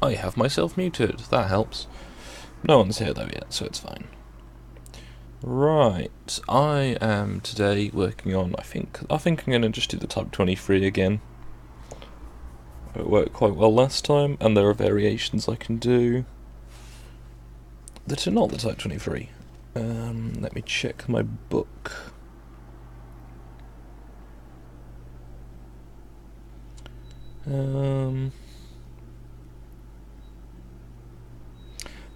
I have myself muted. That helps. No one's here though yet, so it's fine. Right, I am today working on, I think I'm going to just do the Type 23 again. It worked quite well last time, and there are variations I can do that are not the Type 23. Let me check my book. I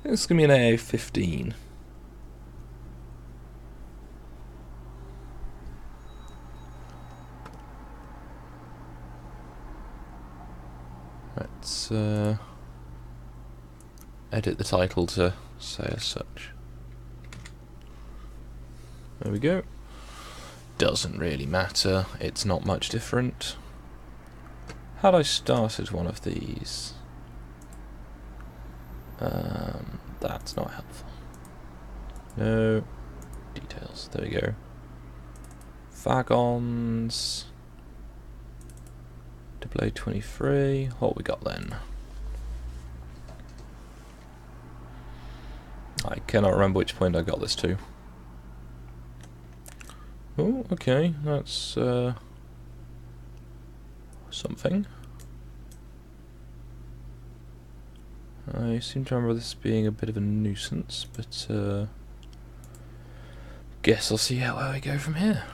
think it's going to be an AA15. Let's edit the title to say as such. There we go. Doesn't really matter, it's not much different. Had I started one of these? That's not helpful. No details. There we go. Wagons. Display 23. What we got then? I cannot remember which point I got this to. Oh, okay. That's something. I seem to remember this being a bit of a nuisance, but guess I'll see how we go from here.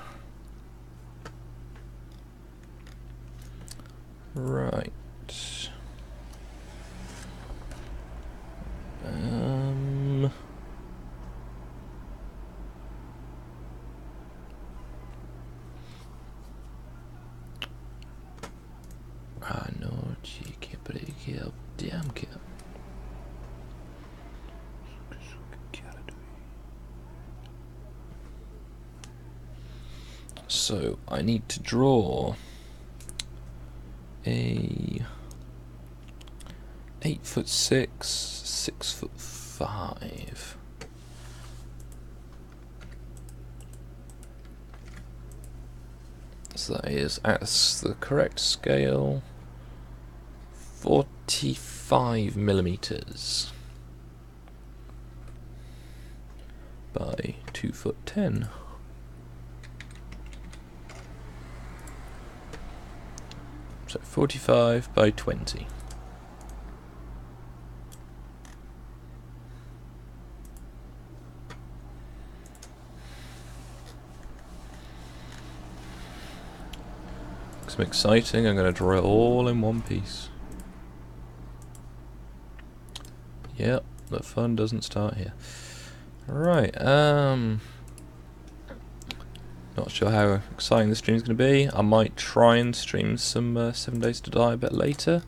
Right. I know you can't break your damn kid. So I need to draw a 8'6", 6'5". So that is, at the correct scale, 45mm by 2'10". So 45 by 20. Looks exciting. I'm going to draw it all in one piece. Yep, the fun doesn't start here. Right, not sure how exciting the stream is going to be. I might try and stream some 7 Days to Die a bit later,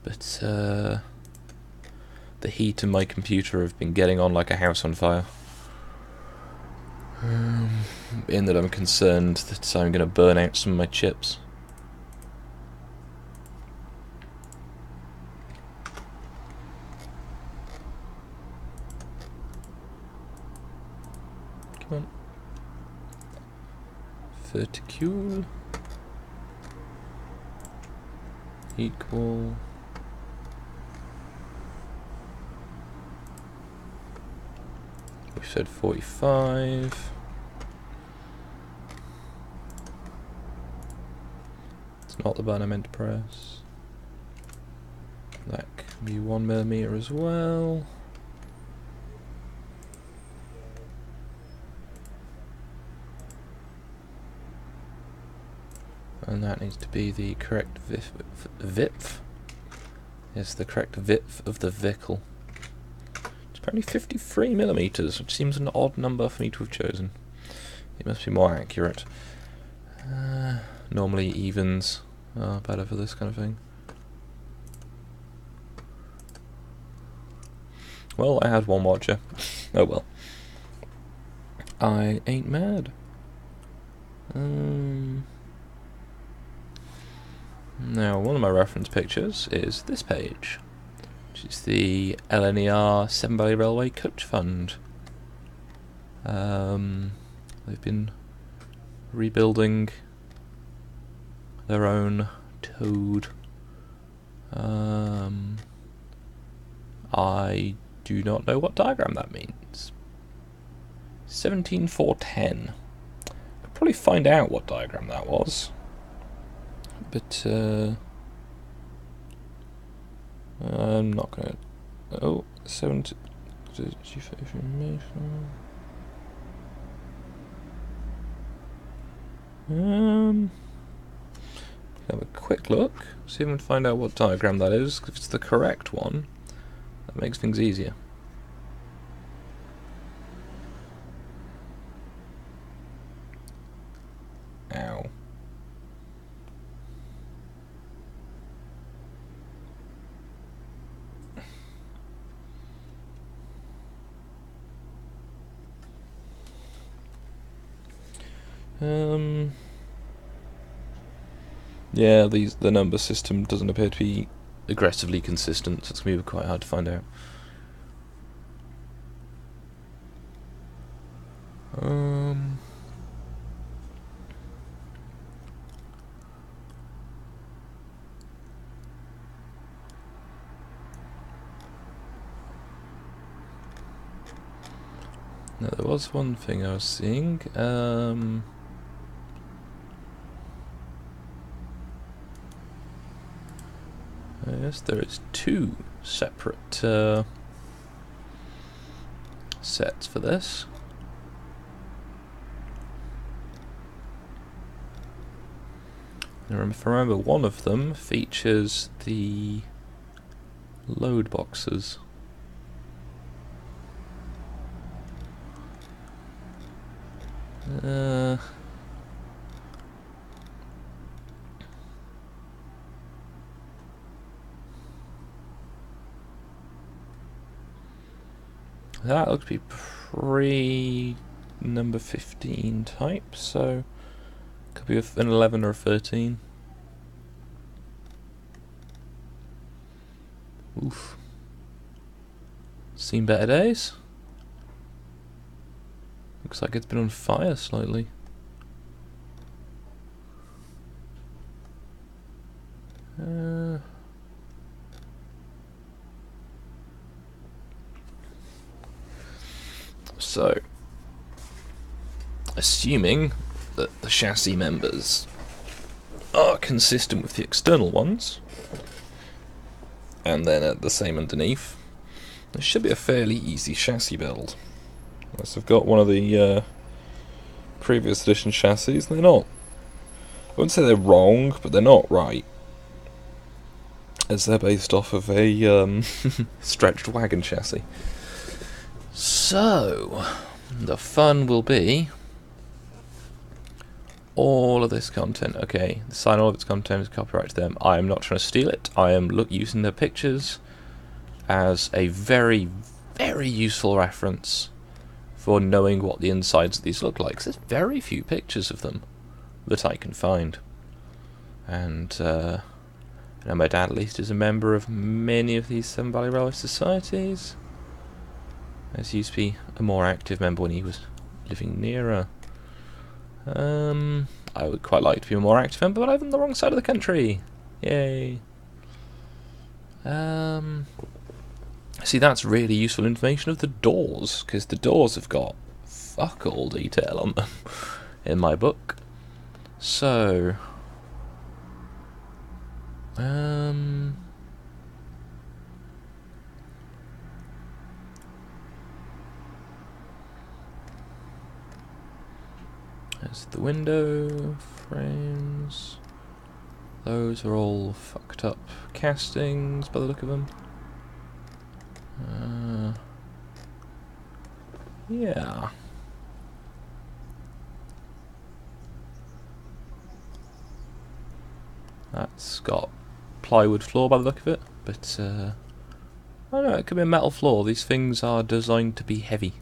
but the heat in my computer have been getting on like a house on fire. In that I'm concerned that I'm going to burn out some of my chips. Come on. Verticule equal we said 45. It's not the button I meant to press. That can be 1mm as well. And that needs to be the correct width. Yes, the correct width of the vehicle. It's apparently 53mm, which seems an odd number for me to have chosen. It must be more accurate. Normally evens are better for this kind of thing. Well, I had one watcher. Oh well. I ain't mad. Now, one of my reference pictures is this page, which is the LNER Severn Valley Railway Coach Fund. They've been rebuilding their own towed I do not know what diagram that means. 17410. Could probably find out what diagram that was, but I'm not gonna. Oh, 70. Have a quick look, see if we can find out what diagram that is. If it's the correct one, that makes things easier. Ow. Yeah, the number system doesn't appear to be aggressively consistent, so it's going to be quite hard to find out. Now, there was one thing I was seeing. Yes, there is two separate sets for this. Now, if I remember, one of them features the load boxes. That looks to be pre-number 15 type, so could be an 11 or a 13. Oof. Seen better days. Looks like it's been on fire slightly. So, assuming that the chassis members are consistent with the external ones, and then the same underneath, this should be a fairly easy chassis build. Unless I've got one of the previous edition chassis, they're not. I wouldn't say they're wrong, but they're not right, as they're based off of a stretched wagon chassis. So, the fun will be all of this content. Okay, the sign all of its content is copyright to them. I am not trying to steal it. I am using their pictures as a very, very useful reference for knowing what the insides of these look like. 'Cause there's very few pictures of them that I can find. And my dad at least is a member of many of these Severn Valley Railway Societies. As he used to be a more active member when he was living nearer. I would quite like to be a more active member, but I live on the wrong side of the country. Yay. See, that's really useful information of the doors, because the doors have got fuck all detail on them in my book. So, there's the window frames. Those are all fucked up castings by the look of them. Yeah. That's got plywood floor by the look of it, but I don't know, it could be a metal floor. These things are designed to be heavy.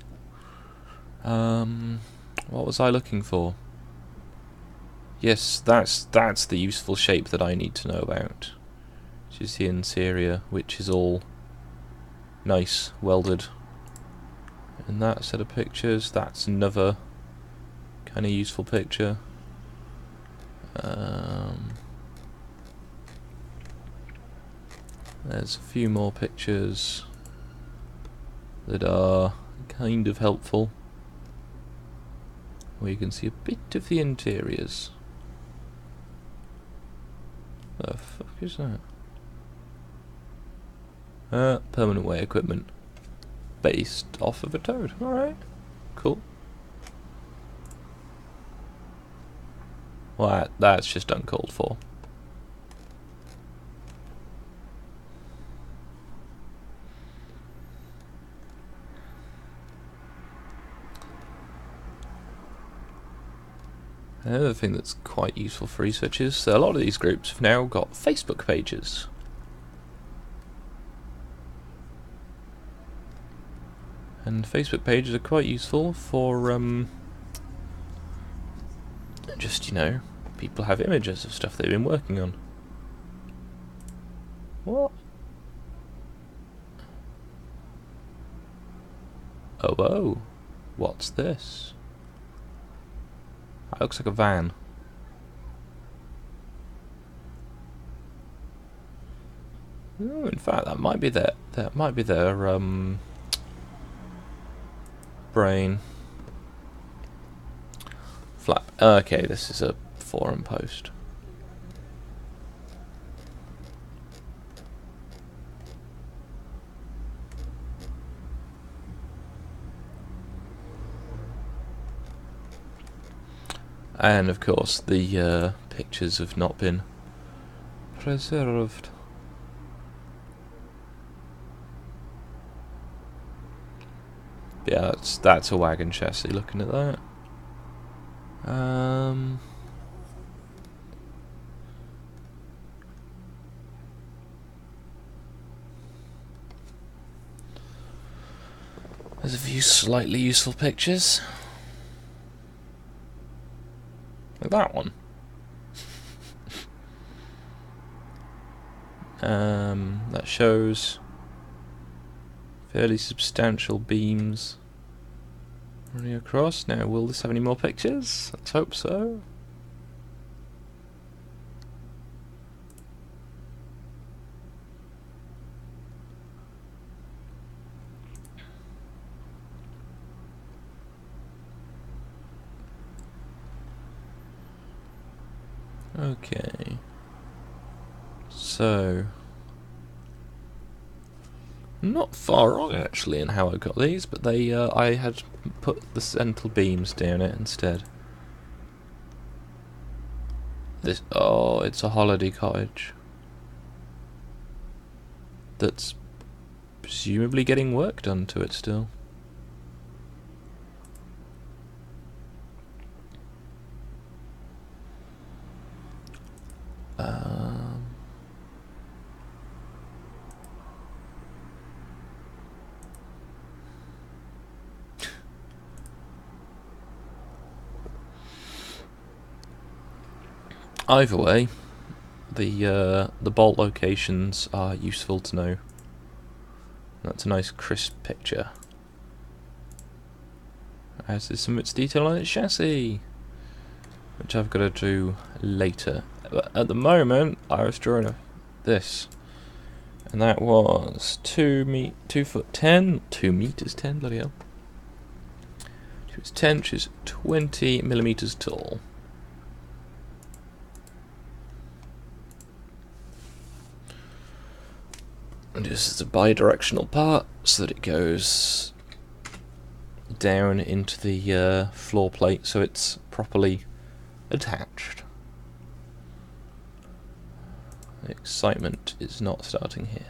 What was I looking for? Yes, that's the useful shape that I need to know about. Which is the interior, which is all nice, welded. And that set of pictures, that's another kind of useful picture. There's a few more pictures that are kind of helpful, where you can see a bit of the interiors. The fuck is that? Permanent way equipment. Based off of a toad. Alright. Cool. Well, that's just uncalled for. Another thing that's quite useful for research is a lot of these groups have now got Facebook pages. And Facebook pages are quite useful for, just, you know, people have images of stuff they've been working on. What? Oh, whoa. What's this? That looks like a van. Ooh, in fact, that might be their brain. Flap. Okay, this is a forum post. And of course, the pictures have not been preserved. Yeah, that's a wagon chassis. Looking at that. There's a few slightly useful pictures. Like that one. That shows fairly substantial beams running across. Now, will this have any more pictures? Let's hope so. Okay. So, not far wrong actually in how I got these, but they I had put the central beams down it instead. This it's a holiday cottage that's presumably getting work done to it still. Either way, the bolt locations are useful to know. That's a nice crisp picture. As is some of its detail on its chassis, which I've got to do later. But at the moment, I was drawing this, and that was 2 foot 10, 2 meters 10, bloody hell. 2 meters 10, which is 20 millimeters tall. And this is a bi-directional part, so that it goes down into the floor plate, so it's properly attached. The excitement is not starting here.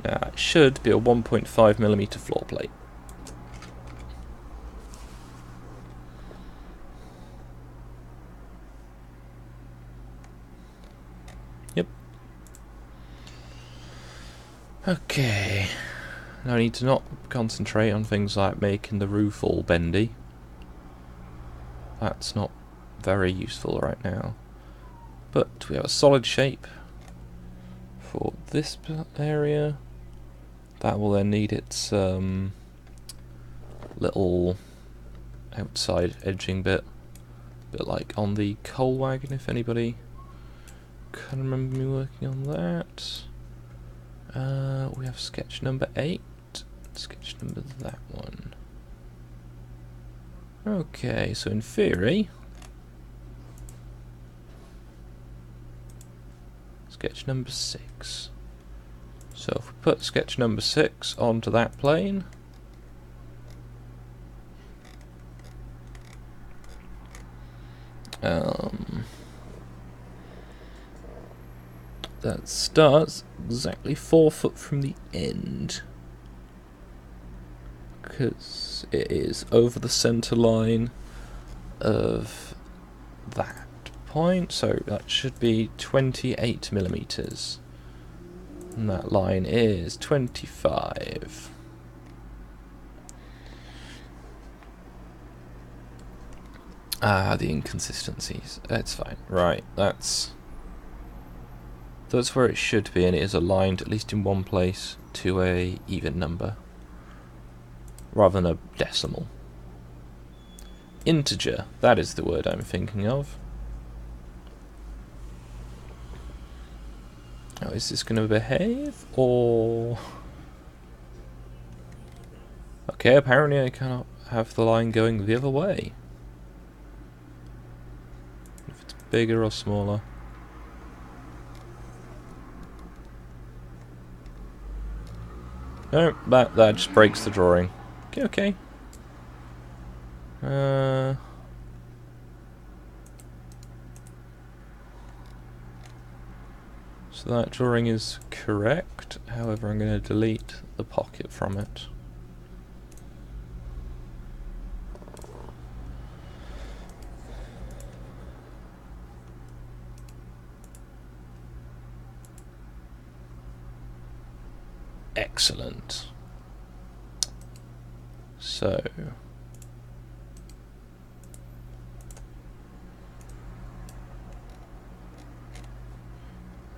Now, it should be a 1.5mm floor plate. Yep. Okay. Now I need to not concentrate on things like making the roof all bendy. That's not very useful right now. But we have a solid shape for this area. That will then need its little outside edging bit. Bit like on the coal wagon, if anybody can't remember me working on that. We have sketch number 8. Sketch number that one. Okay, so in theory, sketch number 6. So if we put sketch number 6 onto that plane, that starts exactly 4 foot from the end, because it is over the center line of that point, so that should be 28 millimeters, and that line is 25. Ah, the inconsistencies. That's fine. Right, that's where it should be, and it is aligned, at least in one place, to a even number, rather than a decimal. Integer, that is the word I'm thinking of. Now, is this going to behave, or... Okay, apparently I cannot have the line going the other way. If it's bigger or smaller. No, that just breaks the drawing. Okay. So that drawing is correct, however I'm going to delete the pocket from it. Excellent. So...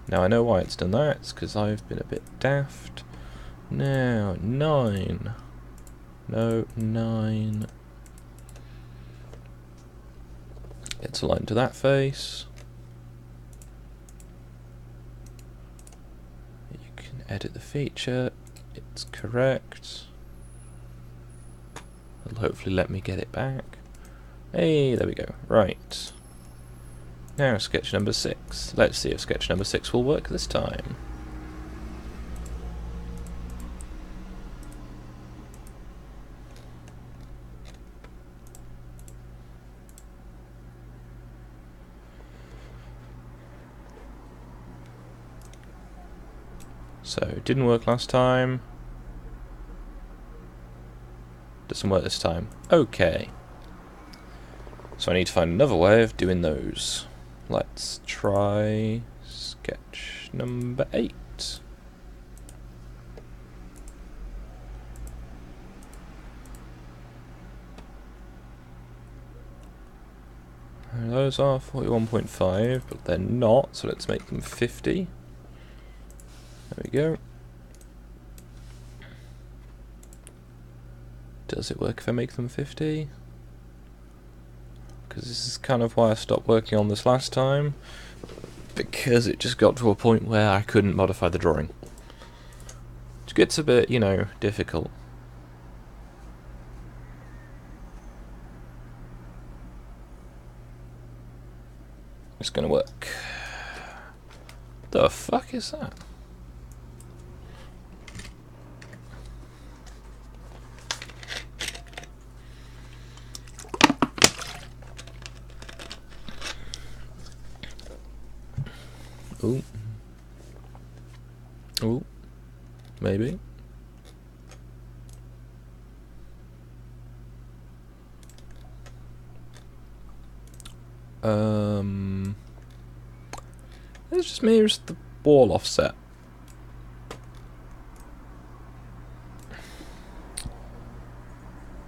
Now I know why it's done that, it's because I've been a bit daft. Now, 9. No, 9. It's aligned to that face. You can edit the feature, it's correct. It'll hopefully let me get it back. Hey, there we go. Right. Now sketch number 6. Let's see if sketch number 6 will work this time. So, it didn't work last time. Doesn't work this time. Okay. So I need to find another way of doing those. Let's try sketch number 8. Those are 41.5, but they're not, so let's make them 50. There we go. Does it work if I make them 50? Because this is kind of why I stopped working on this last time, because it just got to a point where I couldn't modify the drawing. Which gets a bit, you know, difficult. It's gonna work. The fuck is that? Ooh. Ooh. Maybe. Let's just measure the ball offset.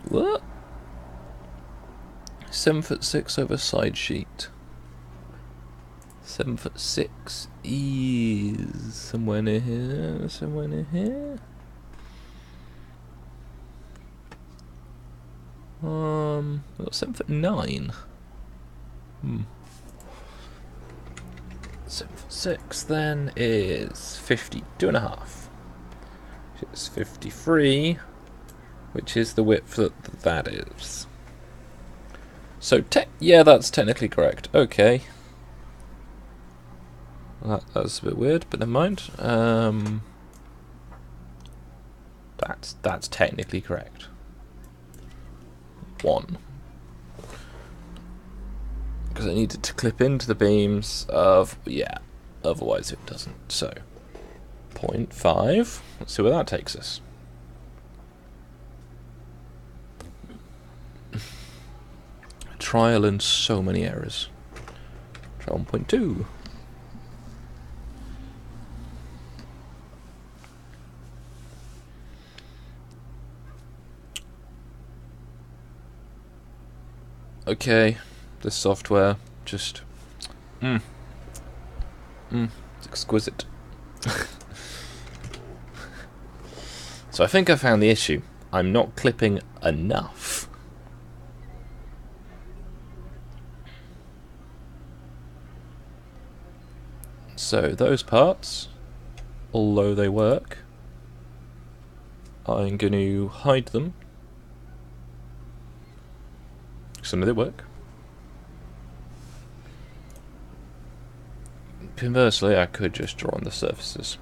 What? 7'6" over side sheet. 7'6" is somewhere near here. Somewhere near here. 7'9". 746 then is 52.5. Which is 53, which is the width that is. So, yeah, that's technically correct. Okay. That's a bit weird, but never mind. That's technically correct. 1. Because I needed to clip into the beams of, yeah, otherwise it doesn't. So, 0.5. Let's see where that takes us. Trial and so many errors. Try 1.2. Okay, this software just it's exquisite. So I think I found the issue. I'm not clipping enough. So those parts, although they work, I'm going to hide them. Some of they work. Conversely, I could just draw on the surfaces.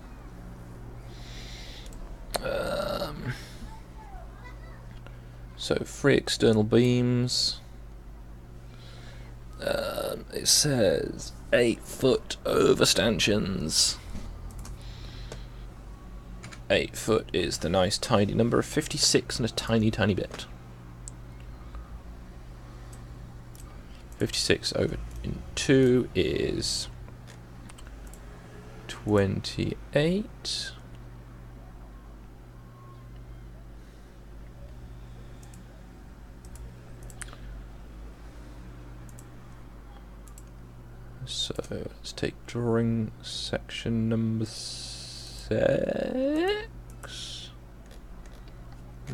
So 3 external beams. It says 8 foot overstanchions. 8 foot is the nice tidy number of 56 and a tiny bit. 56 over in 2 is 28. So let's take drawing section number 6.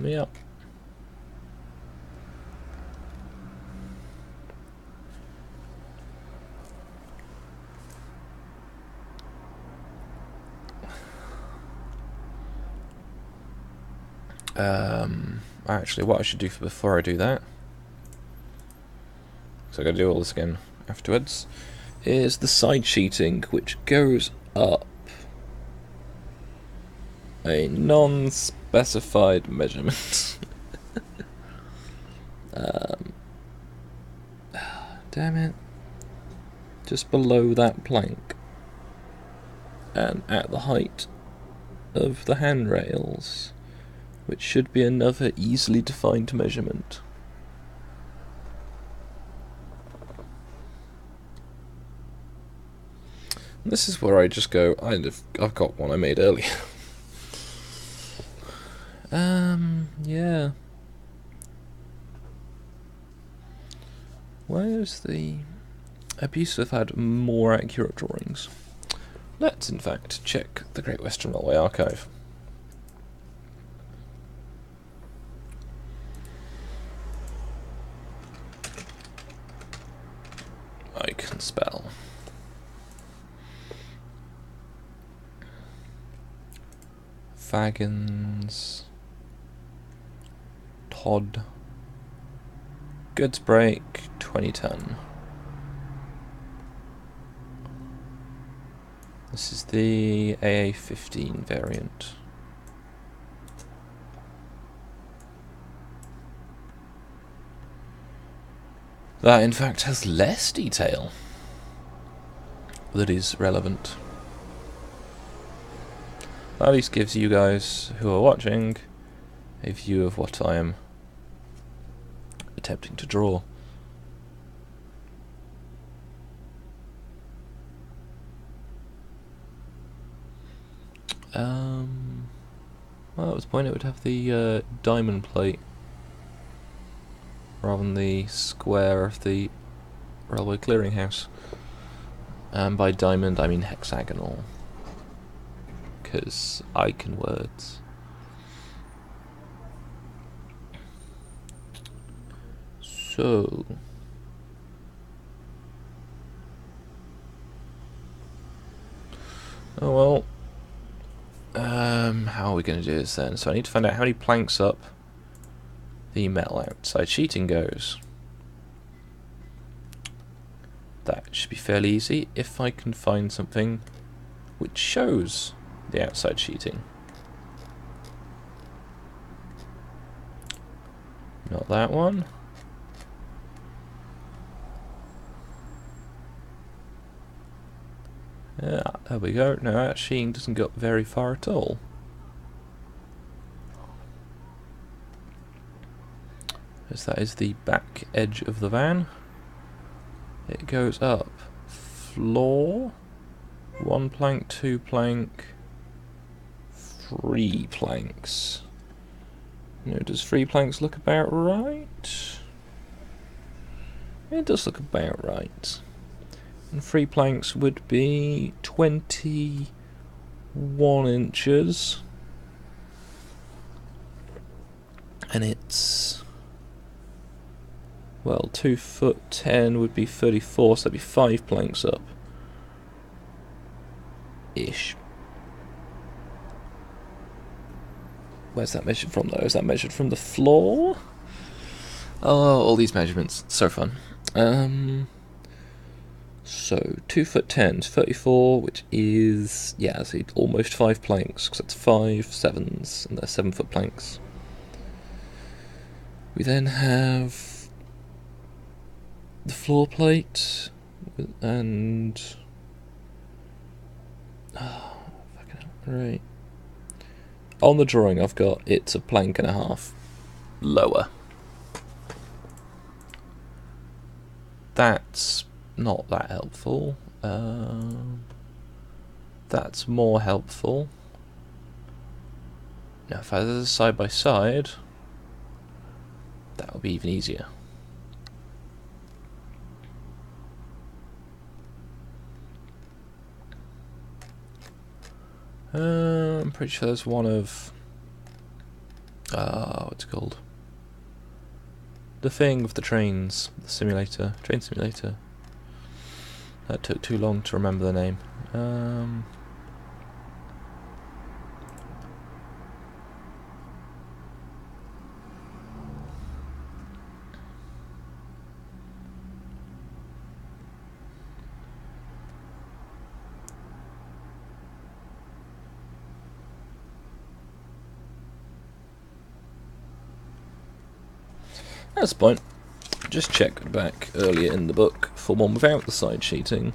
Yeah. Actually, what I should do before I do that, so I got to do all this again afterwards, is the side sheeting, which goes up a non-specified measurement. Damn it. Just below that plank, and at the height of the handrails, which should be another easily defined measurement. And this is where I just go, I've got one I made earlier. Yeah. Where's the... Abuse have had more accurate drawings. Let's, in fact, check the Great Western Railway Archive. I can spell. Fagans. Todd. Goods break, 20 ton. This is the AA15 variant. That, in fact, has less detail that is relevant. That at least gives you guys who are watching a view of what I am attempting to draw. Well, at this point it would have the diamond plate rather than the square of the railway clearinghouse. And by diamond I mean hexagonal, because icon words. So Oh well. How are we going to do this then? So I need to find out how many planks up the metal outside sheeting goes. That should be fairly easy if I can find something which shows the outside sheeting. Not that one. Yeah, there we go. No, that sheeting doesn't go very far at all. As that is the back edge of the van. It goes up floor, 1 plank, 2 plank, 3 planks. No, does 3 planks look about right? It does look about right. And 3 planks would be 21 inches. And it's, well, 2 foot 10 would be 34, so that'd be 5 planks up. Ish. Where's that measured from though? Is that measured from the floor? Oh, all these measurements. So fun. So 2 foot 10 is 34, which is, yeah, so almost 5 planks, because that's 5 sevens, and they're 7 foot planks. We then have the floor plate, and right. On the drawing I've got it's a plank and a half lower. That's not that helpful. That's more helpful. Now if I do this side by side, that would be even easier. I'm pretty sure there's one of what's it called? The thing with the trains, the simulator, train simulator. That took too long to remember the name. That's the point. Just check back earlier in the book for one without the side sheeting,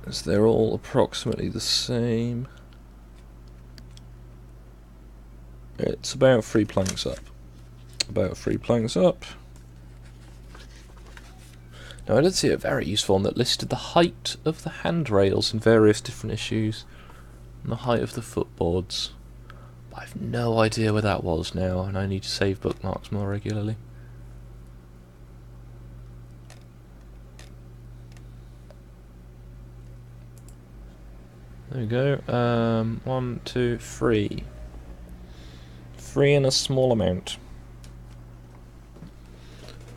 as they're all approximately the same. It's about 3 planks up. About 3 planks up. Now I did see a very useful one that listed the height of the handrails in various different issues, and the height of the footboards. I've no idea where that was now, and I need to save bookmarks more regularly. There we go. 1, 2, 3. 3 and a small amount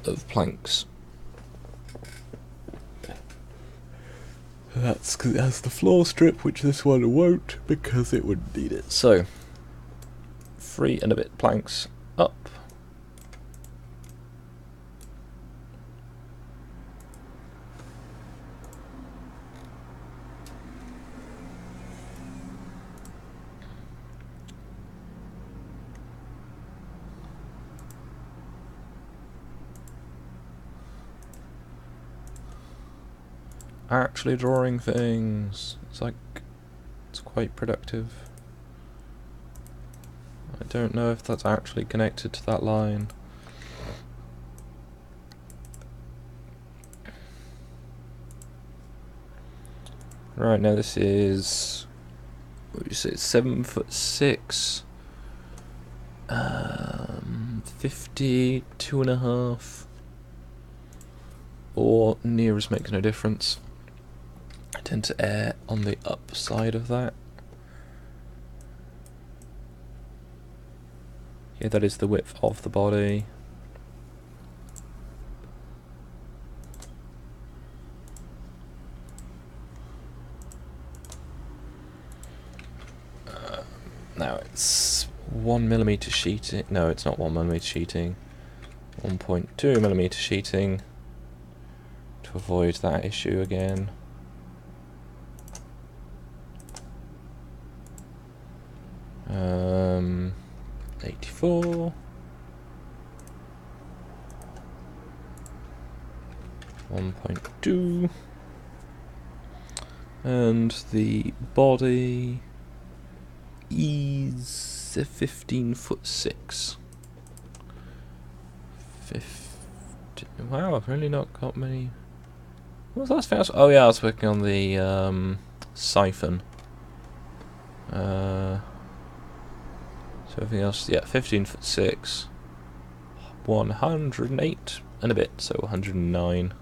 of planks. That's because it has the floor strip, which this one won't, because it wouldn't need it. So 3 and a bit planks up. Actually drawing things. It's quite productive. I don't know if that's actually connected to that line. Right, now this is, what would you say, 7'6", 52.5, or nearest makes no difference. I tend to err on the upside of that. Yeah, that is the width of the body. That's 1mm sheeting. No, it's not 1mm sheeting. 1.2mm sheeting to avoid that issue again. Um, 84. 1.2. And the body is 15'6". Wow, I've really not got many. What was the last thing I was? Oh yeah, I was working on the siphon. So everything else, yeah, 15'6", 108 and a bit, so 109,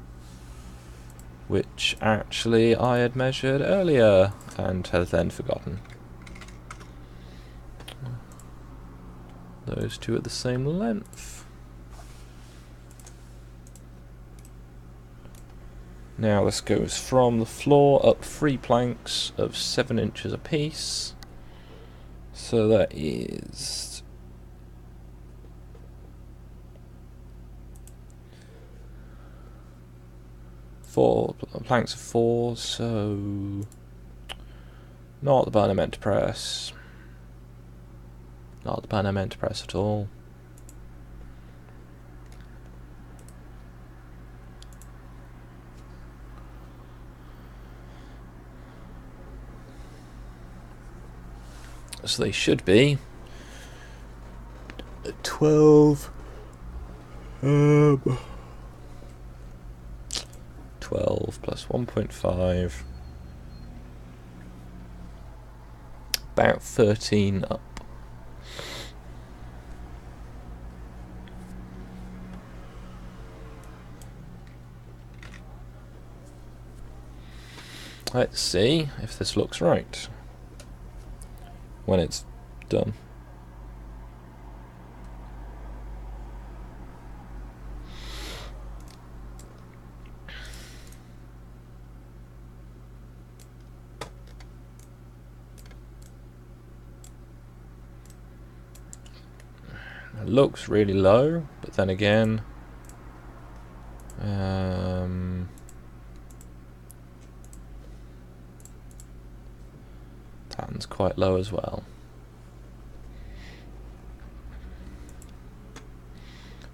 which actually I had measured earlier and had then forgotten. Those two are the same length. Now this goes from the floor up 3 planks of 7 inches apiece. So that is 4 planks of 4, so not the button I meant to press. Not the button I meant to press at all. So they should be 12 plus 1.5, about 13 up. Let's see if this looks right when it's done. It looks really low, but then again, that's quite low as well.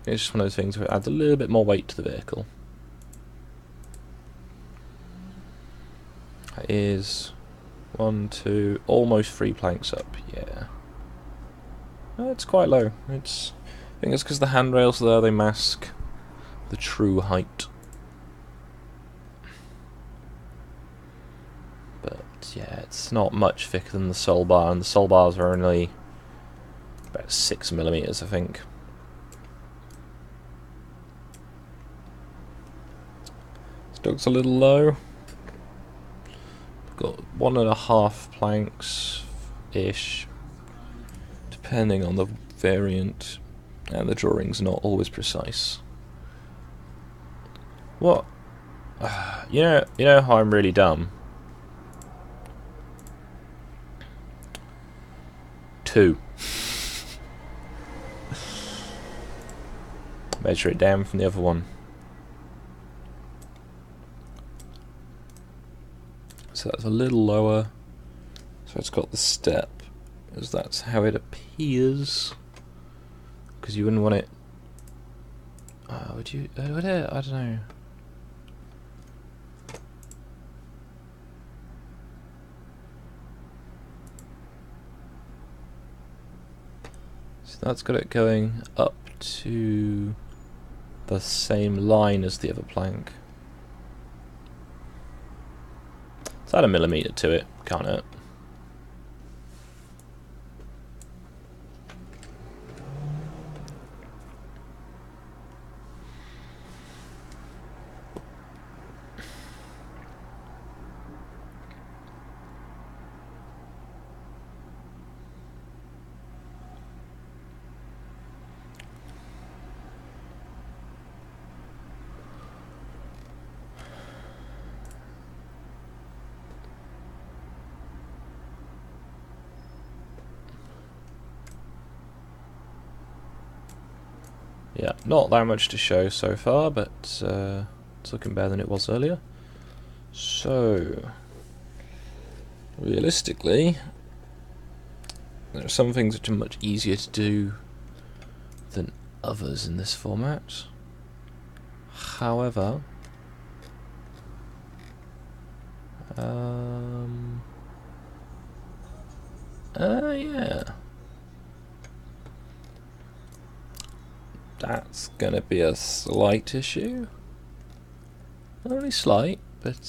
It's just one of those things where it adds a little bit more weight to the vehicle. That is 1, 2, almost 3 planks up, yeah. It's quite low. I think it's because the handrails there, they mask the true height. But yeah, it's not much thicker than the sole bar, and the sole bars are only about 6mm, I think. Looks a little low. Got 1.5 planks ish, depending on the variant, and the drawing's not always precise. What? You know how I'm really dumb. 2. Measure it down from the other one. So that's a little lower. So it's got the step, because that's how it appears. Because you wouldn't want it. Would you? Would it? I don't know. So that's got it going up to the same line as the other plank. Let's add 1mm to it, can't it? Yeah, not that much to show so far, but it's looking better than it was earlier. So, realistically, there are some things which are much easier to do than others in this format. However, yeah, that's gonna be a slight issue. Only slight, but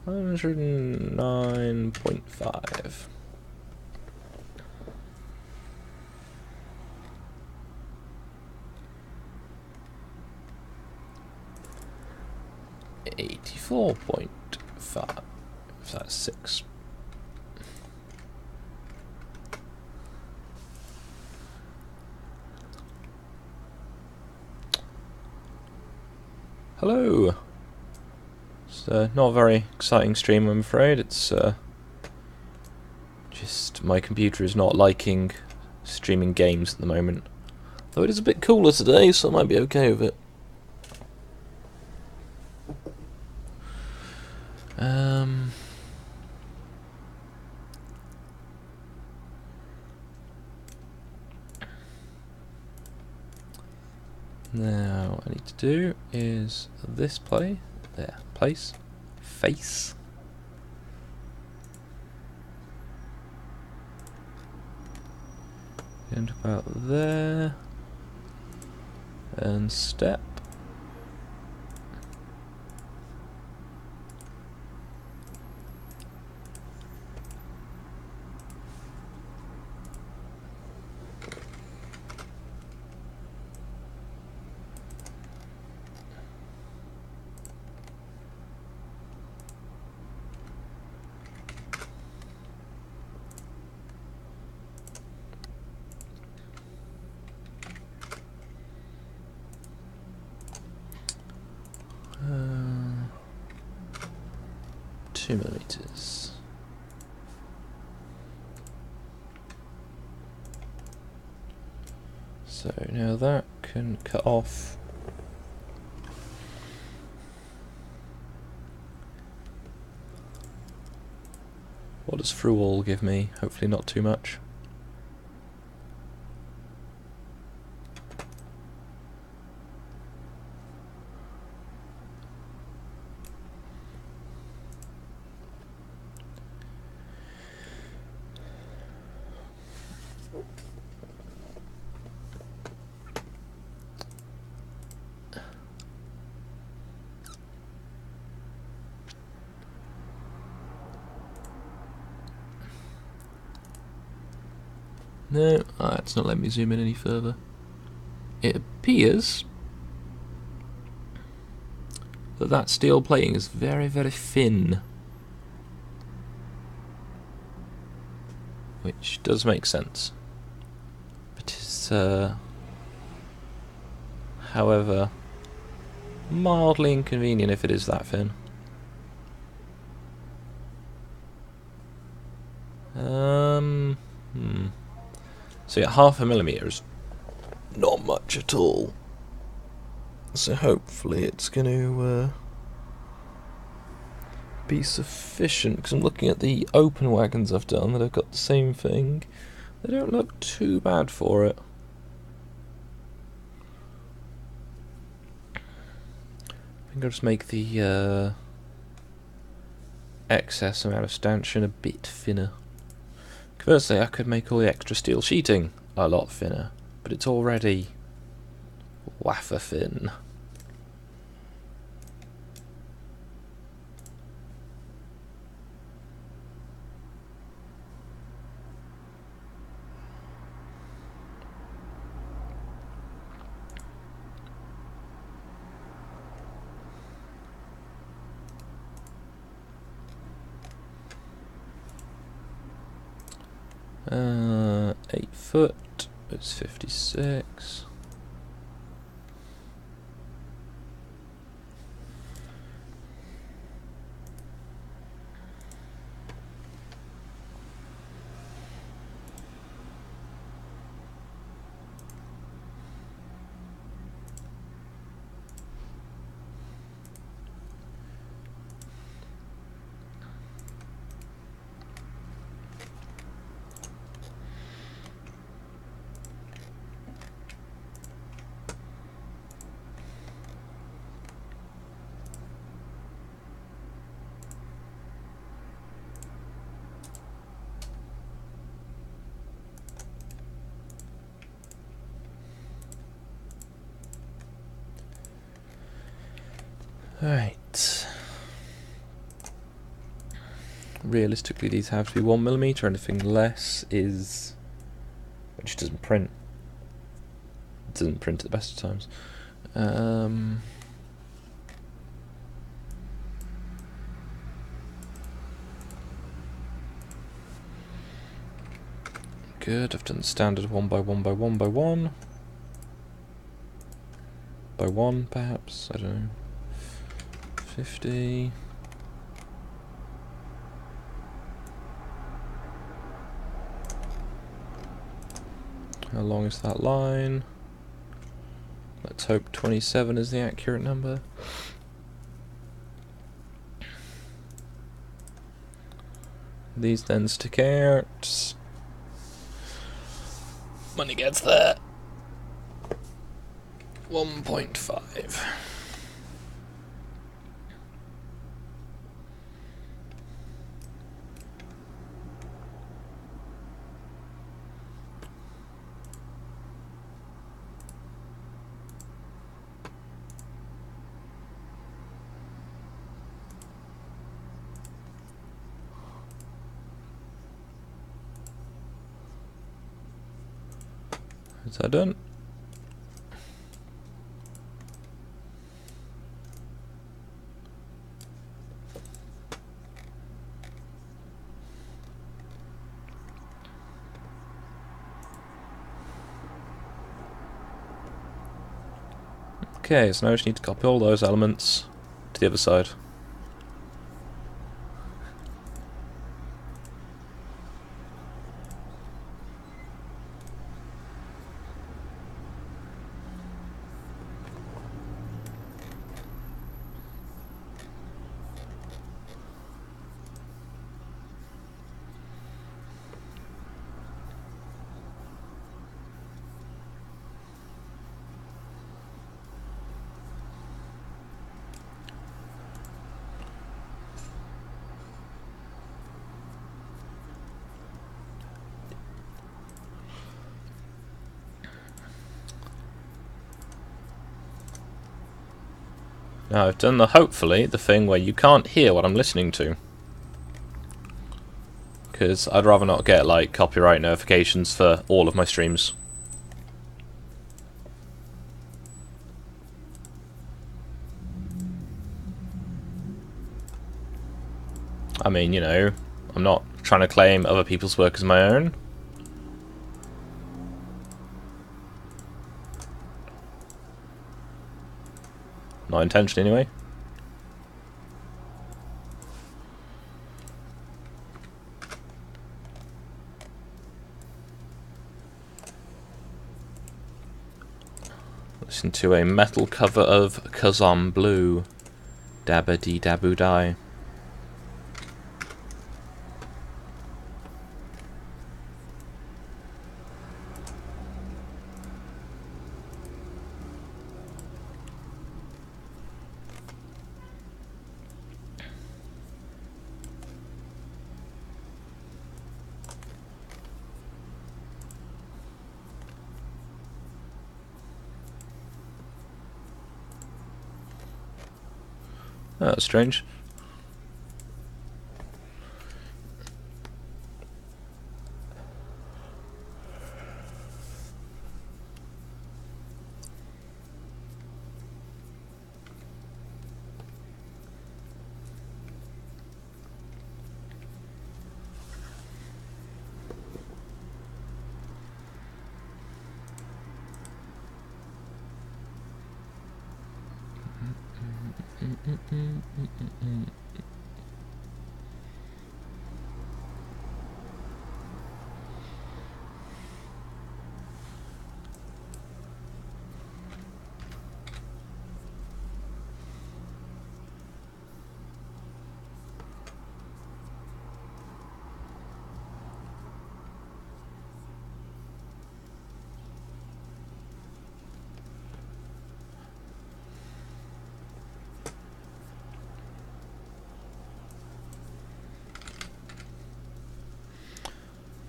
109.5. $84.5. That's 6. Hello. It's not a very exciting stream, I'm afraid. It's just my computer is not liking streaming games at the moment. Though it is a bit cooler today, so I might be okay with it. Now, what I need to do is this place, face. And about there, and step. Uh, 2 millimeters. So now that can cut off. What does through all give me? Hopefully not too much. No, it's not letting me zoom in any further. It appears that steel plating is very, very thin. Which does make sense. But it's, however, mildly inconvenient if it is that thin. So yeah, 0.5 millimeter is not much at all. So hopefully it's going to be sufficient, because I'm looking at the open wagons I've done that have got the same thing. They don't look too bad for it. I think I'll just make the excess amount of stanchion a bit thinner. Conversely, I could make all the extra steel sheeting a lot thinner, but it's already wafer thin. Uh, 8 foot, it's 56. Alright. Realistically, these have to be 1mm. Anything less is... it just doesn't print. It doesn't print at the best of times. Good, I've done standard 1 by 1 by 1 by 1. By 1, perhaps, I don't know. 50. How long is that line? Let's hope 27 is the accurate number. These then stick out. Money gets there. 1.5. Is that done? Okay, so now we just need to copy all those elements to the other side. Now I've done hopefully the thing where you can't hear what I'm listening to, because I'd rather not get like copyright notifications for all of my streams. I mean, you know, I'm not trying to claim other people's work as my own. Not intentionally, anyway. Listen to a metal cover of Kazam Blue. Dabba dee daboo die. Oh, that's strange.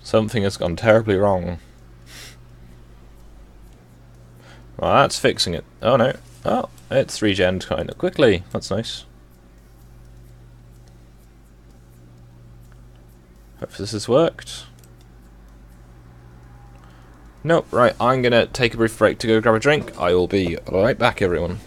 Something has gone terribly wrong. Well, that's fixing it. Oh no. Oh, It's regened kind of quickly. That's nice. Hope this has worked. Nope, right, I'm gonna take a brief break to go grab a drink. I will be right back, everyone.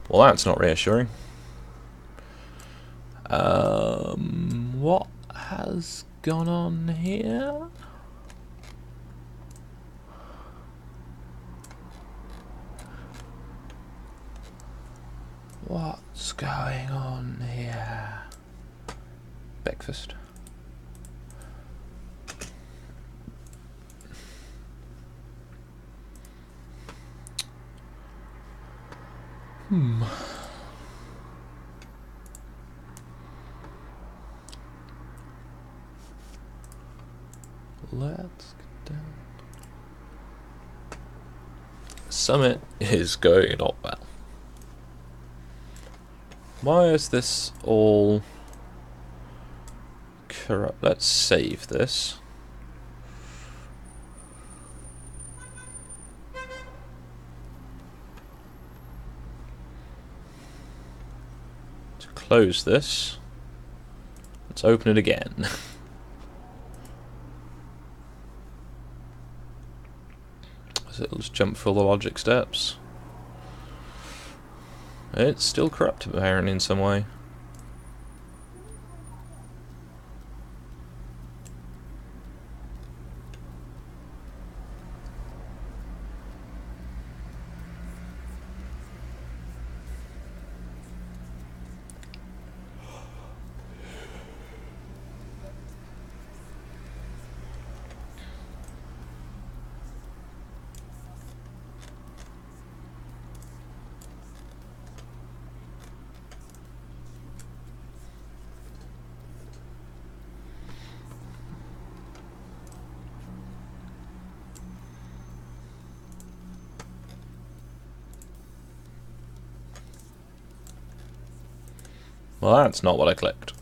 Well, that's not reassuring. What has gone on here? What's going on here? Breakfast. Let's get down. Summit is going not well. Why is this all corrupt? Let's save this. To close this, let's open it again. So it'll just jump through all the logic steps. It's still corrupt apparently in some way. Well, that's not what I clicked.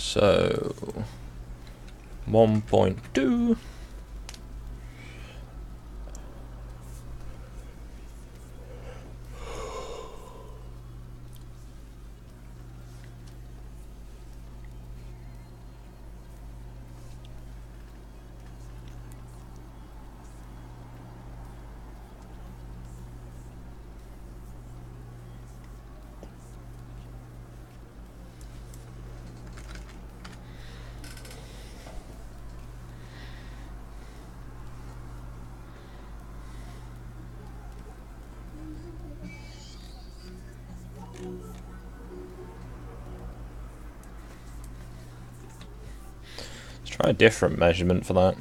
So 1.2. Let's try a different measurement for that.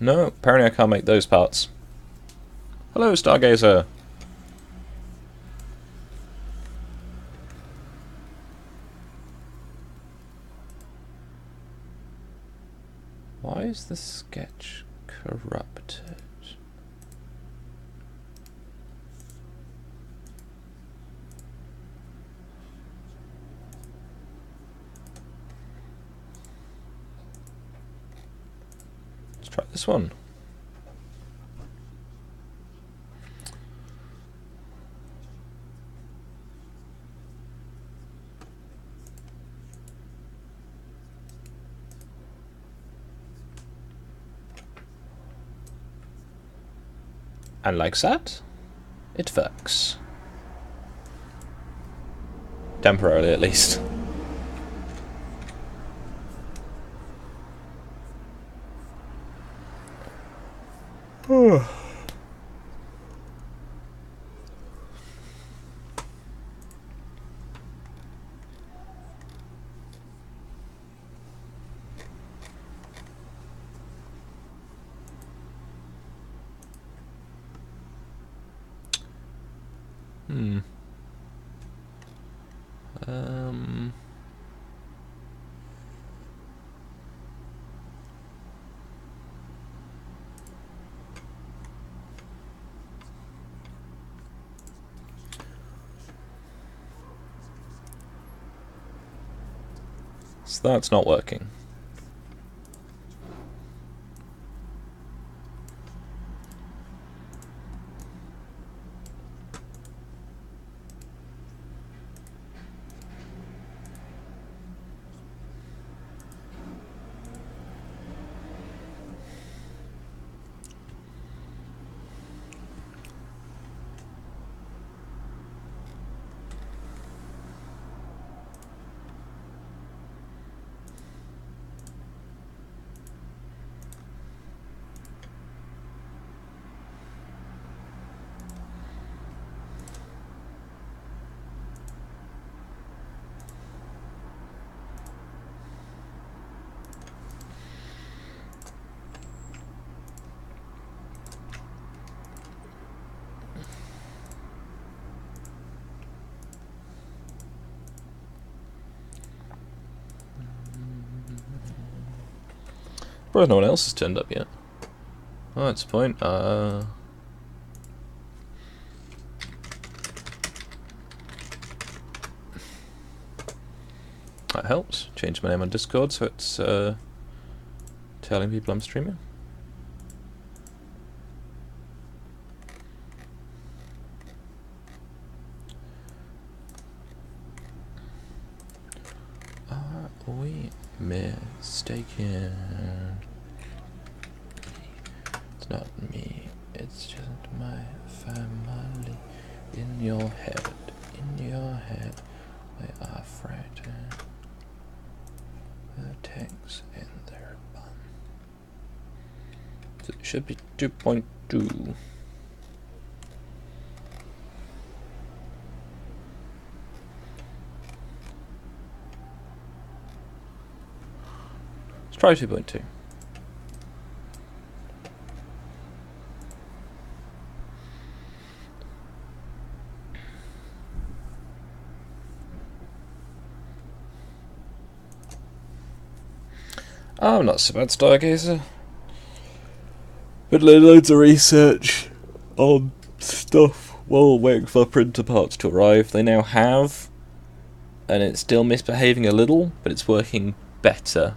No, apparently I can't make those parts. Hello, Stargazer! Why is the sketch corrupted? Let's try this one. And like that, it works. Temporarily, at least. So that's not working. Well, no one else has turned up yet. Oh, that's the point. That helps. Change my name on Discord so it's telling people I'm streaming. Are we mistaken? It's not me, it's just my family. In your head, they are frightened. The tanks in their bum. So it should be 2.2. Let's try 2.2. I'm not so bad, Stargazer. But loads of research on stuff while waiting for printer parts to arrive. They now have, and it's still misbehaving a little, but it's working better.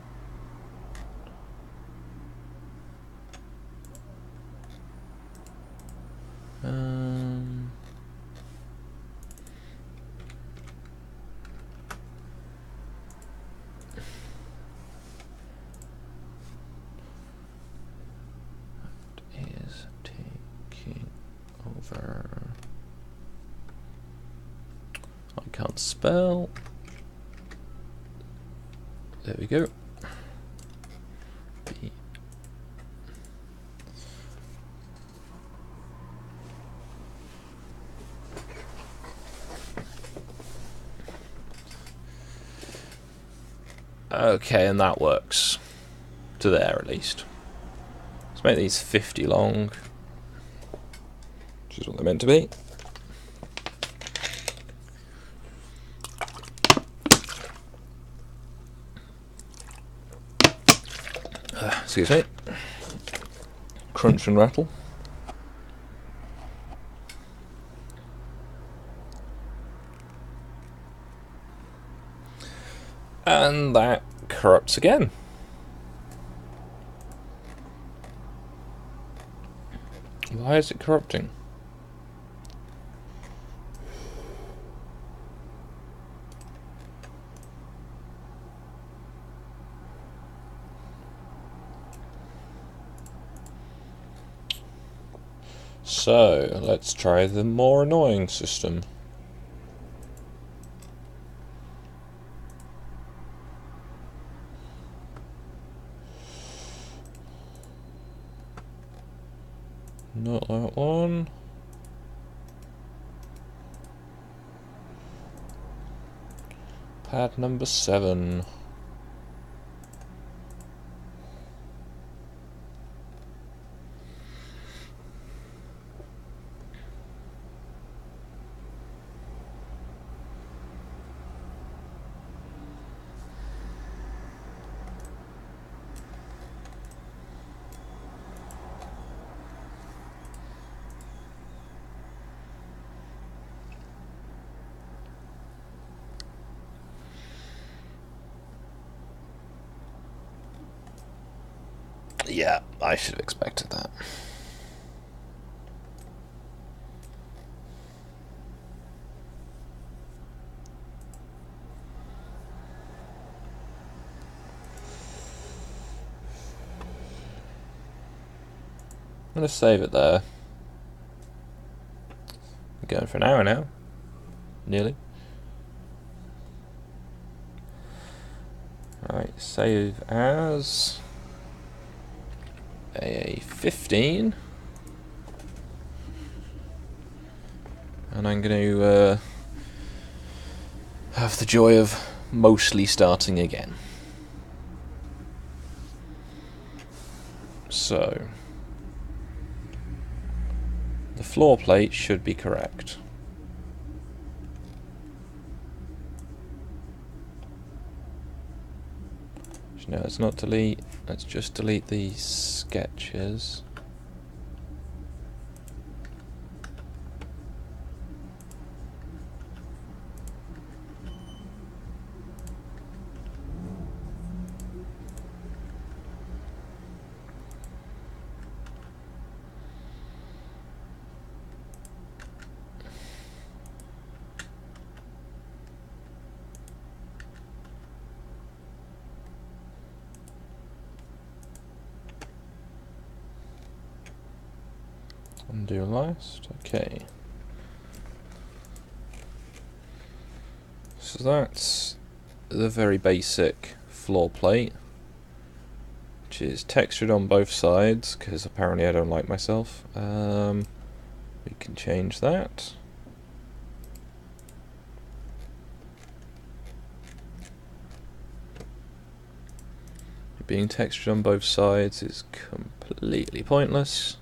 Is taking over. I can't spell. There we go. B. Okay, and that works. To there, at least. Let's make these 50 long, which is what they're meant to be. Excuse me. Crunch and rattle. And that corrupts again. Why is it corrupting? So, let's try the more annoying system. Not that one. Pad number 7. Yeah, I should have expected that. I'm going to save it there. We're going for an hour now. Nearly. Alright, save as AA15. And I'm going to have the joy of mostly starting again. So, the floor plate should be correct. No, let's not delete. Let's just delete these sketches. Undo last. Okay. So that's the very basic floor plate, which is textured on both sides, because apparently I don't like myself. We can change that. Being textured on both sides is completely pointless.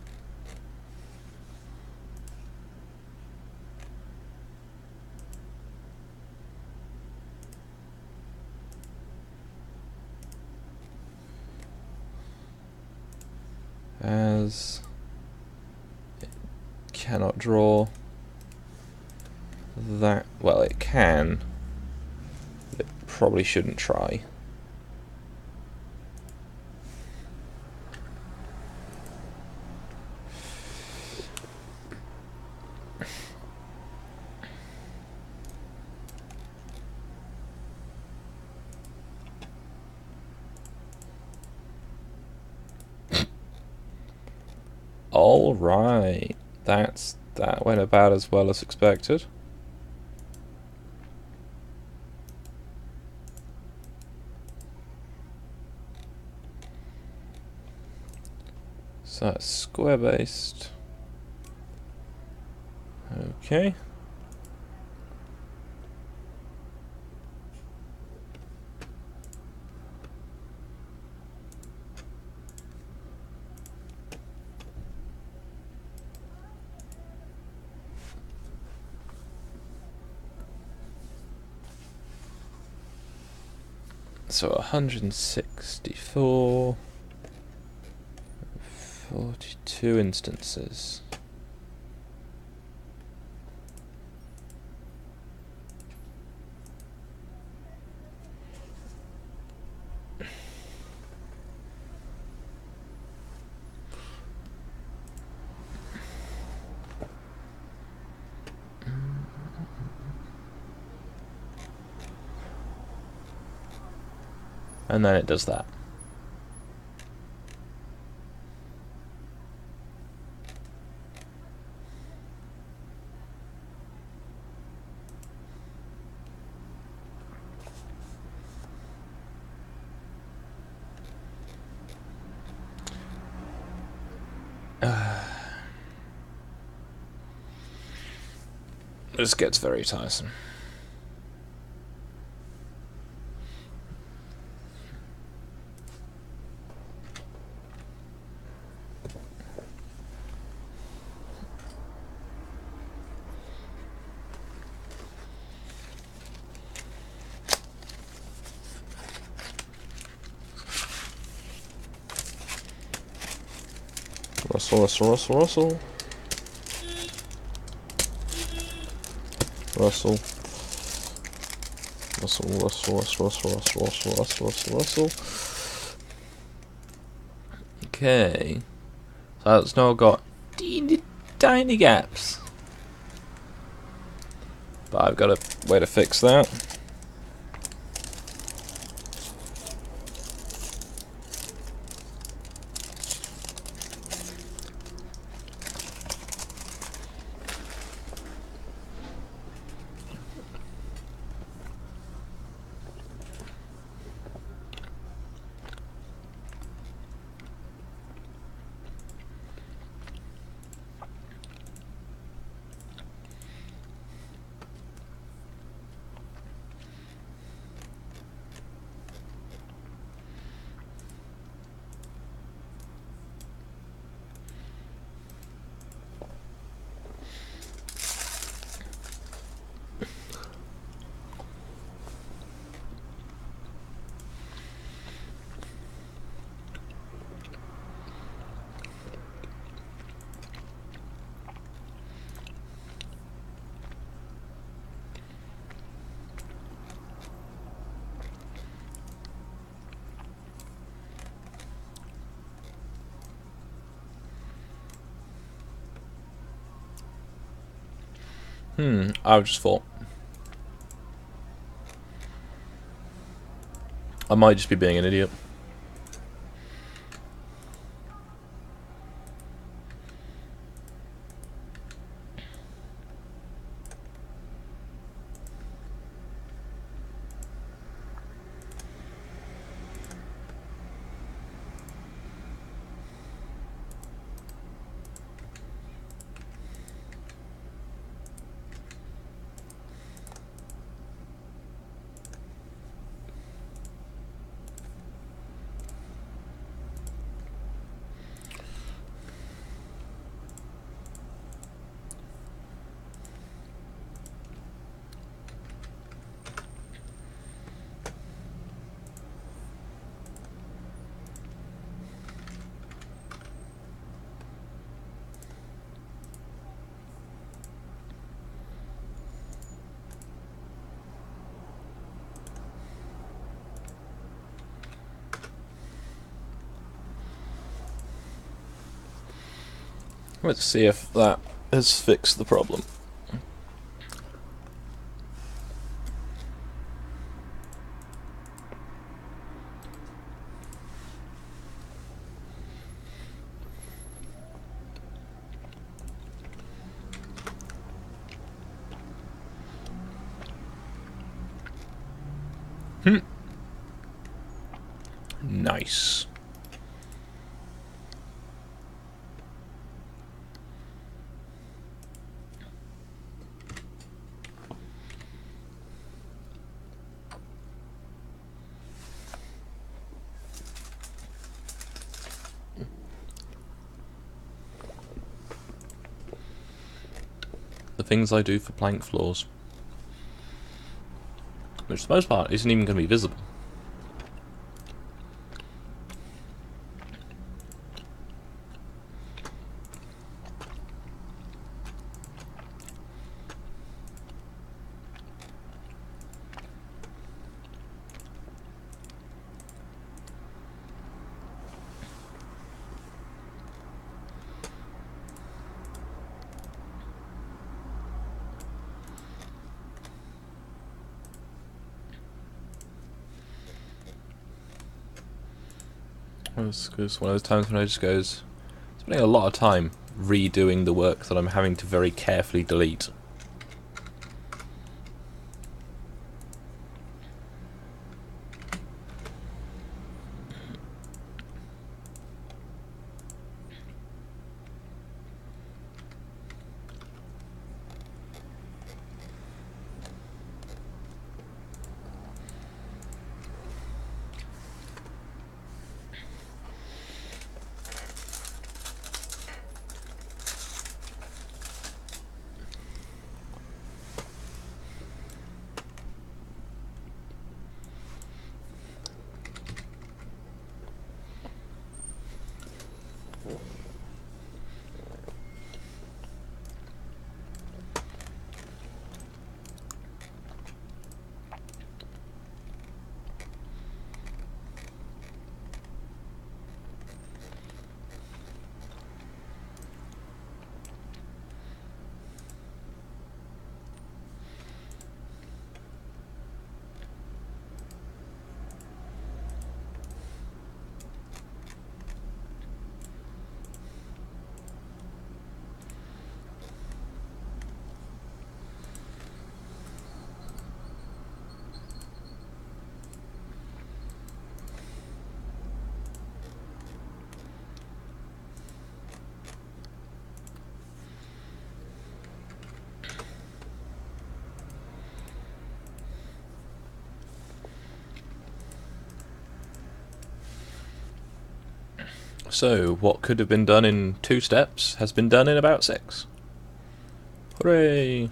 as it cannot draw that. Well, it can, but it probably shouldn't try. All right, that went about as well as expected. So that's square based. Okay. So 164, 42 instances. And then it does that. This gets very tiresome. Russell, Russell, Russell, Russell. Russell. Russell, Russell, Russell, Russell, Russell, Russell, Russell, Russell, Russell. Okay. So it's now got tiny gaps. But I've got a way to fix that. I just thought I might just be being an idiot. Let's see if that has fixed the problem. Nice. The things I do for plank floors, which for the most part isn't even going to be visible. It's one of those times when I just goes, spending a lot of time redoing the work that I'm having to very carefully delete. So, what could have been done in 2 steps has been done in about 6. Hooray!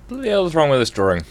What the hell is wrong with this drawing?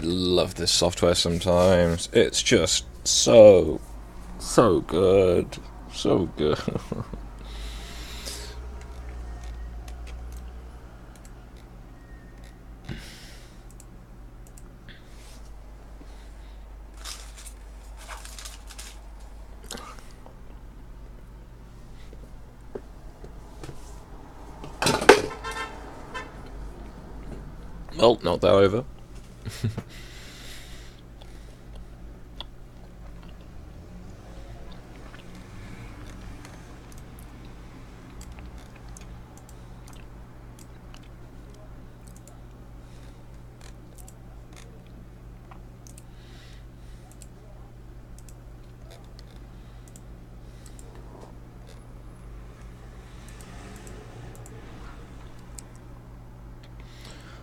love this software sometimes. It's just so good. So good. Well, not that over.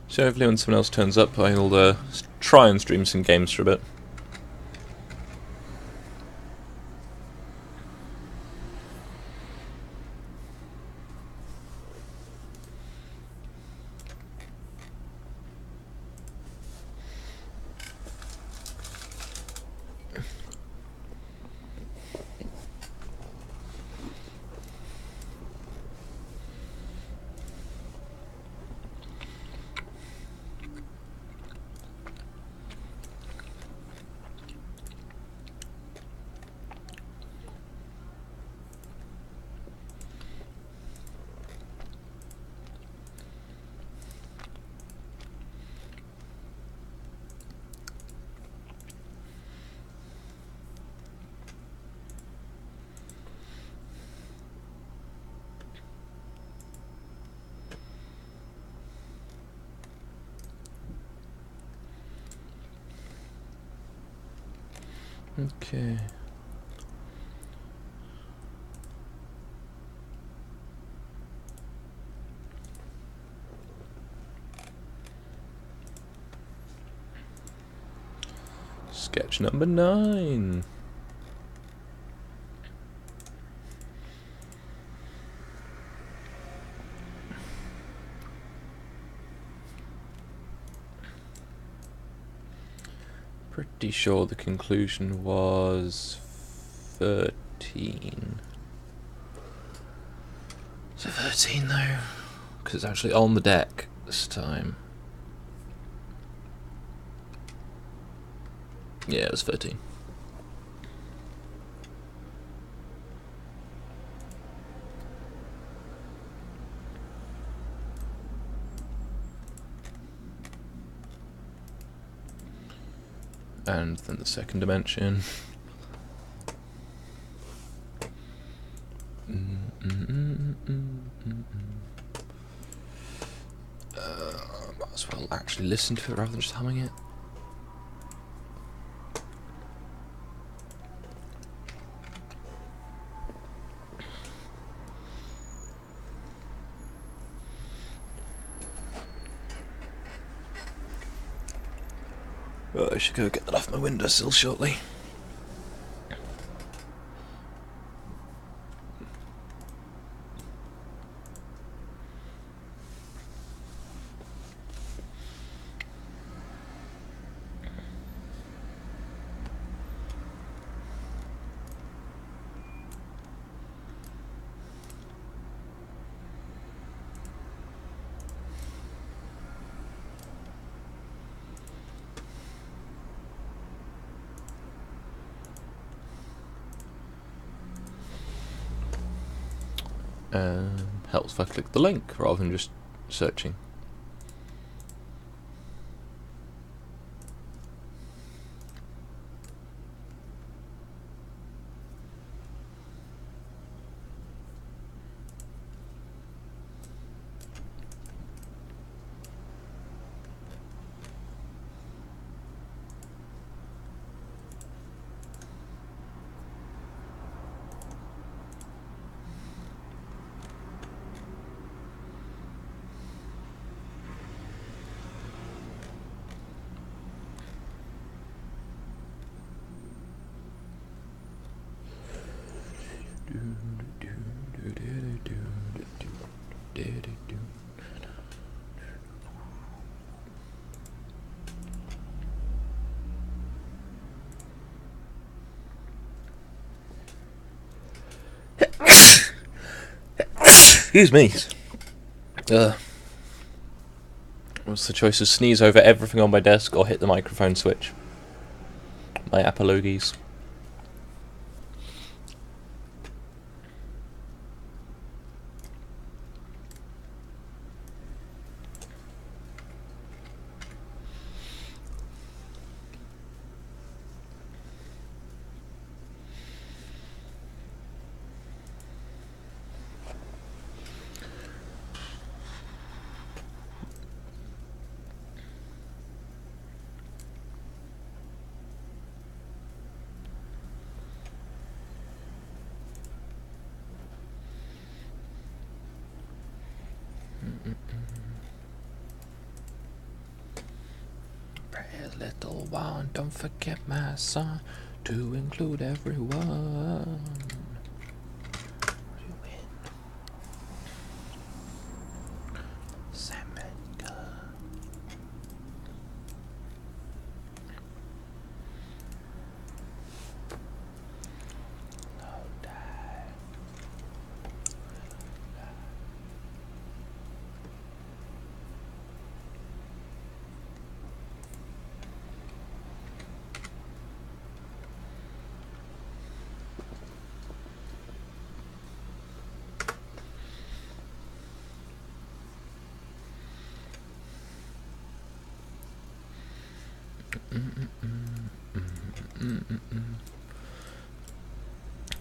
So hopefully when someone else turns up, I'll try and stream some games for a bit. Okay. Sketch number 9. Pretty sure the conclusion was 13. Is it 13 though? Because it's actually on the deck this time. Yeah, it was 13. And then the second dimension. Might as well actually listen to it rather than just humming it. Well, I should go get that off my windowsill shortly. Helps if I click the link rather than just searching. Excuse me. What's the choice of sneeze over everything on my desk or hit the microphone switch? My apologies. Little one, don't forget my son, to include everyone. You win. Salmon gun. No die.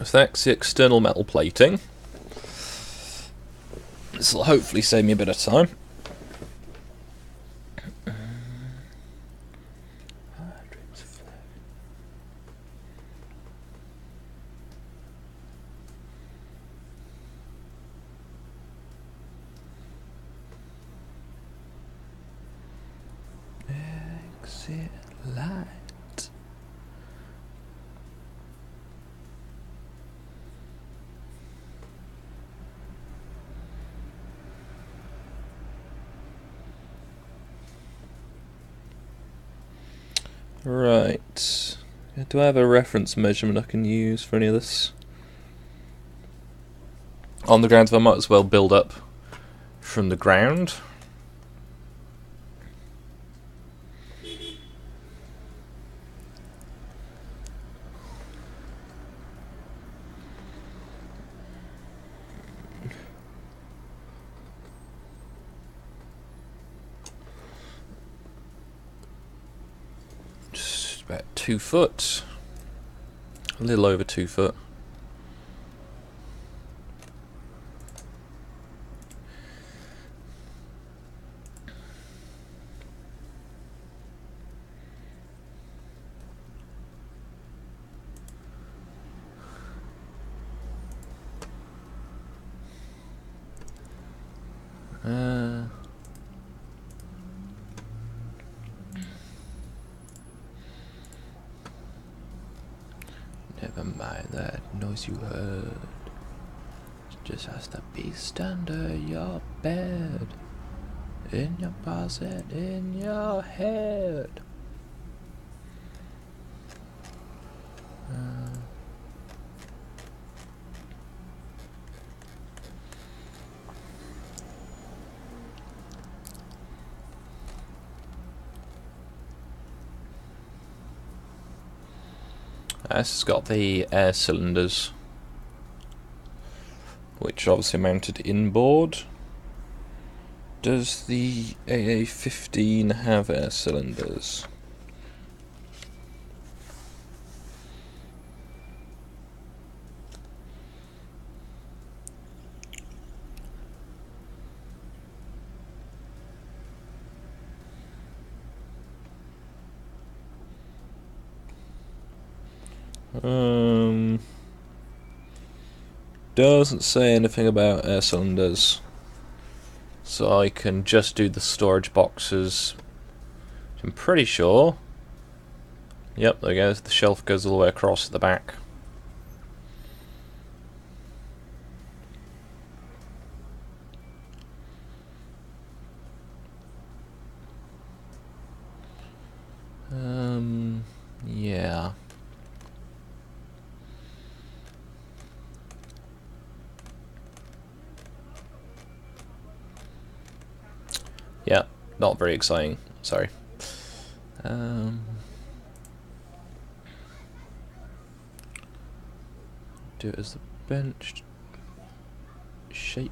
So that's the external metal plating. This will hopefully save me a bit of time. Exit light. Right. Do I have a reference measurement I can use for any of this? On the ground, I might as well build up from the ground. About 2 foot, a little over 2 foot. Never mind that noise you heard. It just has the beast under your bed, in your closet, in your head. This has got the air cylinders, which are obviously mounted inboard. Does the AA15 have air cylinders? Doesn't say anything about air cylinders, so I can just do the storage boxes. I'm pretty sure. Yep, there goes. The shelf goes all the way across at the back. Yeah. Not very exciting, sorry. Do it as the bench shape.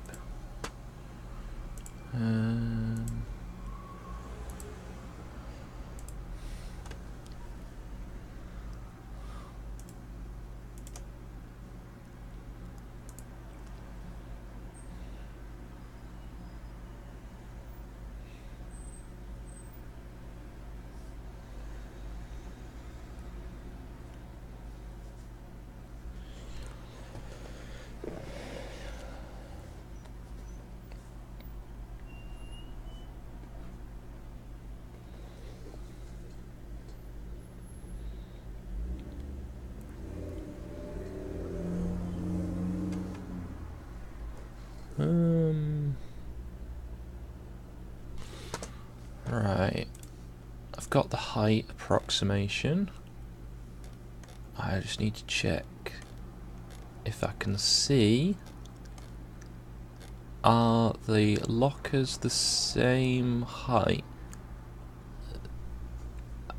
Right, I've got the height approximation. I just need to check if I can see. Are the lockers the same height?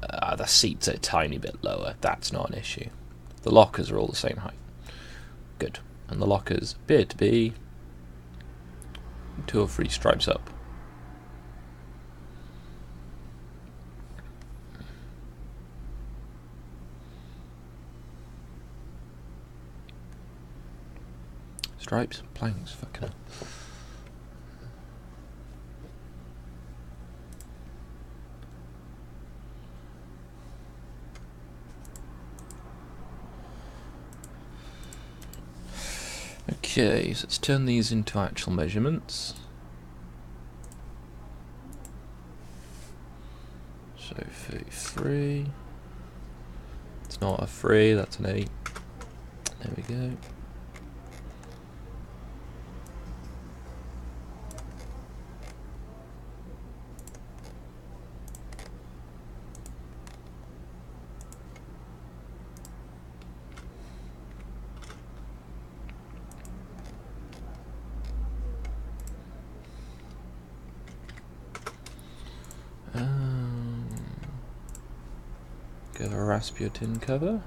The seats are a tiny bit lower, that's not an issue. The lockers are all the same height. Good. And the lockers appear to be 2 or 3 stripes up. Stripes, planks, fucking hell. Okay, so let's turn these into actual measurements. So 33. It's not a 3, that's an 8. There we go. Give a Rasputin cover.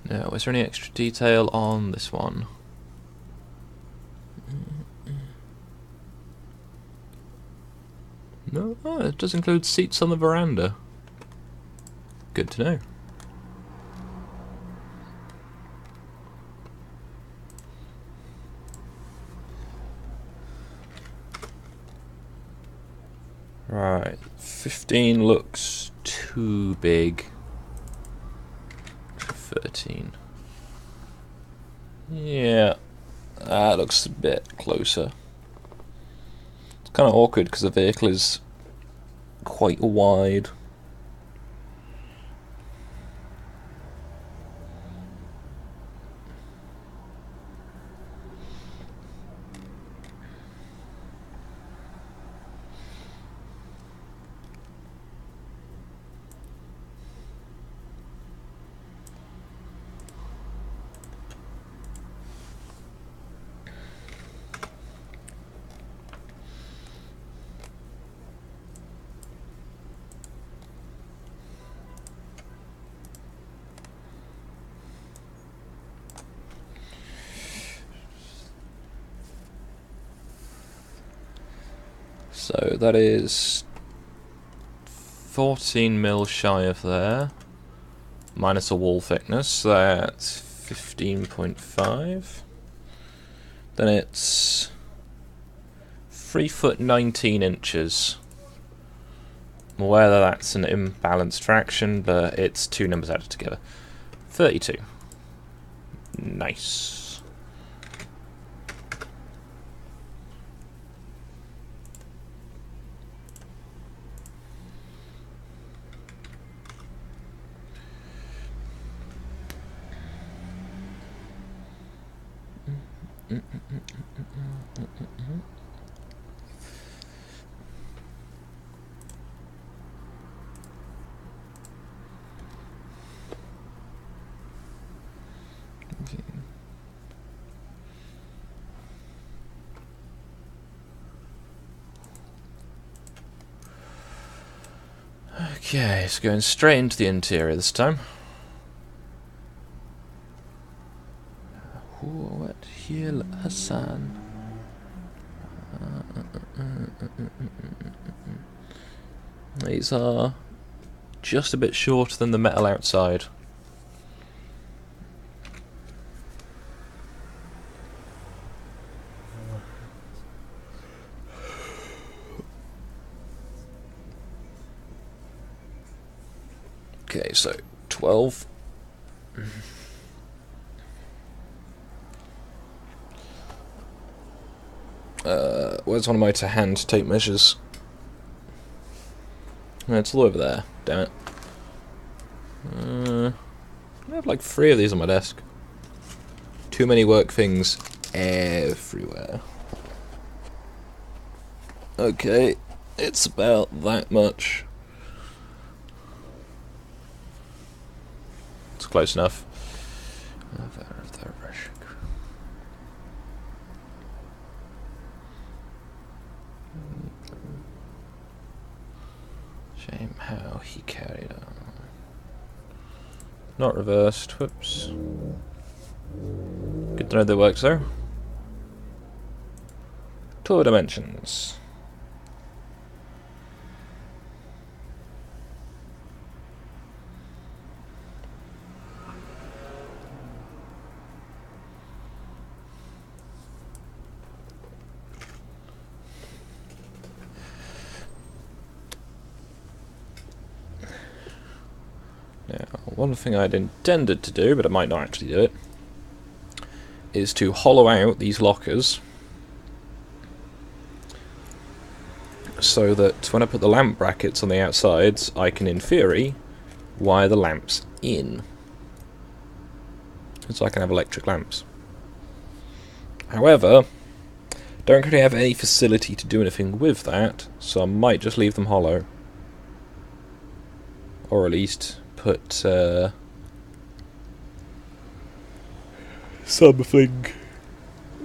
Now, is there any extra detail on this one? No, oh, it does include seats on the veranda. Good to know. Right, 15 looks too big. 13. Yeah, that looks a bit closer. It's kind of awkward because the vehicle is quite wide. So that is 14 mil shy of there, minus a wall thickness, so that's 15.5. Then it's 3 foot 19 inches. I'm aware that that's an imbalanced fraction, but it's two numbers added together. 32. Nice. Okay, it's going straight into the interior this time. What hill Hassan? These are just a bit shorter than the metal outside. Okay, so 12. Where's one of my to-hand tape measures? It's all over there. Damn it. I have like 3 of these on my desk. Too many work things everywhere. Okay, it's about that much. It's close enough. Shame how he carried on. Not reversed, whoops. Good to know that works there. 2 dimensions. Now, one thing I'd intended to do, but I might not actually do it, is to hollow out these lockers so that when I put the lamp brackets on the outsides, I can, in theory, wire the lamps in. So I can have electric lamps. However, don't really have any facility to do anything with that, so I might just leave them hollow. Or at least put something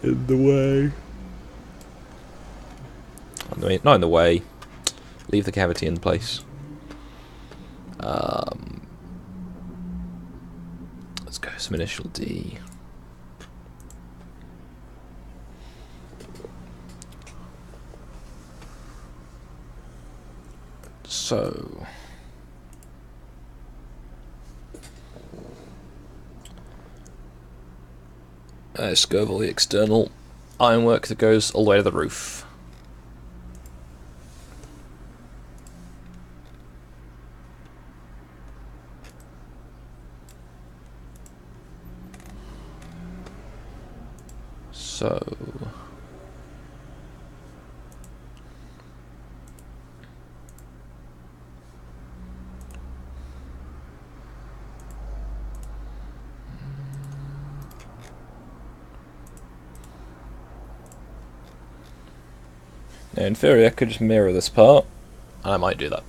in the way. Not in the way. Leave the cavity in place. Let's go some initial D. So let's go over all the external ironwork that goes all the way to the roof. So now, in theory, I could just mirror this part, and I might do that.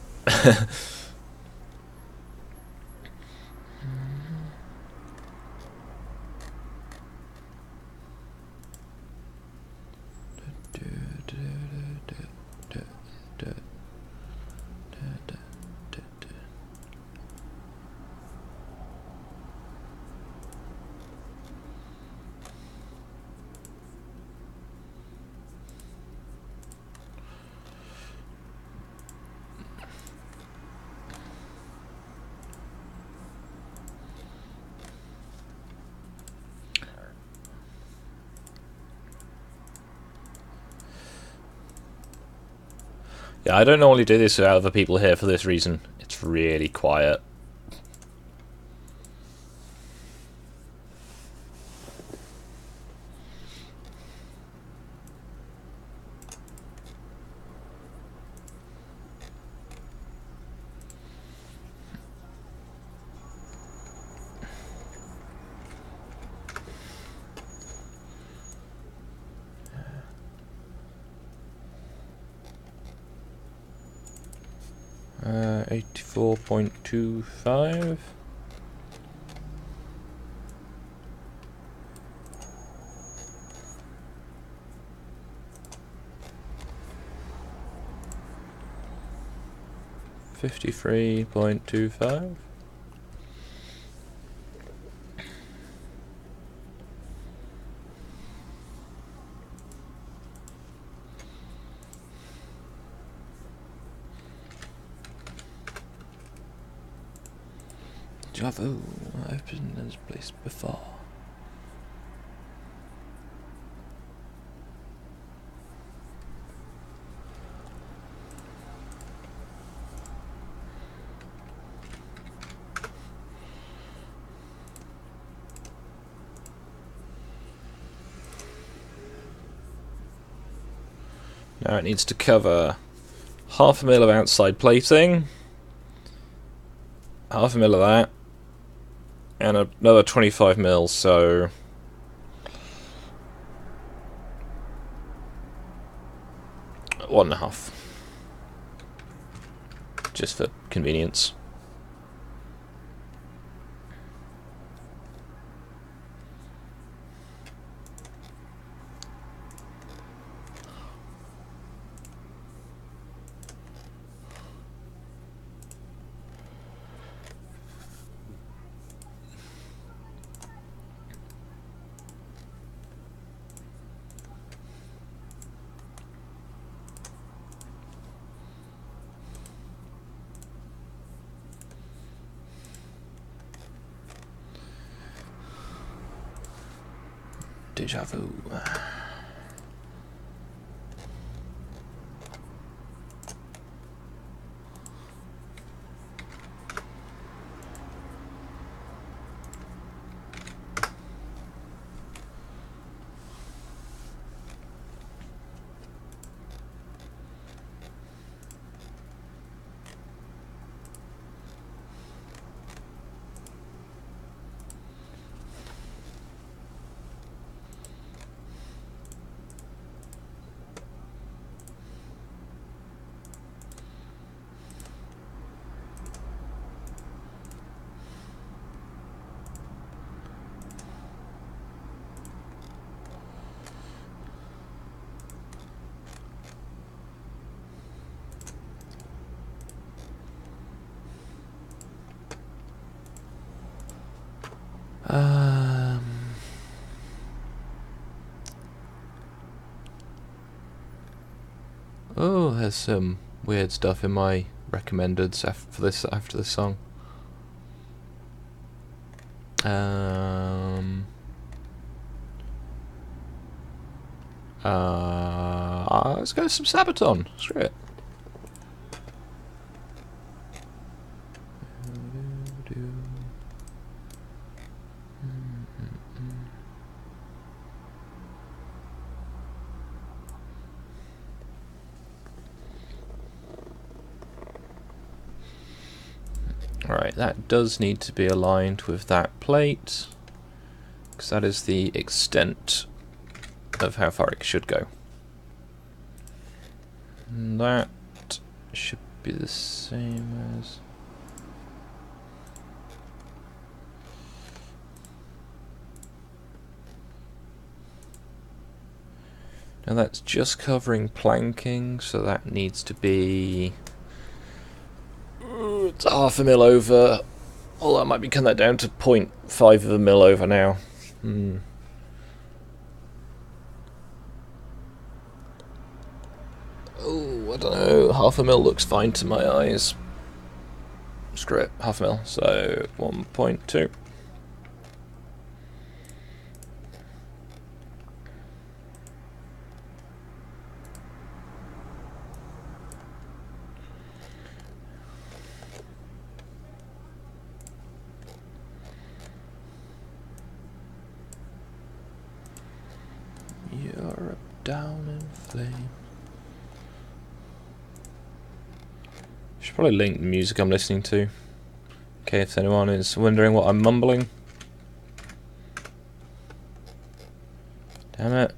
Yeah, I don't normally do this without other people here for this reason. It's really quiet. Uh, 84.25. $53.25. Java, I've been in this place before. Now it needs to cover 1/2 mil of outside plating, 1/2 mil of that, and another 25 mil, so 1.5, just for convenience. Deja vu. Oh, there's some weird stuff in my recommendeds after this song. Let's go with some Sabaton. Screw it. Alright, that does need to be aligned with that plate, because that is the extent of how far it should go. And that should be the same as... Now that's just covering planking, so that needs to be... It's 1/2 mil over. Although I might be cutting that down to 0.5 of a mil over now. Oh, I don't know. 1/2 mil looks fine to my eyes. Screw it, 1/2 mil. So 1.2. Europe down in flame. Should probably link the music I'm listening to. Okay, if anyone is wondering what I'm mumbling. Damn it.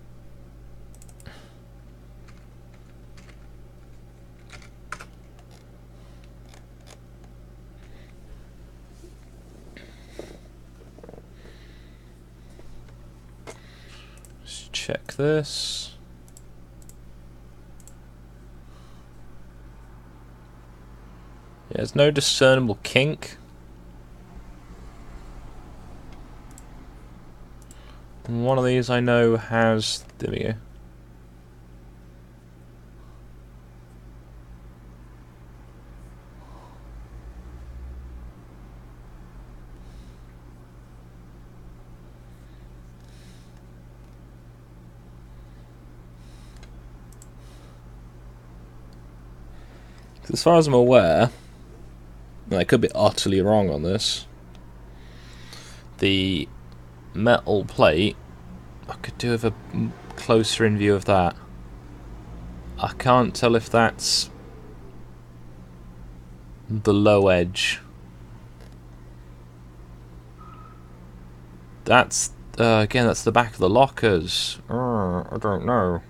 Let's check this. Yeah, there's no discernible kink. And one of these I know has... There we go. As far as I'm aware, and I could be utterly wrong on this, the metal plate, I could do with a closer in view of that. I can't tell if that's the low edge. That's, again, that's the back of the lockers. I don't know.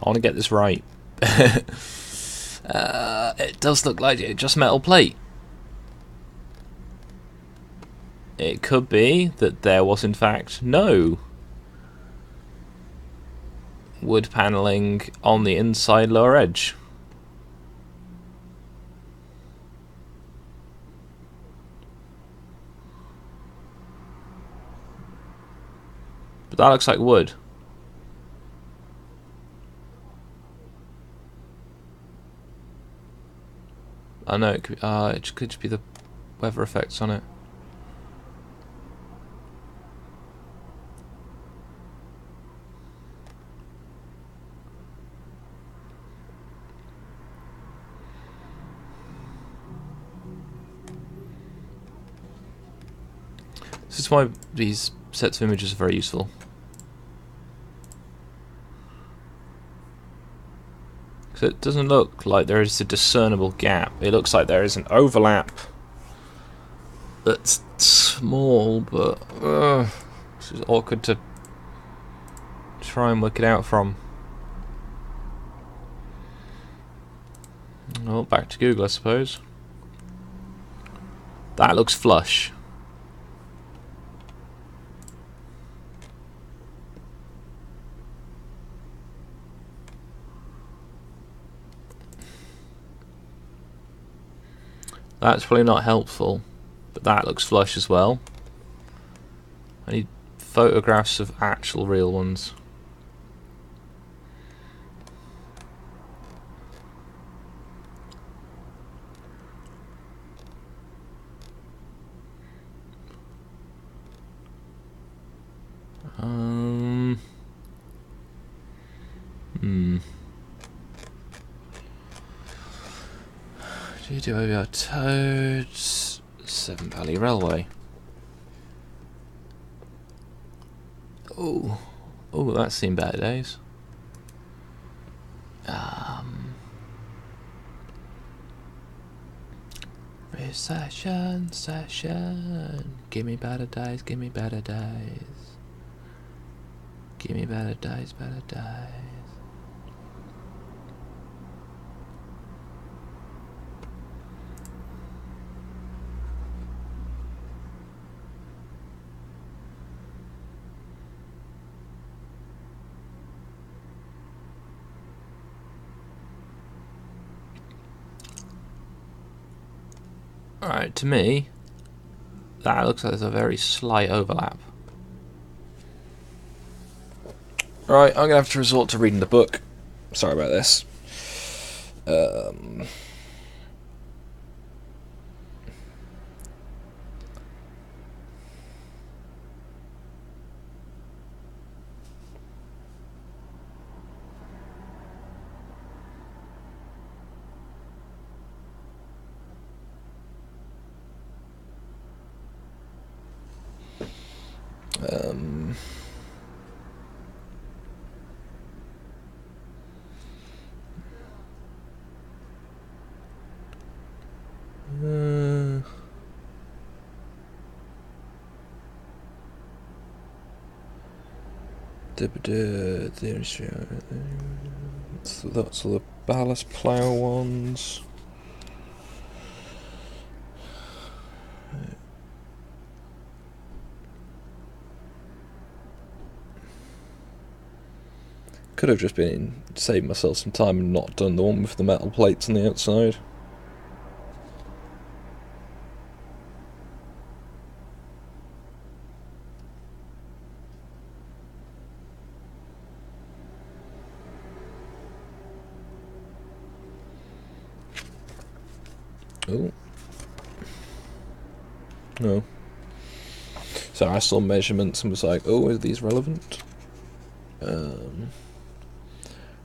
I want to get this right. It does look like it's just metal plate. It could be that there was in fact no wood panelling on the inside lower edge. But that looks like wood. I know it could just be the weather effects on it. This is why these sets of images are very useful. So it doesn't look like there is a discernible gap. It looks like there is an overlap that's small, but this is awkward to try and work it out from. Well, back to Google, I suppose. That looks flush. That's probably not helpful, but that looks flush as well. I need photographs of actual real ones. GWR Toads, Severn Valley Railway. Oh, that's seen better days. Recession, give me better days, give me better days. Give me better days, better days. Alright, to me, that looks like there's a very slight overlap. Right, I'm gonna have to resort to reading the book. Sorry about this. So that's all the ballast plough ones. Could have just been saved myself some time and not done the one with the metal plates on the outside. Oh. No. So I saw measurements and was like, oh, are these relevant?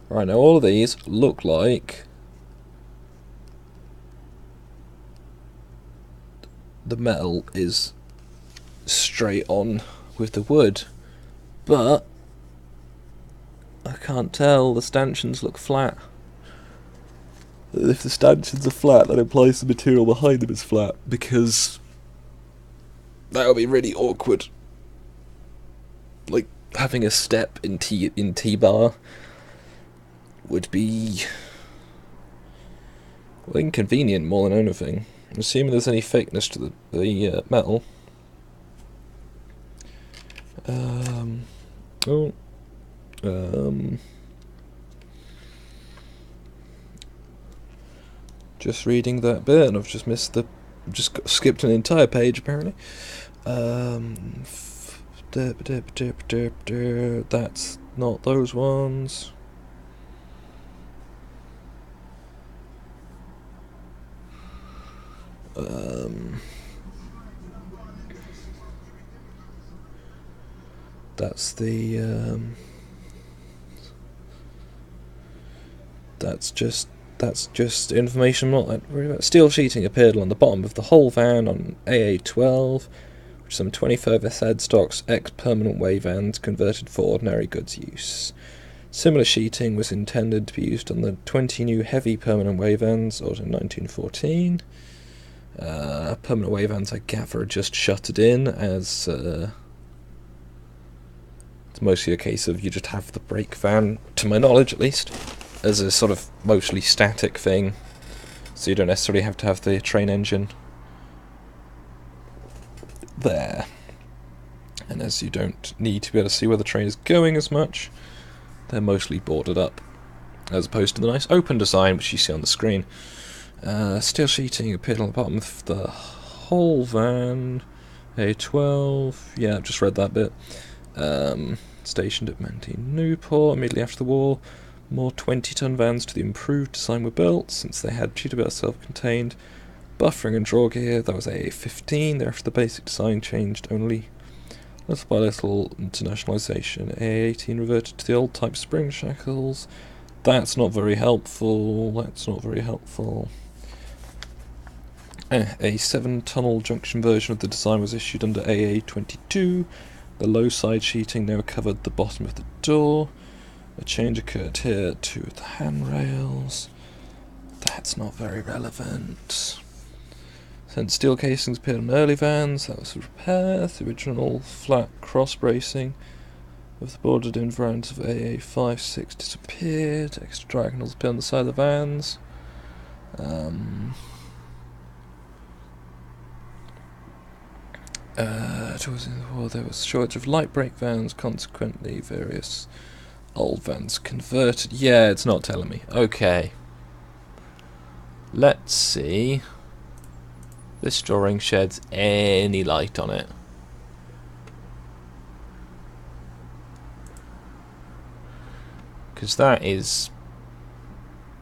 Right, now all of these look like the metal is straight on with the wood, but I can't tell, the stanchions look flat. If the stanchions are flat, that implies the material behind them is flat, because that would be really awkward. Like, having a step in T-bar would be, well, inconvenient more than anything. I'm assuming there's any fakeness to the metal. Just reading that bit, and I've just missed just skipped an entire page apparently. That's not those ones. That's the that's just information I'm not that worried about. Steel sheeting appeared on the bottom of the whole van on AA12, which some 25 head stocks ex-permanent way vans converted for ordinary goods use. Similar sheeting was intended to be used on the 20 new heavy permanent way vans ordered in 1914. Permanent way vans, I gather, are just shuttered in, as it's mostly a case of you just have the brake van, to my knowledge at least, as a sort of mostly static thing, so you don't necessarily have to have the train engine there. And as you don't need to be able to see where the train is going as much, they're mostly boarded up, as opposed to the nice open design which you see on the screen. Steel sheeting appeared on the bottom of the whole van. A12, yeah, I've just read that bit. Stationed at Mantine Newport immediately after the war. More 20-ton vans to the improved design were built, since they had Peterbilt self-contained buffering and draw gear. That was AA15. Thereafter the basic design changed only little by little. Internationalisation. AA18 reverted to the old type spring shackles. That's not very helpful. That's not very helpful. A 7-tunnel junction version of the design was issued under AA22. The low side sheeting now covered the bottom of the door. A change occurred here to the handrails. That's not very relevant. Since steel casings appeared on early vans, that was a repair. The original flat cross bracing of the boarded in variants of AA56 disappeared. Extra diagonals appear on the side of the vans. Towards the end of the war, there was a shortage of light brake vans, consequently various old vans converted. Yeah, it's not telling me. Okay. Let's see. This drawing sheds any light on it. Because that is,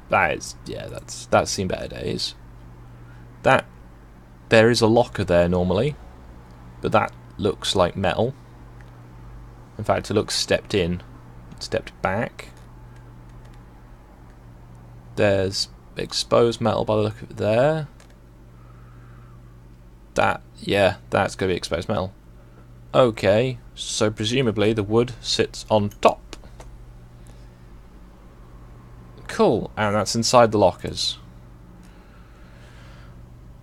yeah, that's seen better days. That, there is a locker there normally, but that looks like metal. In fact, it looks stepped in, stepped back. There's exposed metal by the look of it there. That, yeah, that's going to be exposed metal. Okay, so presumably the wood sits on top. Cool, and that's inside the lockers.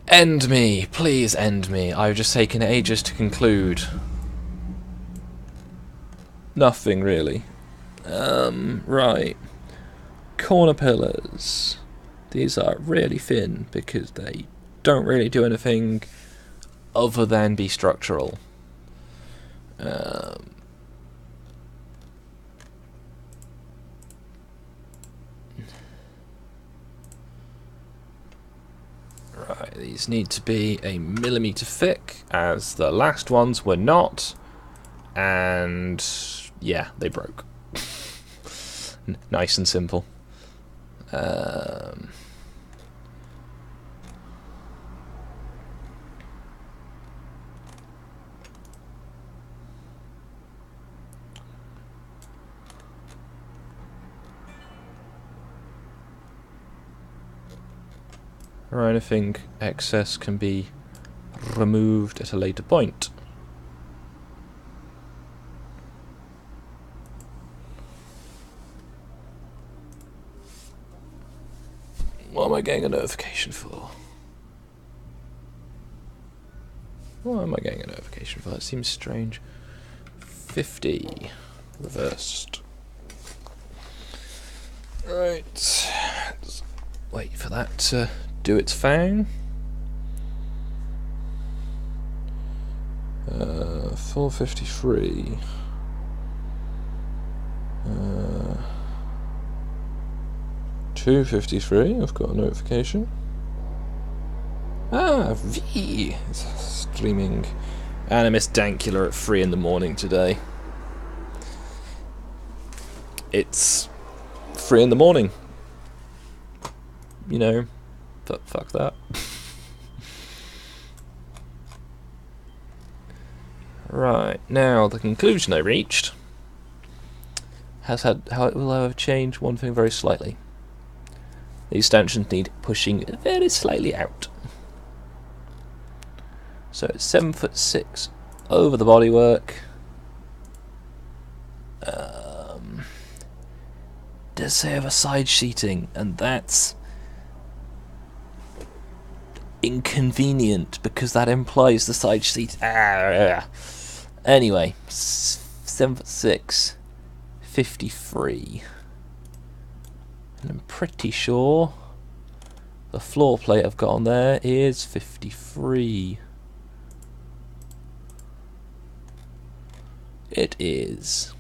End me, please end me. I've just taken ages to conclude. Nothing really. Right. Corner pillars. These are really thin because they don't really do anything other than be structural. Right, these need to be a millimetre thick, as the last ones were not, and yeah, they broke. Nice and simple. Or anything excess can be removed at a later point. What am I getting a notification for? What am I getting a notification for? That seems strange. 50. Reversed. Right. Let's wait for that to do its thing. 453. 253. I've got a notification. Ah, V. It's streaming. And I missed Dankula at 3 in the morning today. It's 3 in the morning. You know, fuck that. Right, now the conclusion I reached has had how it will have changed one thing very slightly. These stanchions need pushing very slightly out. So it's 7'6" over the bodywork. Does say have a side sheeting, and that's inconvenient because that implies the side sheet. Anyway, 7'6", 53. And I'm pretty sure the floor plate I've got on there is 53. It is.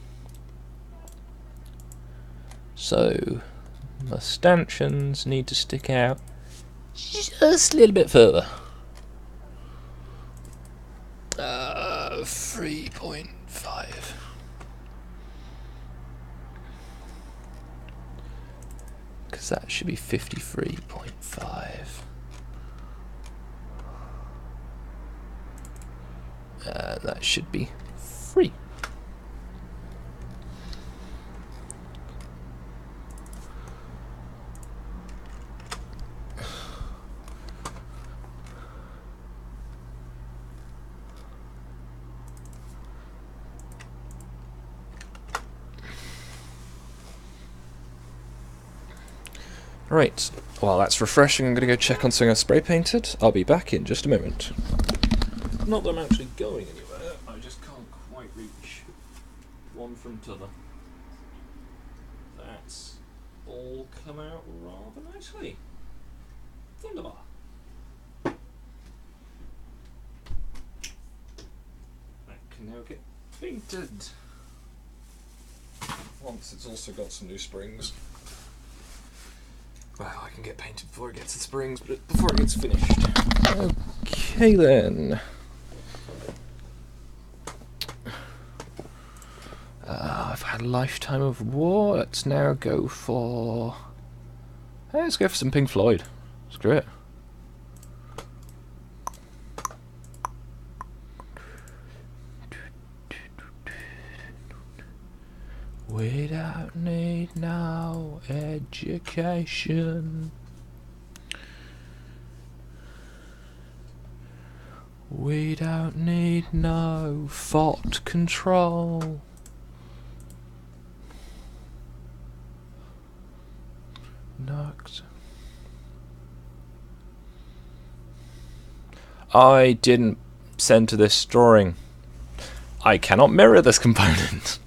So my stanchions need to stick out just a little bit further. 3.5. Because that should be 53.5. That should be 3. Right, well that's refreshing. I'm going to go check on something I spray painted. I'll be back in just a moment. Not that I'm actually going anywhere, I just can't quite reach one from t'other. That's all come out rather nicely. Wunderbar. That can now get painted. Once it's also got some new springs. Well, I can get painted before it gets its springs, but before it gets finished. Okay then. I've had a lifetime of war. Let's now go for... Hey, let's go for some Pink Floyd. Screw it. We don't need no education. We don't need no thought control. Knocked. I didn't center this drawing. I cannot mirror this component.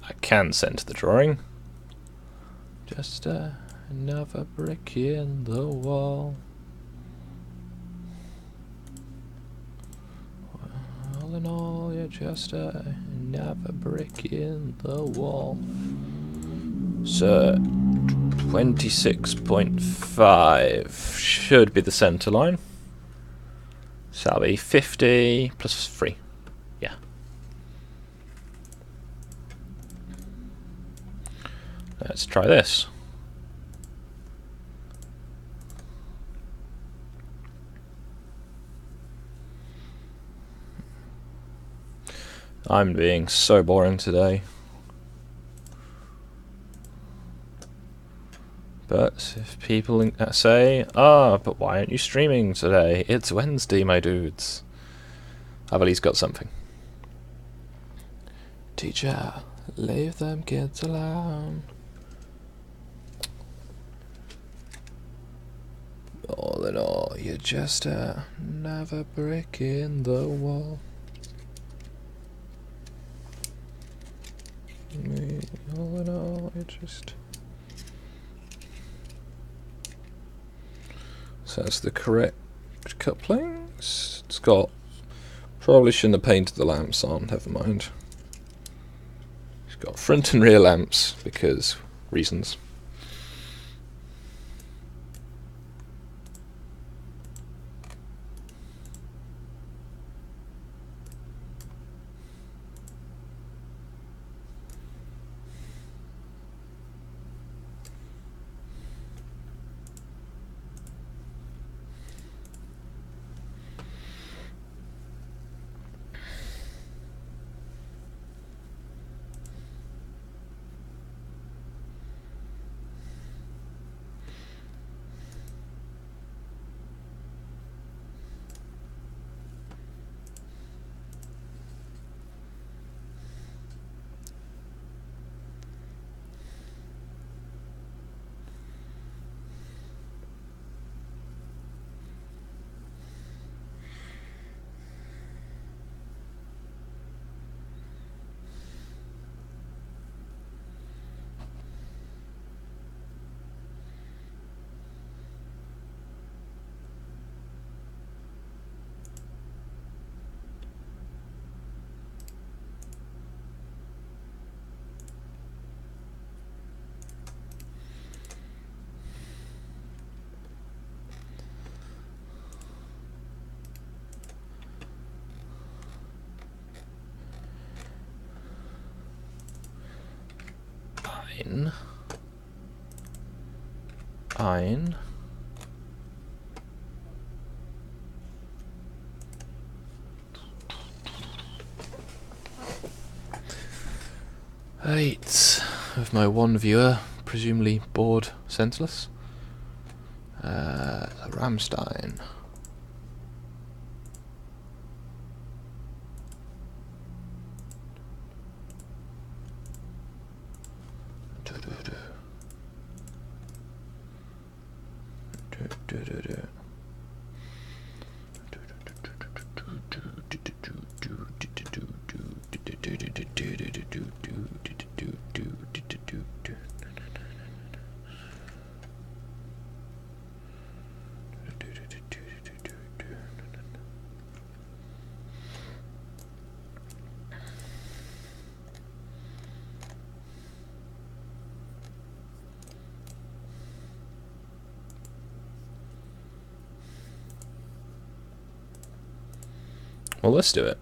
I can center the drawing. Just another brick in the wall. All in all, you're just another brick in the wall. So, 26.5 should be the center line. So that'll be 50 plus 3. Yeah. Let's try this. I'm being so boring today. But if people say, but why aren't you streaming today? It's Wednesday, my dudes. I've at least got something. Teacher, leave them kids alone. All in all, you're just another brick in the wall. All in all, you're just... So that's the correct couplings. It's got... Probably shouldn't have painted the lamps on, never mind. It's got front and rear lamps, because reasons. Ein. Eight of my one viewer, presumably bored senseless. Rammstein. Well, let's do it.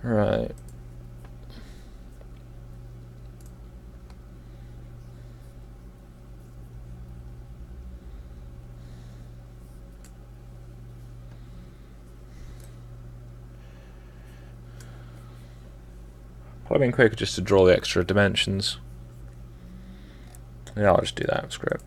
Right. Probably been quicker just to draw the extra dimensions. Yeah, I'll just do that. Screw it.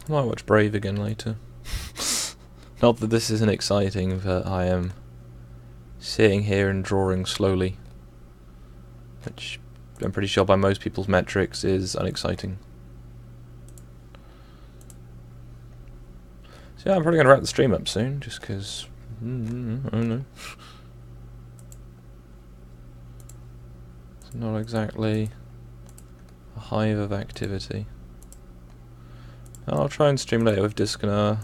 I might watch Brave again later. Not that this isn't exciting, but I am sitting here and drawing slowly, which I'm pretty sure by most people's metrics is unexciting. So yeah, I'm probably going to wrap the stream up soon, just because, I don't know. It's not exactly a hive of activity. I'll try and stream later with Discona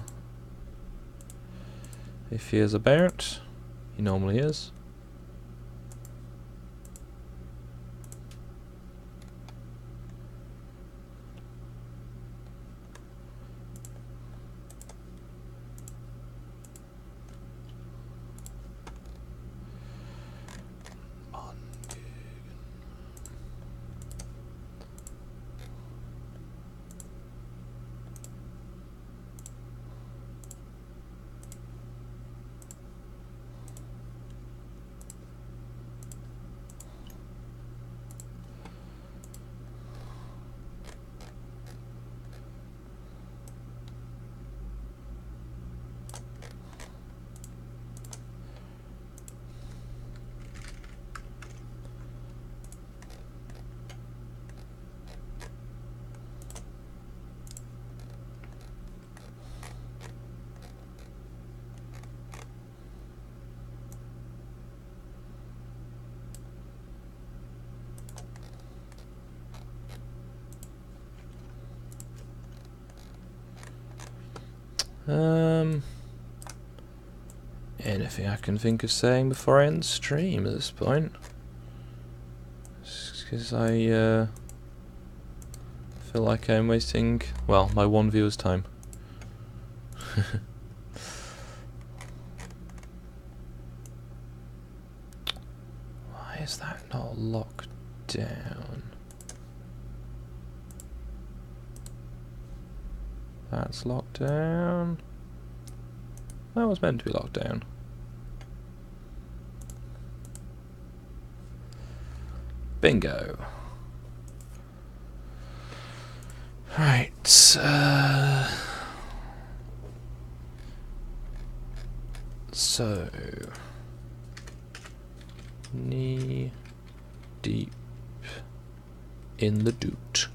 if he is about. He normally is. Anything I can think of saying before I end the stream at this point? Because I feel like I'm wasting, well, my one viewer's time. Why is that not locked down? That's locked down. That was meant to be locked down. Bingo. Right. So knee deep in the doot.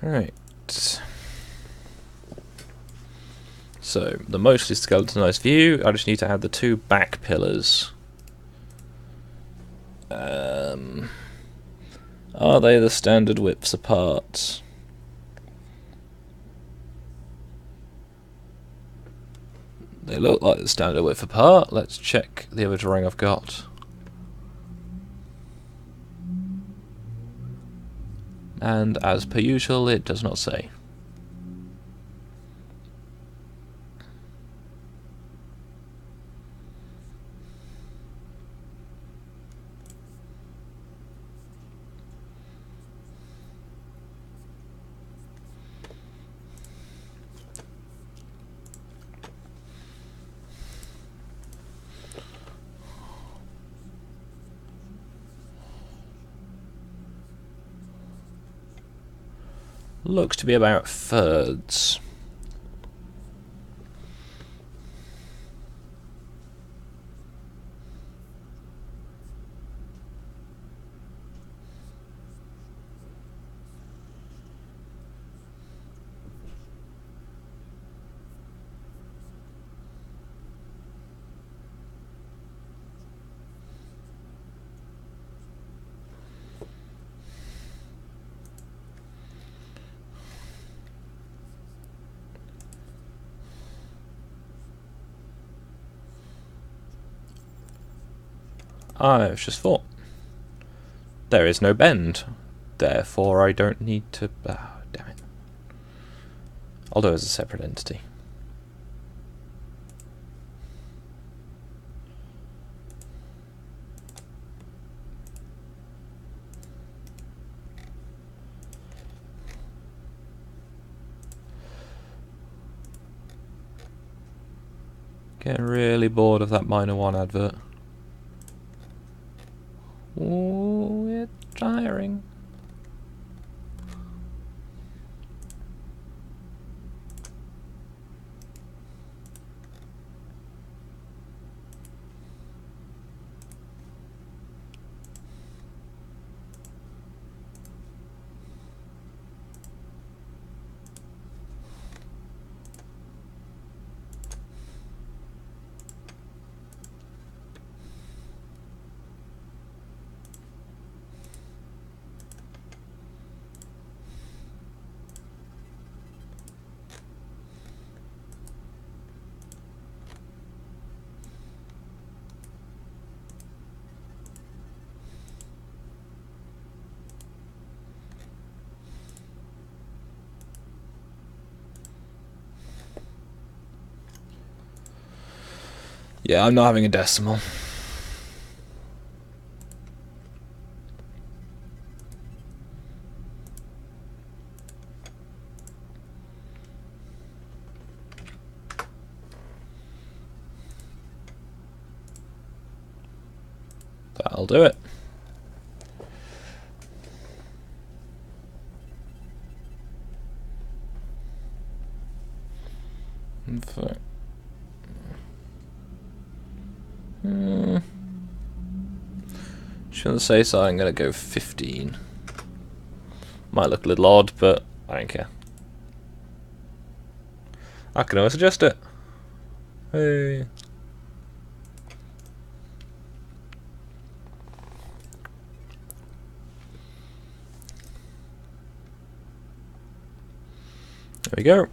Right. So, the mostly skeletonized view, I just need to add the two back pillars. Are they the standard widths apart? They look like the standard width apart. Let's check the other drawing I've got. And as per usual, it does not say. Looks to be about thirds. I've just thought. There is no bend. Therefore I don't need to... Oh, damn it. I'll do it as a separate entity. Getting really bored of that minor one advert. Ooh, it's tiring. Yeah, I'm not having a decimal. That'll do it. In fact, just gonna say so. I'm gonna go 15. Might look a little odd, but I don't care. I can always adjust it. Hey. There we go.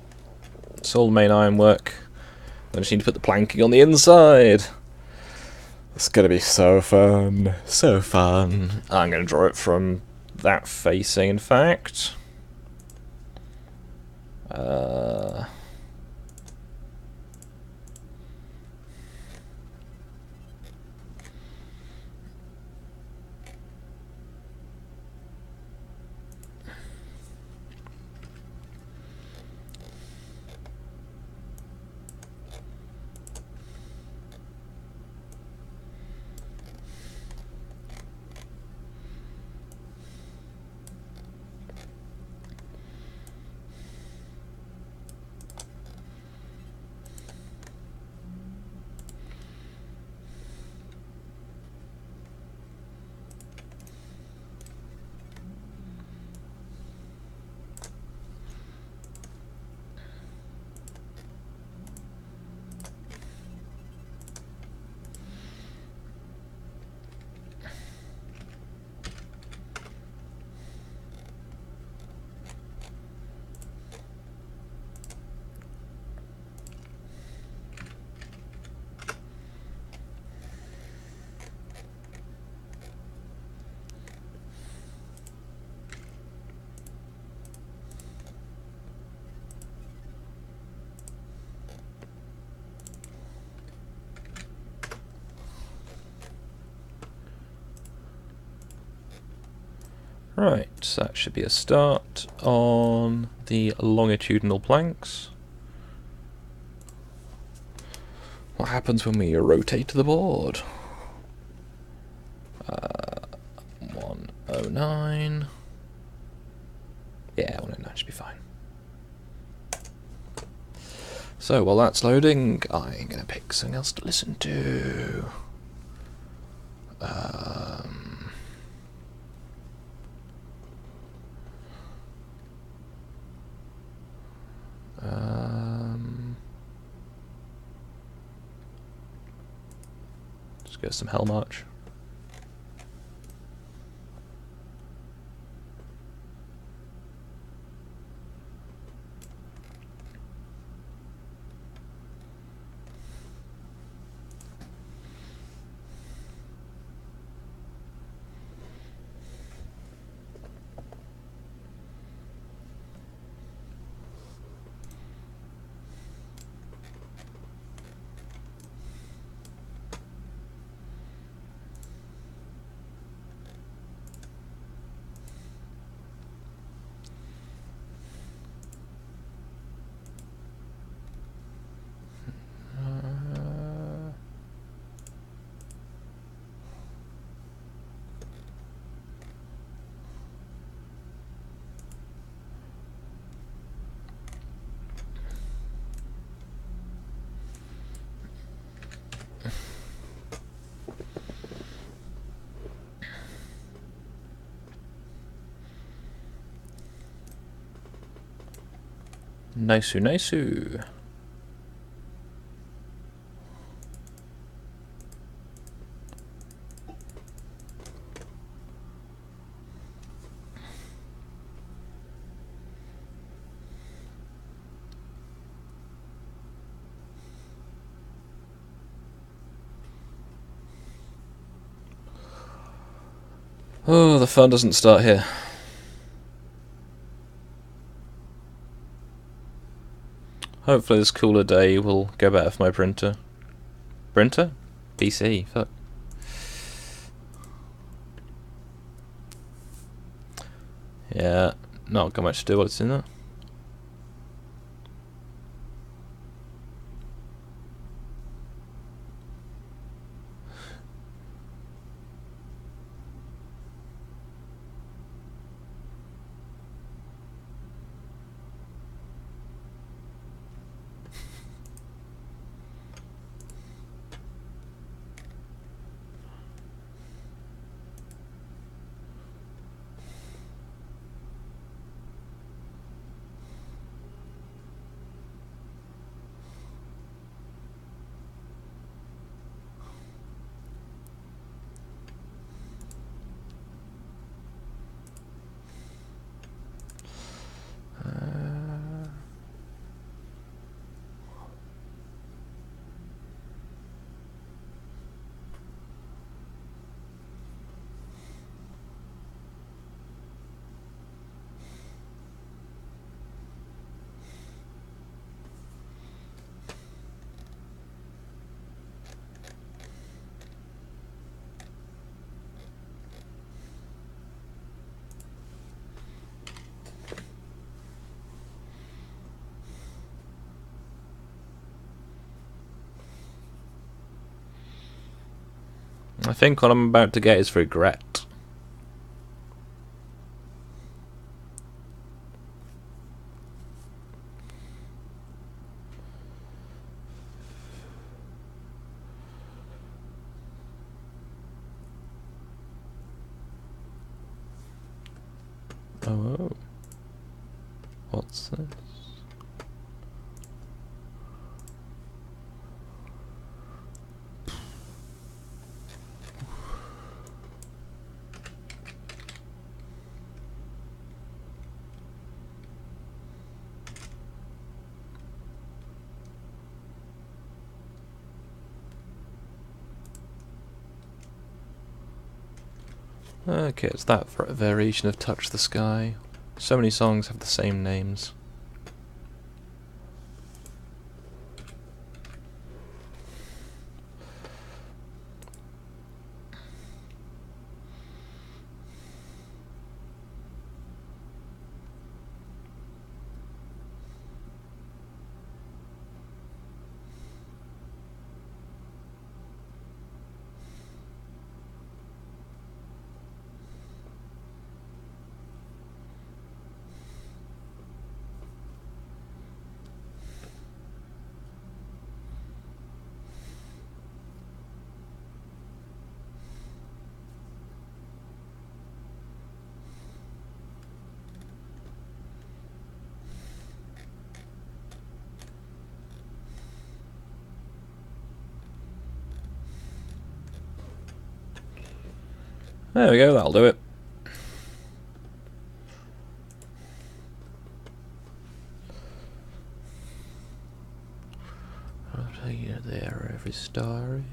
It's all the main ironwork. I just need to put the planking on the inside. It's gonna be so fun. So fun. I'm gonna draw it from that facing, in fact. Right, so that should be a start on the longitudinal planks. What happens when we rotate the board? 109. Yeah, 109 should be fine. So while that's loading, I'm going to pick something else to listen to. Just get some Hell March. Niceu, niceu. Oh, the fun doesn't start here. Hopefully this cooler day will go better for my printer. Printer? PC, fuck. Yeah, not got much to do what's in there. I think what I'm about to get is regret. Oh, what's this? Okay, it's that variation of Touch the Sky. So many songs have the same names. There we go, that'll do it. I'll tell you there every story.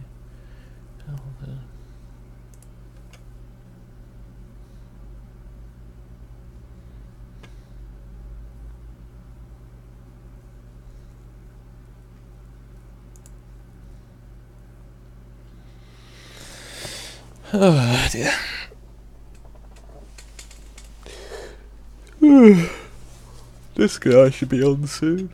Oh dear. This guy should be on soon.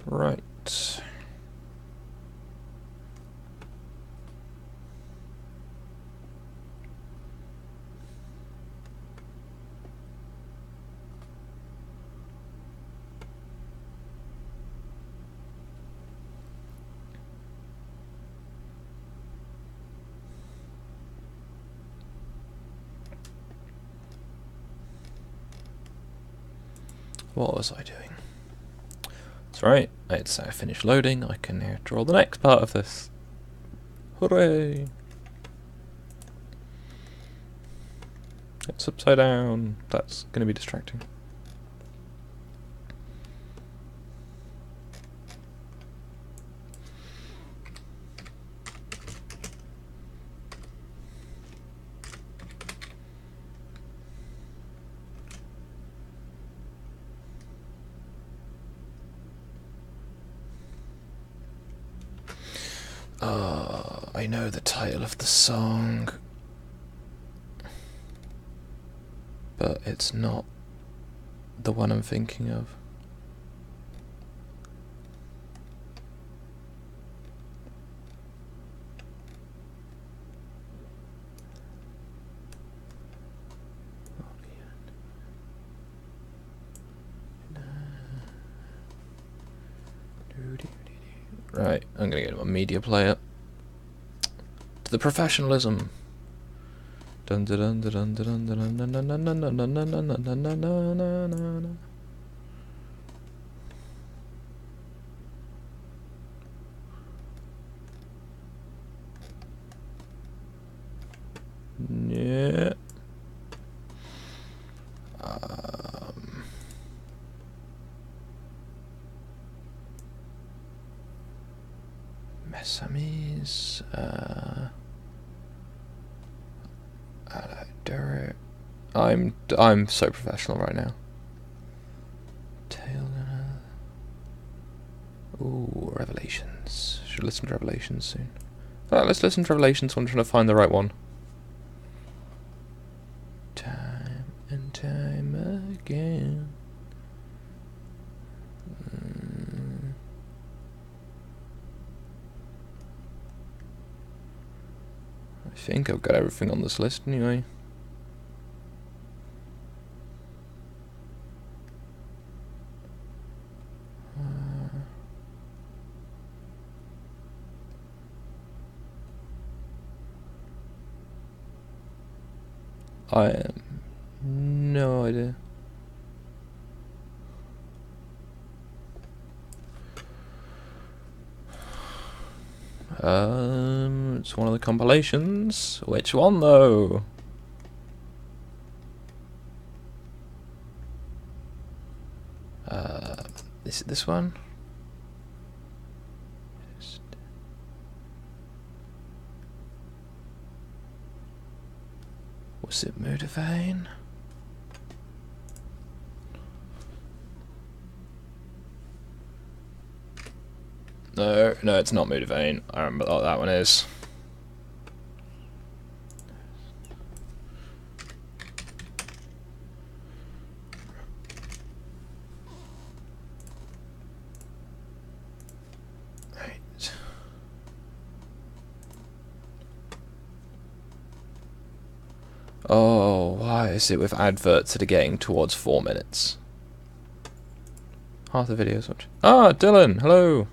Right. What was I doing? That's right, it's finished loading. I can now draw the next part of this. Hooray! It's upside down. That's going to be distracting. I know the title of the song, but it's not the one I'm thinking of. Right, I'm gonna get my media player. To the professionalism. Dun dun dun dun dun dun dun dun dun dun dun dun dun dun dun dun dun. Yeah. Messamis. I'm so professional right now. Ooh, Revelations. Should listen to Revelations soon. Alright, let's listen to Revelations. I'm trying to find the right one. Time and time again. I think I've got everything on this list anyway. I have no idea. It's one of the compilations. Which one though? This one? Was it Mudavane? No, it's not Mudavane. I remember what that one is. Right. Oh, why is it with adverts that are getting towards 4 minutes? Half the videos watch. Ah, Dylan, hello.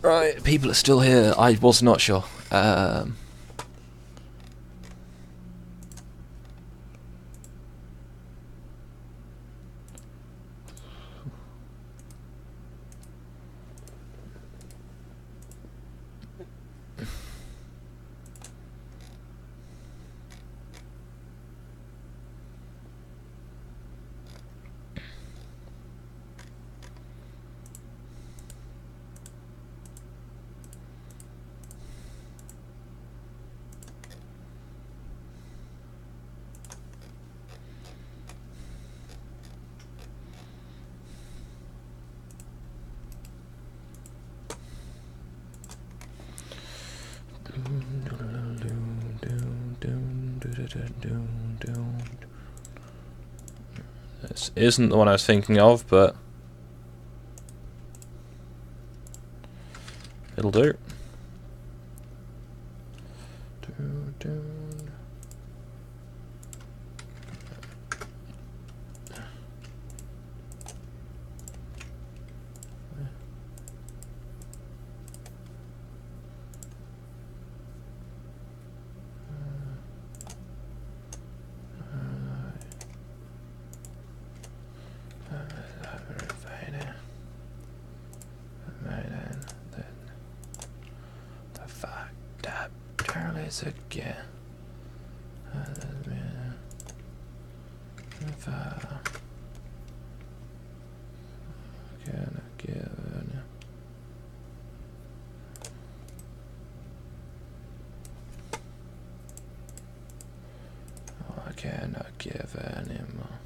Right, people are still here. I was not sure. This isn't the one I was thinking of, but it'll do. That girl is a girl. If I cannot give an I cannot give anymore.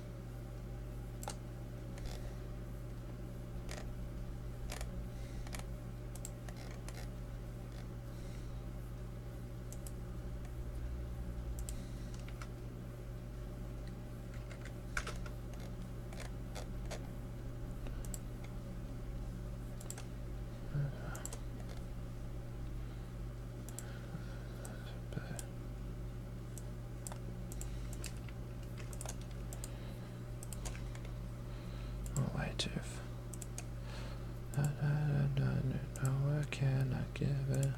No, I cannot give it.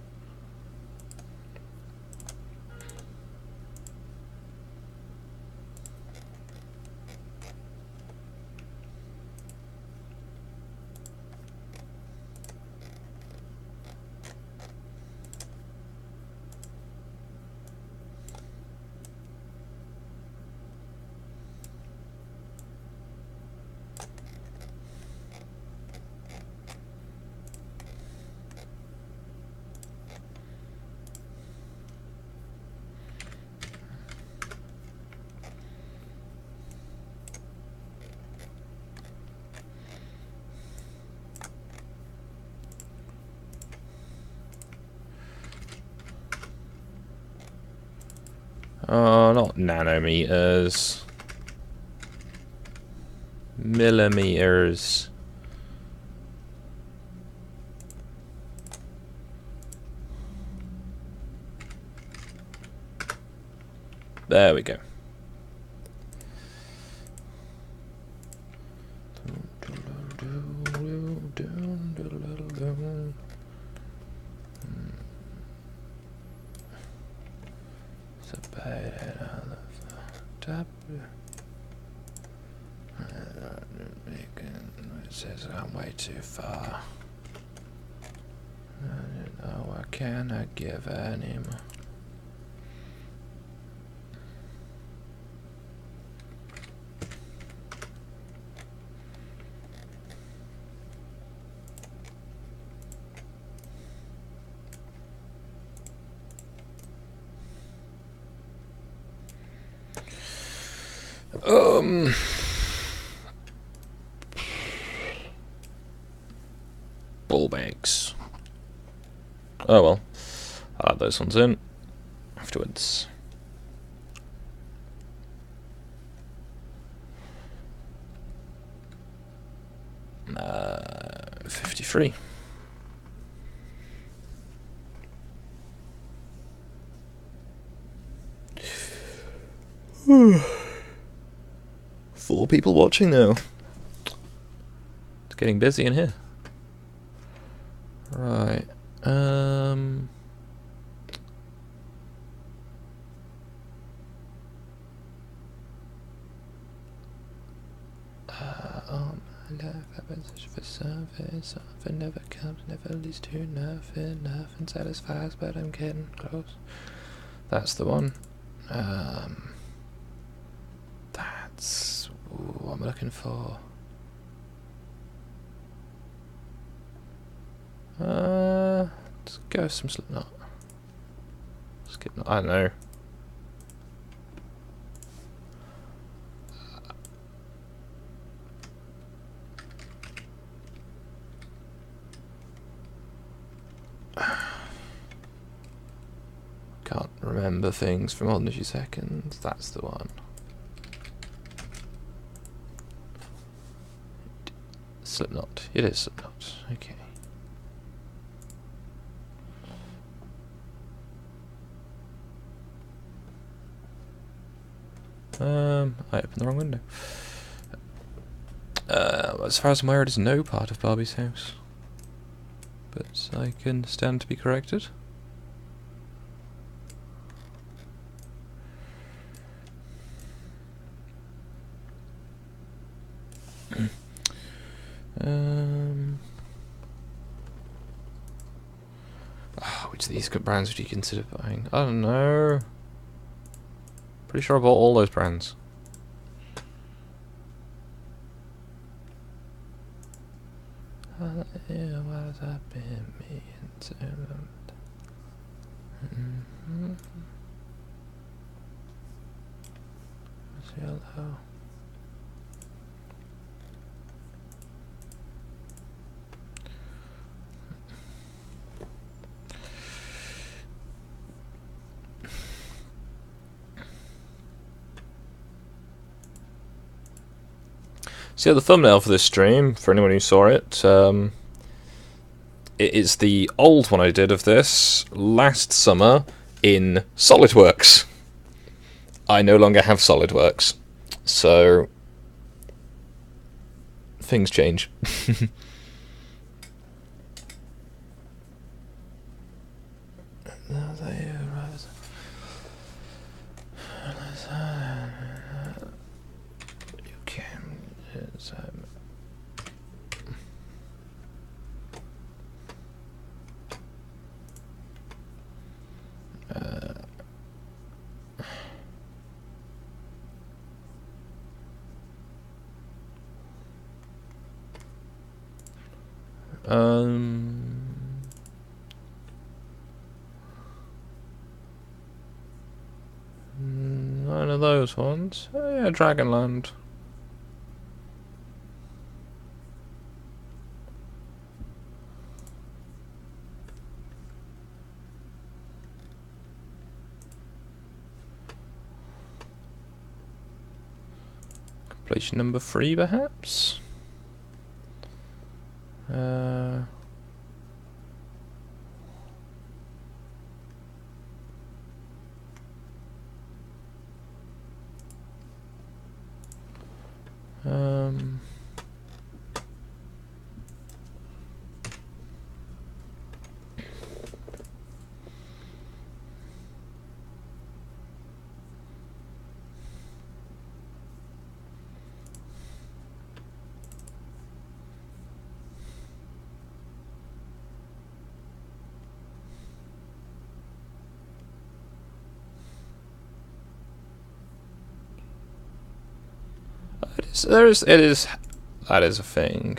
Oh, not nanometers. Millimeters. There we go. It says I'm way too far. No, I cannot give any more. Ball bags. Oh well, I'll add those ones in afterwards. 53. Four people watching now. It's getting busy in here. Right. My life happens for something, something never comes, never leads to nothing, nothing satisfies, but I'm getting close. That's the one. That's what I'm looking for. Let's go with some Slipknot. Skip, I don't know. Can't remember things for more than a few seconds. That's the one. Slipknot. It is Slipknot. Okay. I opened the wrong window. As far as I'm aware, it is no part of Barbie's house. But I can stand to be corrected. Which of these brands would you consider buying? I don't know. Pretty sure I bought all those brands. Yellow. So yeah, the thumbnail for this stream, for anyone who saw it, it is the old one I did of this last summer in SolidWorks. I no longer have SolidWorks, so things change. None of those ones. Oh yeah, Dragonland. Completion number 3, perhaps? That is a thing.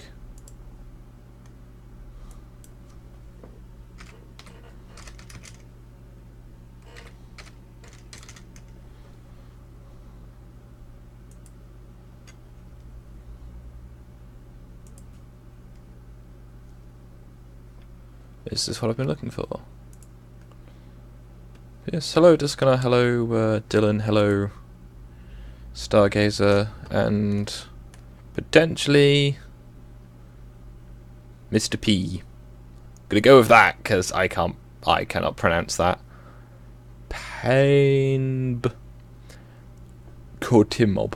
Is this what I've been looking for? Yes, hello Disconnect, hello Dylan, hello Stargazer, and potentially Mr. P. Gonna go with that because I cannot pronounce that. Painb Kortimob.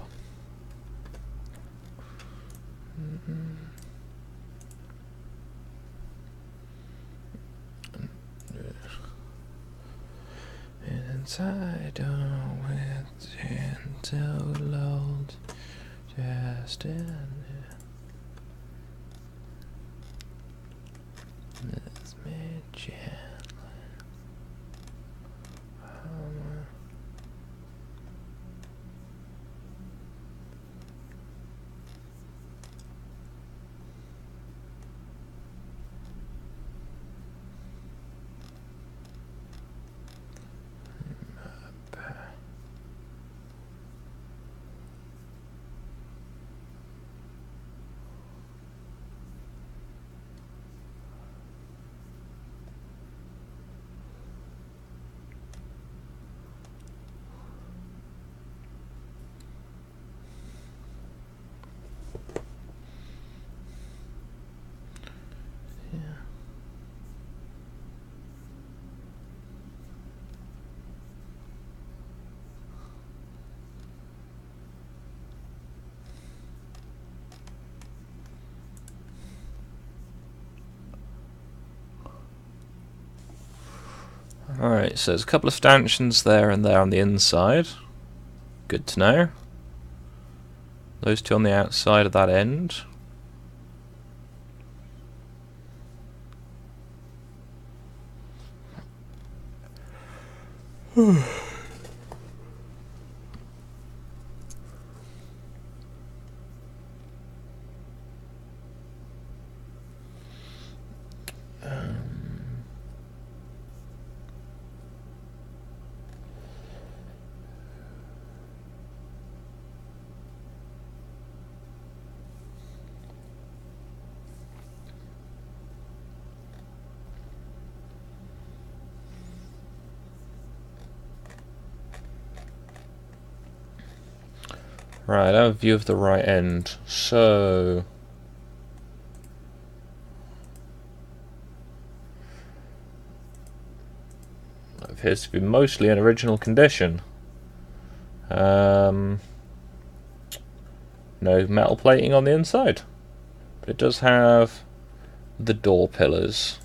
Inside within till load just in this me gently. Alright, so there's a couple of stanchions there and there on the inside. Good to know. Those two on the outside of that end. Right, I have a view of the right end. So it appears to be mostly in original condition. No metal plating on the inside, but it does have the door pillars.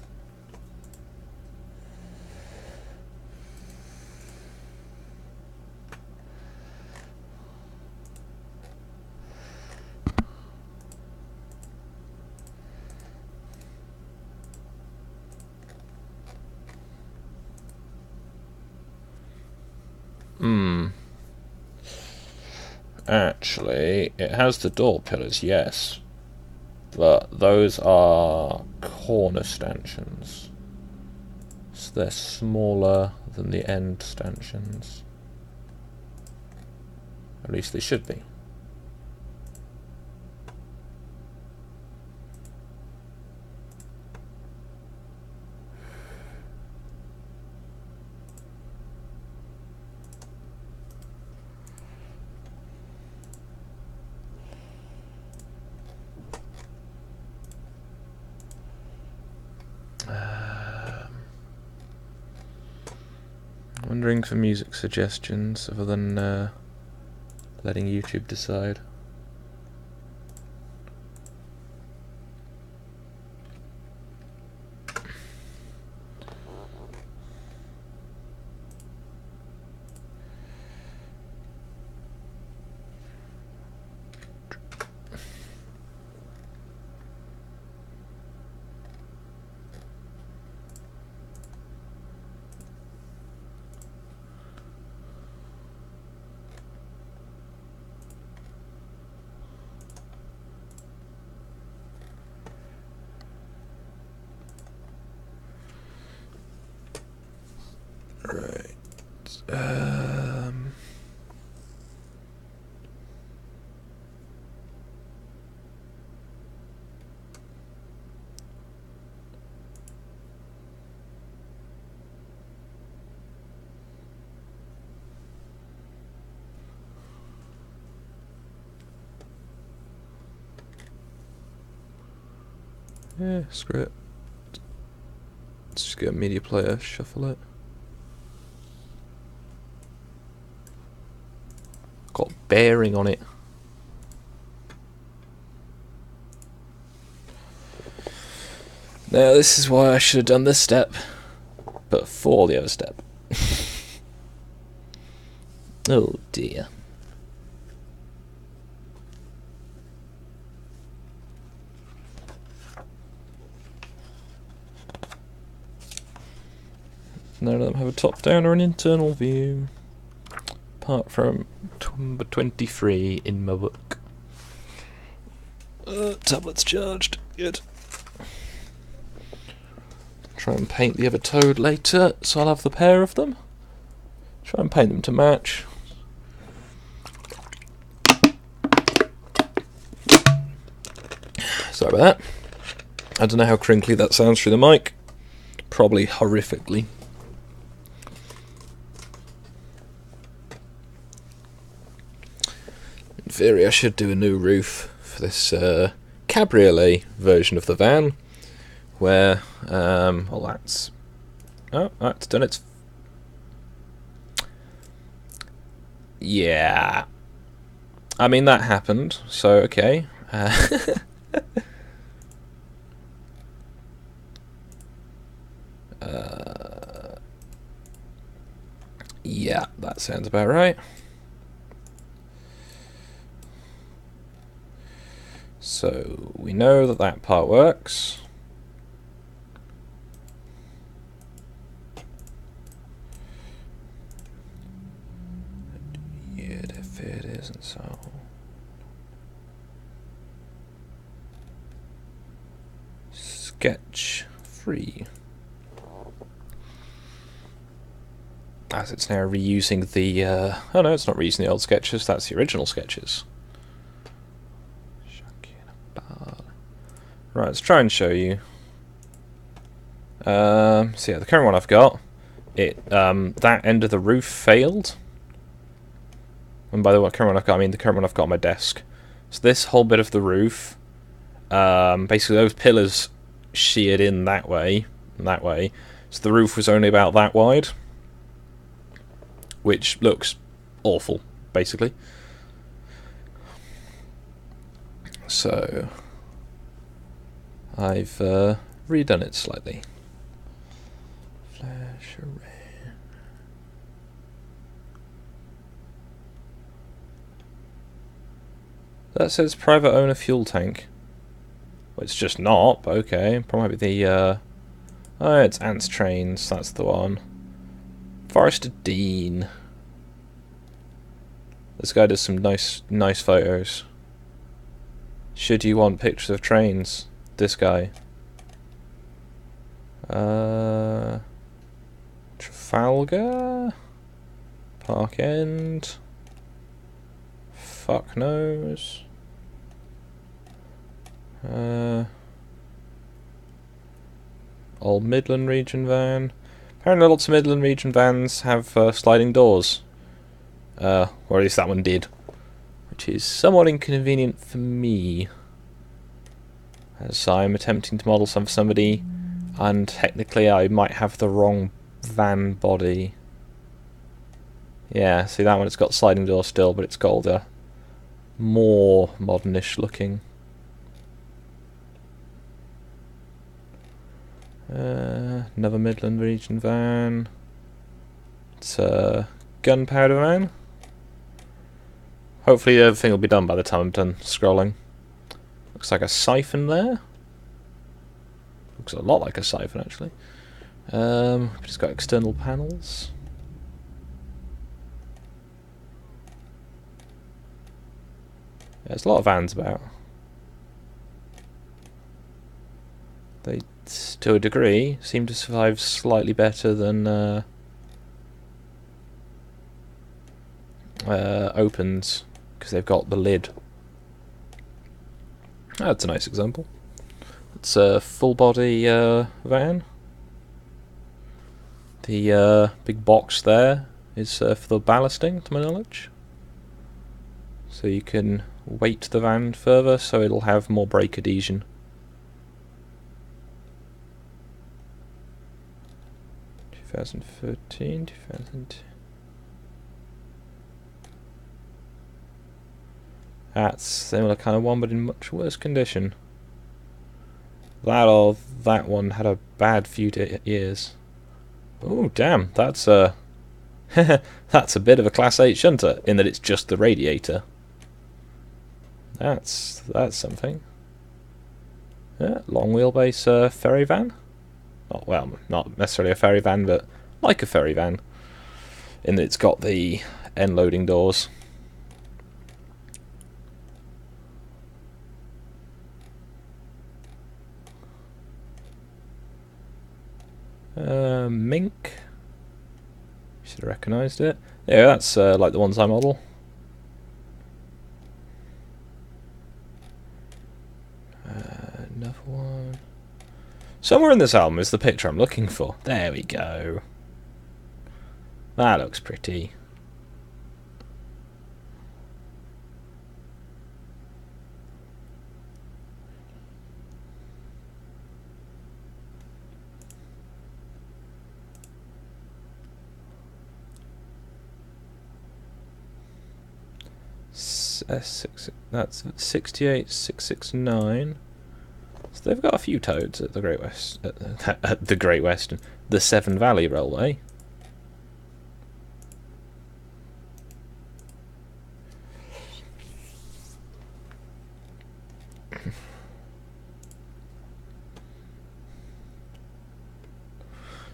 Actually, it has the door pillars, yes. But those are corner stanchions. So they're smaller than the end stanchions. At least they should be. Wondering for music suggestions other than letting YouTube decide. Right. Yeah, screw it. Let's just get a media player, shuffle it. Got bearing on it. Now this is why I should have done this step before the other step. Oh dear. None of them have a top down or an internal view, apart from number 23 in my book. Tablet's charged. Good. Try and paint the other toad later, so I'll have the pair of them. Try and paint them to match. Sorry about that. I don't know how crinkly that sounds through the mic. Probably horrifically. In theory, I should do a new roof for this cabriolet version of the van, where, well, that's done its... Yeah. I mean, that happened, so okay. Yeah, that sounds about right. So we know that that part works. isn't so. Sketch free. As it's now reusing the, oh no, it's not reusing the old sketches, that's the original sketches. Right, let's try and show you. So yeah, the current one I've got, that end of the roof failed. And by the way, current one I've got, I mean the current one I've got on my desk. So this whole bit of the roof, basically those pillars sheared in that way, so the roof was only about that wide, which looks awful, basically. So I've redone it slightly. Flash array. That says private owner fuel tank. Well, it's just not, but okay. Probably the, oh, it's Ants Trains, that's the one. Forester Dean. This guy does some nice photos. Should you want pictures of trains? This guy. Trafalgar? Park End? Fuck knows. Old Midland Region van. Apparently lots of Midland Region vans have sliding doors. Or at least that one did. Which is somewhat inconvenient for me, as I'm attempting to model some for somebody, and technically I might have the wrong van body. Yeah, see that one, it's got sliding door still, but it's got all the more modernish looking. Another Midland Region van. It's a gunpowder van. Hopefully everything will be done by the time I'm done scrolling. Looks like a siphon there. Looks a lot like a siphon, actually. It's got external panels. Yeah, there's a lot of vans about. They, to a degree, seem to survive slightly better than opens, because they've got the lid. That's a nice example. It's a full body van. The big box there is for the ballasting, to my knowledge. So you can weight the van further so it'll have more brake adhesion. (2013, 2000). That's similar kind of one, but in much worse condition. That one had a bad few years. Oh damn, that's a that's a bit of a Class 8 shunter in that it's just the radiator. That's something. Yeah, long wheelbase ferry van. Not necessarily a ferry van, but like a ferry van, in that it's got the end loading doors. Mink. Should have recognised it. Yeah, that's like the ones I model. Another one. Somewhere in this album is the picture I'm looking for. There we go. That looks pretty. That's 68669. So they've got a few toads at the Great West, at the Great Western, the Severn Valley Railway.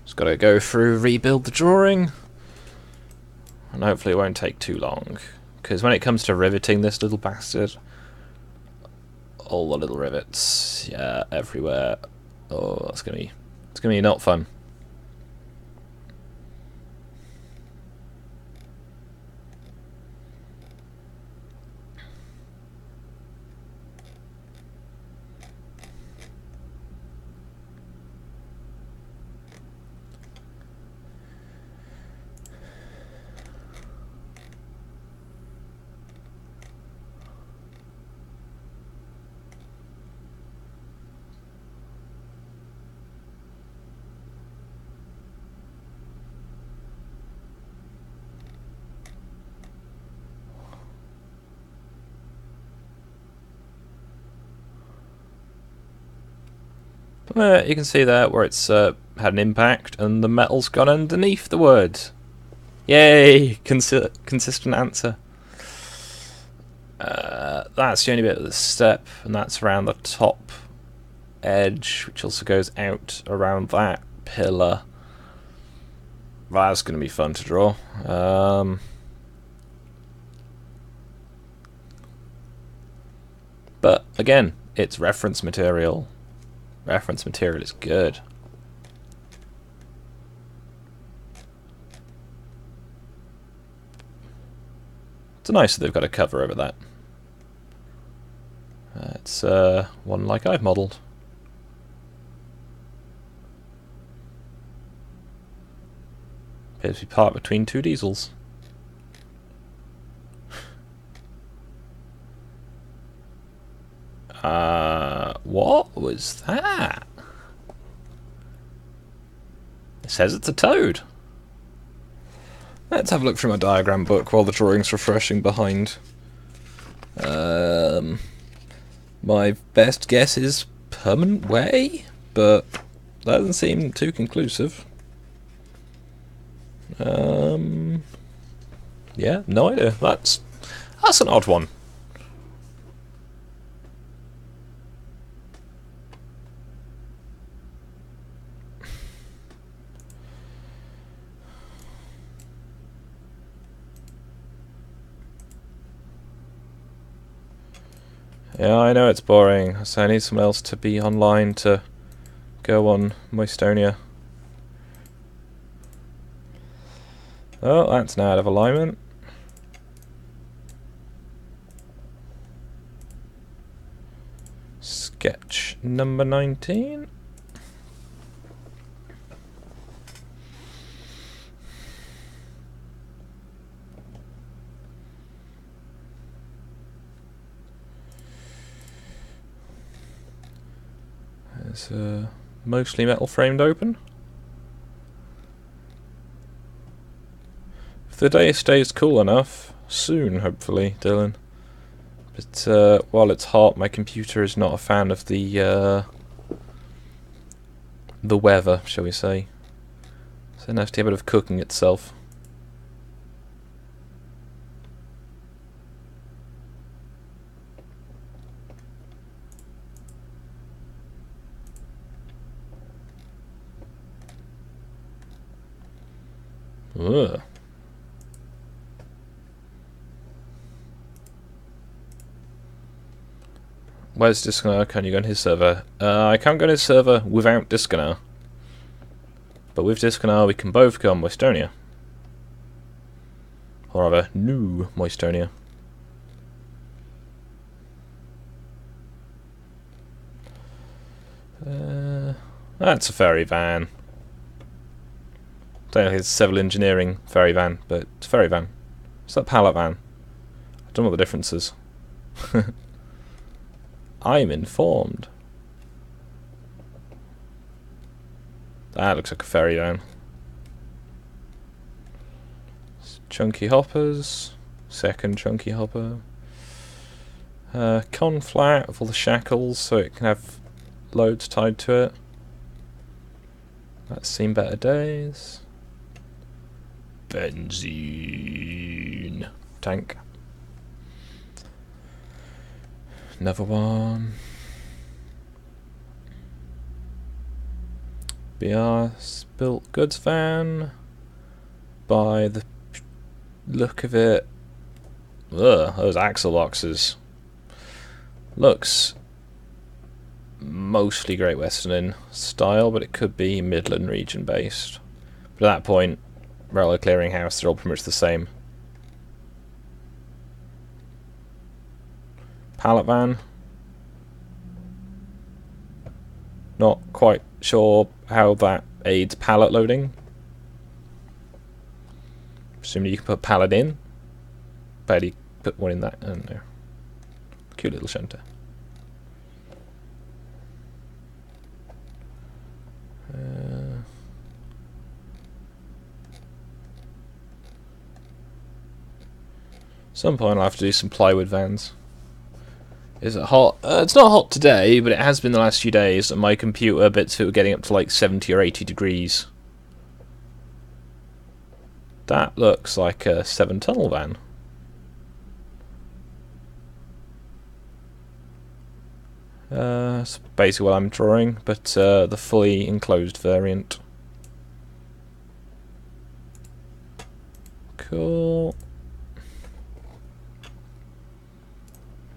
Just got to go through, rebuild the drawing, and hopefully it won't take too long, because when it comes to riveting this little bastard, all the little rivets, yeah, everywhere. Oh, it's gonna be not fun. You can see there where it's had an impact and the metal's gone underneath the words. Yay! Consistent answer. That's the only bit of the step, and that's around the top edge, which also goes out around that pillar. That's going to be fun to draw. But again, it's reference material. Reference material is good. It's nice that they've got a cover over that. It's one like I've modelled. Appears to be parked between two diesels. What was that? It says it's a toad. Let's have a look through my diagram book while the drawing's refreshing behind. My best guess is permanent way, but that doesn't seem too conclusive. Yeah, no idea. That's an odd one. Yeah, I know it's boring, so I need someone else to be online to go on Moistonia. Oh, that's now out of alignment. Sketch number 19. It's mostly metal framed open. If the day stays cool enough, soon hopefully, Dylan. But while it's hot, my computer is not a fan of the weather, shall we say. So it has to have a bit of cooking itself. Ugh. Where's Disconar? Can you go on his server? I can't go on his server without Disconar. But with Disconar we can both go on Moistonia. Or rather, new Moistonia. That's a ferry van. Don't know if it's civil engineering ferry van, but it's a ferry van. It's that pallet van. I don't know what the difference is. I'm informed. That looks like a ferry van. Chunky hoppers. Second chunky hopper. Con flat with all the shackles so it can have loads tied to it. That's seen better days. Benzene tank. Another one. BR built goods van. By the look of it, Ugh, those axle boxes. Looks mostly Great Western in style, but it could be Midland region based. But at that point, Railway Clearinghouse, they're all pretty much the same. Pallet van. Not quite sure how that aids pallet loading. Presumably you can put pallet in. Barely put one in that. I don't know. Cute little shunter. Some point I'll have to do some plywood vans. Is it hot? It's not hot today, but it has been the last few days, and my computer bits of it were getting up to like 70 or 80 degrees. That looks like a 7-tunnel van. That's basically what I'm drawing, but the fully enclosed variant. Cool.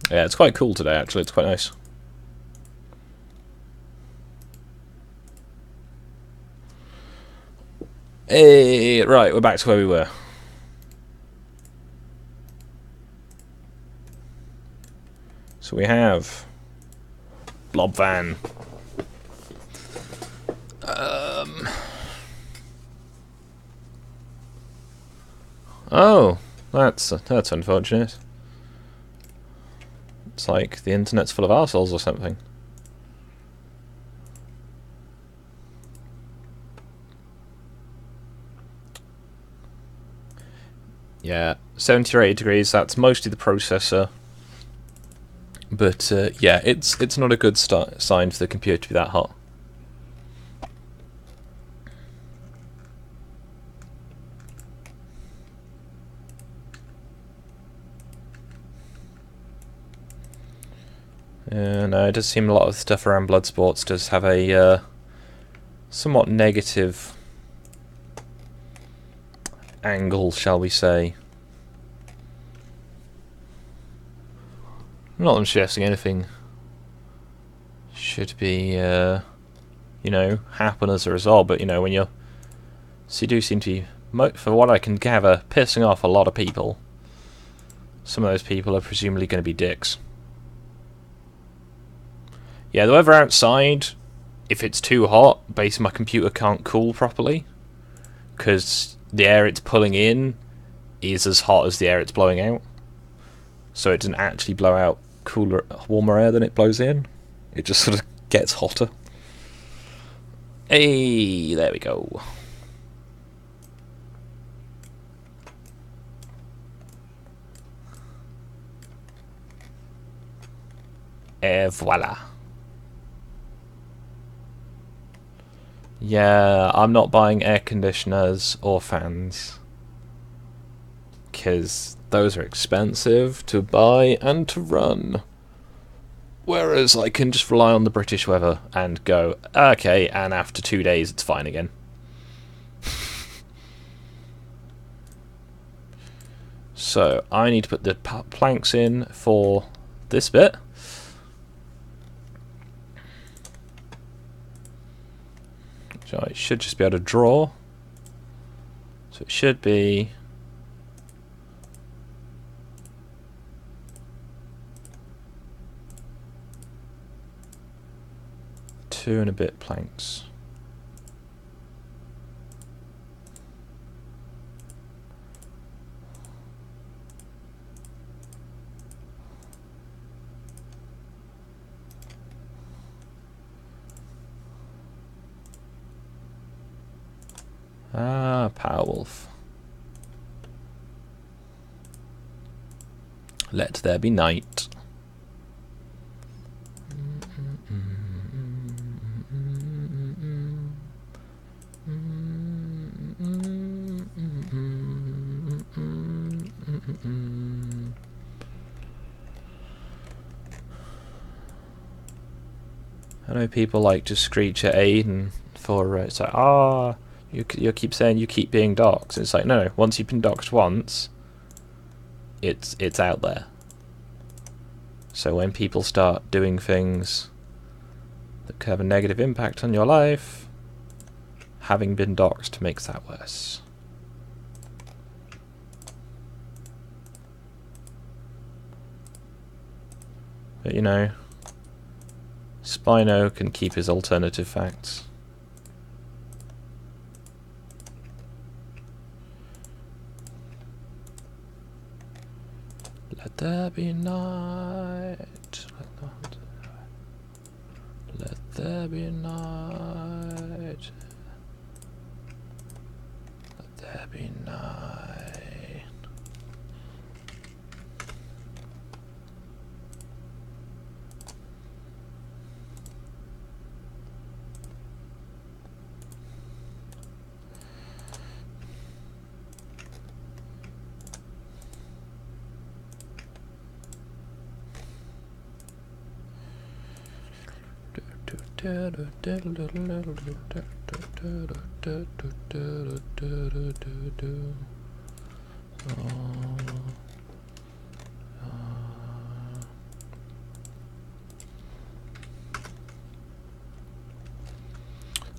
Yeah, it's quite cool today, actually. It's quite nice. Hey, right, we're back to where we were. So we have blob van. Oh, that's unfortunate. It's like the internet's full of arseholes or something. Yeah, 70 or 80 degrees, that's mostly the processor. But yeah, it's not a good sign for the computer to be that hot. No, it does seem a lot of stuff around Bloodsports does have a somewhat negative angle, shall we say. Not that I'm suggesting anything should be, you know, happen as a result, but, you know, when you're... So you do seem to be, for what I can gather, pissing off a lot of people. Some of those people are presumably going to be dicks. Yeah, the weather outside, if it's too hot, basically my computer can't cool properly, because the air it's pulling in is as hot as the air it's blowing out. So it doesn't actually blow out cooler, warmer air than it blows in. It just sort of gets hotter. Hey, there we go. Et voila. Yeah, I'm not buying air conditioners or fans, because those are expensive to buy and to run. Whereas I can just rely on the British weather and go, okay, and after 2 days it's fine again. So I need to put the planks in for this bit. So I should just be able to draw. So it should be... two and a bit planks. Ah, Powerwolf. Let there be night. I know people like to screech at Aiden for it's like, you keep saying you keep being doxed. It's like, no, once you've been doxed once, it's out there. So when people start doing things that could have a negative impact on your life, having been doxed makes that worse. But you know, Spino can keep his alternative facts. Let there be night. Let there be night. Let there be night.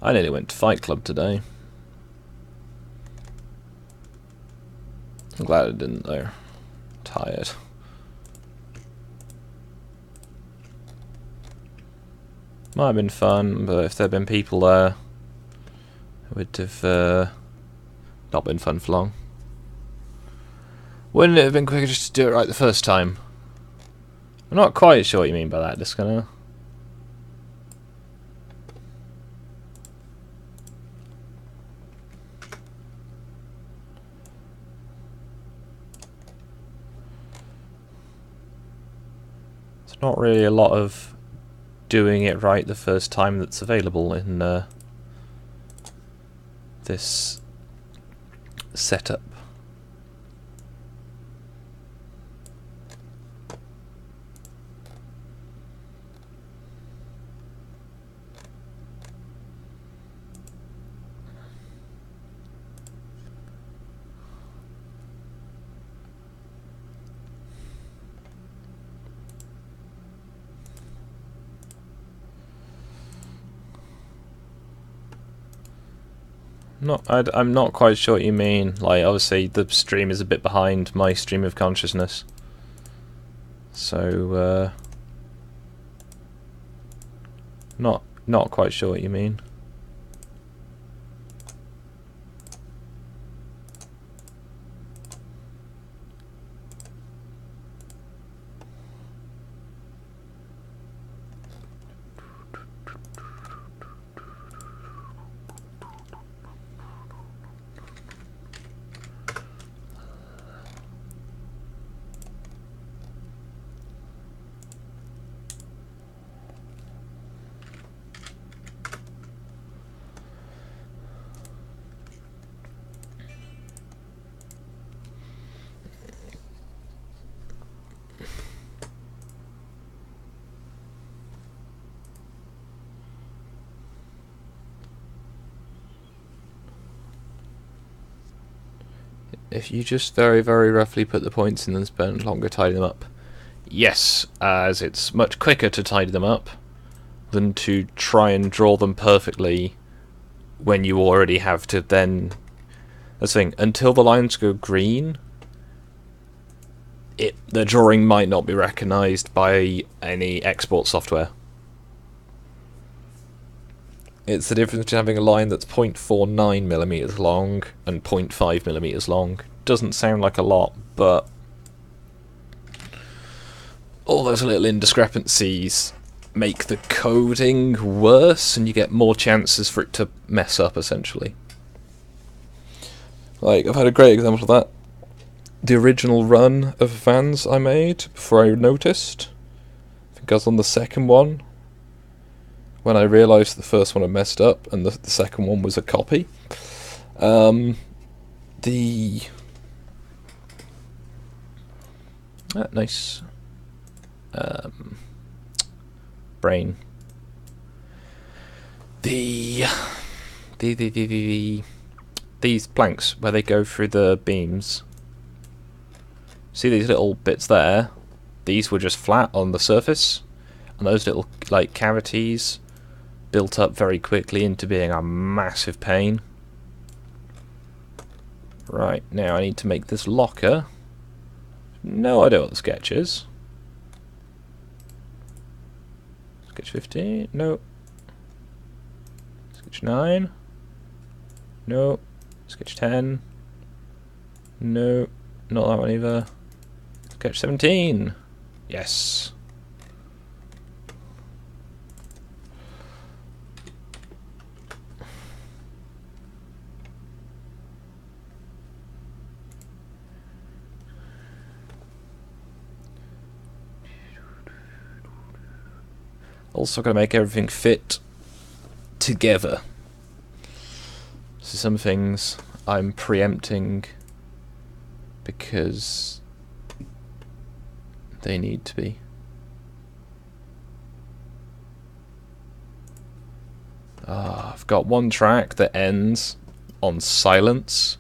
I nearly went to Fight Club today. I'm glad I didn't though. Tired. Might have been fun, but if there'd been people there, it would have not been fun for long. Wouldn't it have been quicker just to do it right the first time? I'm not quite sure what you mean by that, Disconnect. It's not really a lot of doing it right the first time that's available in this setup. I'm not quite sure what you mean. Like, obviously, the stream is a bit behind my stream of consciousness. So, not quite sure what you mean. If you just very, very roughly put the points in and spend longer tidying them up. Yes, as it's much quicker to tidy them up than to try and draw them perfectly when you already have to then... That's the thing, until the lines go green, the drawing might not be recognised by any export software. It's the difference between having a line that's 0.49mm long and 0.5mm long. Doesn't sound like a lot, but all those little indiscrepancies make the coding worse, and you get more chances for it to mess up, essentially. Like, I've had a great example of that. The original run of Vans I made, before I noticed, I think I was on the second one, when I realised the first one had messed up and the second one was a copy. Nice brain. These planks where they go through the beams. See these little bits there? These were just flat on the surface, and those little like cavities built up very quickly into being a massive pain. Right, now I need to make this locker. No idea what the sketch is. Sketch 15? No. Sketch 9? No. Sketch 10? No. Not that one either. Sketch 17? Yes. Also got to make everything fit together. So some things I'm preempting because they need to be. I've got one track that ends on silence,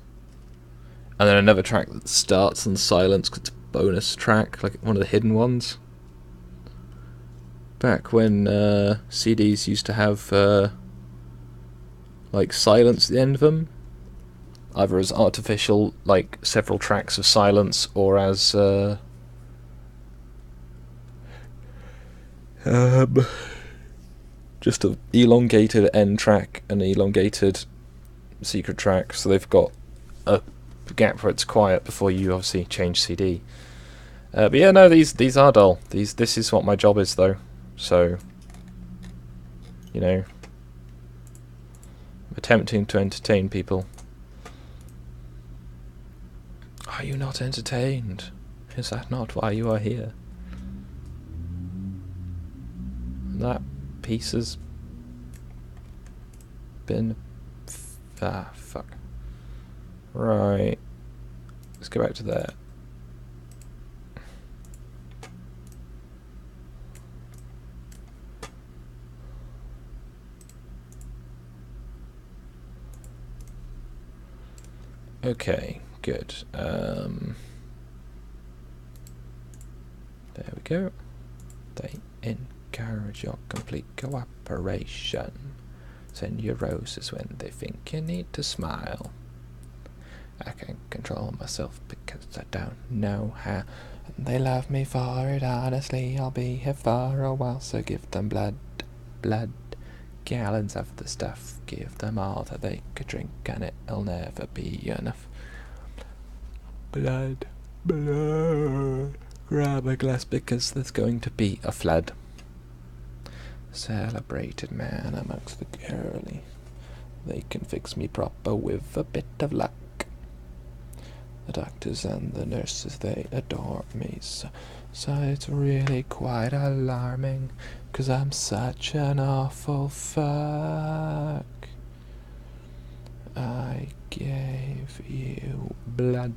and then another track that starts on silence because it's a bonus track, like one of the hidden ones. Back when CDs used to have like silence at the end of them, either as artificial, like several tracks of silence, or as just an elongated end track and an elongated secret track, so they've got a gap where it's quiet before you obviously change CD. But yeah, no, these are dull. This is what my job is, though. So, you know, I'm attempting to entertain people. Are you not entertained? Is that not why you are here? That piece has been... fuck. Right. Let's go back to there. Okay, good. There we go. They encourage your complete cooperation. Send you roses when they think you need to smile. I can't control myself because I don't know how. They love me for it, honestly. I'll be here for a while, so give them blood. Gallons of the stuff, give them all that they could drink, and it'll never be enough. Blood. Grab a glass because there's going to be a flood. Celebrated man amongst the girly. They can fix me proper with a bit of luck. The doctors and the nurses, they adore me, so it's really quite alarming, 'cause I'm such an awful fuck. I gave you blood.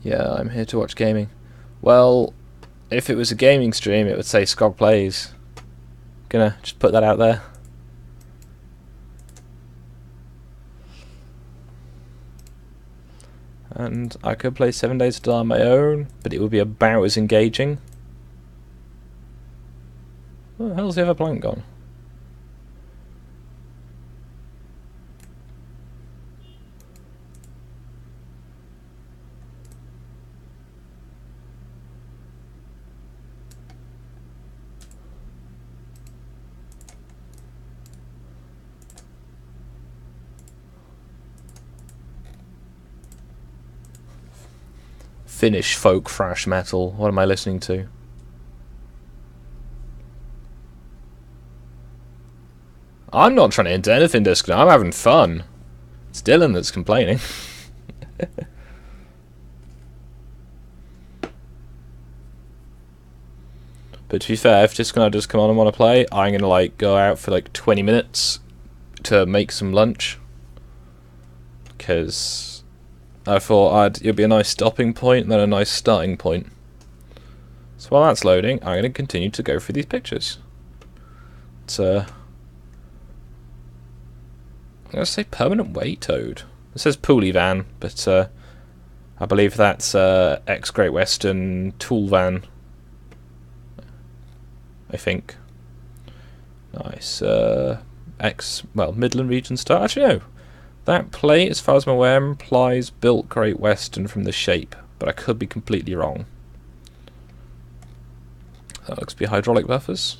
Yeah, I'm here to watch gaming. Well, if it was a gaming stream, it would say Skog Plays. Gonna just put that out there. And I could play 7 Days to Die on my own, but it would be about as engaging. Where the hell's the other plank gone? Finnish folk thrash metal. What am I listening to? I'm not trying to enter anything, Disco. I'm having fun. It's Dylan that's complaining. But to be fair, if Disco and I just come on and want to play, I'm gonna like go out for like 20 minutes to make some lunch. Because I thought it'd be a nice stopping point and then a nice starting point. So while that's loading, I'm going to continue to go through these pictures. It's I'm going to say permanent way towed. It says pulley van, but I believe that's ex Great Western tool van. I think. Nice. Midland region style. Actually, no. That plate, as far as I'm aware, implies built Great Western from the shape, but I could be completely wrong. That looks to be hydraulic buffers.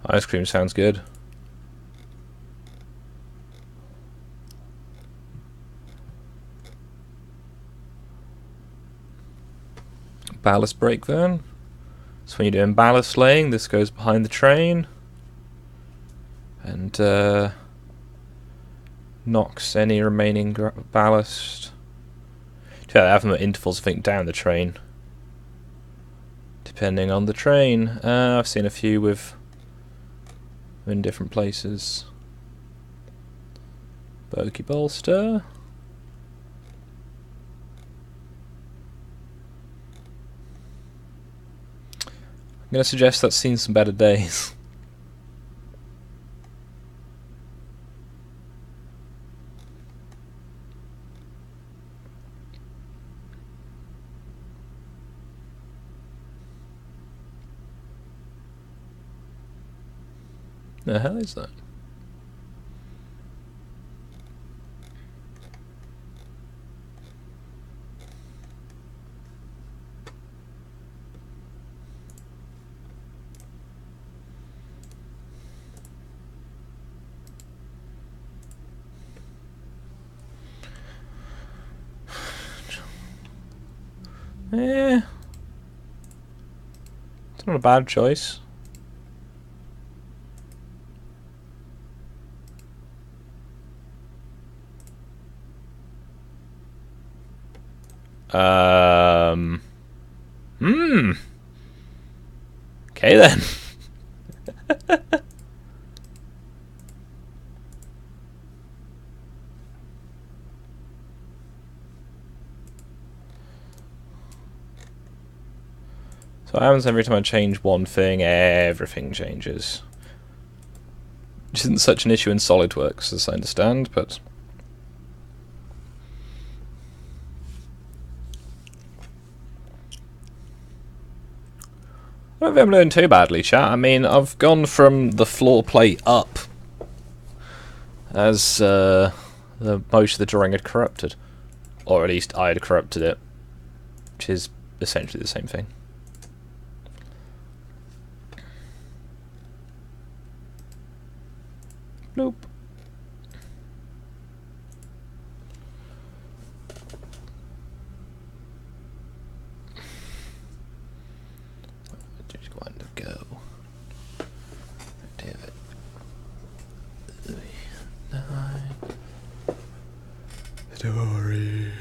Ice cream sounds good. Ballast brake then. So when you're doing ballast laying, this goes behind the train and knocks any remaining ballast. Yeah, they have them at intervals, I think, down the train, depending on the train. I've seen a few with in different places. Bogey bolster. I'm going to suggest that's seen some better days. The hell is that? It's not a bad choice. Okay then. So what happens every time I change one thing, everything changes. Which isn't such an issue in SolidWorks, as I understand, but... I don't think I'm doing too badly, chat. I mean, I've gone from the floor plate up as most of the drawing had corrupted. Or at least I had corrupted it, which is essentially the same thing. Nope. Just going to go. Damn it. 9. Story.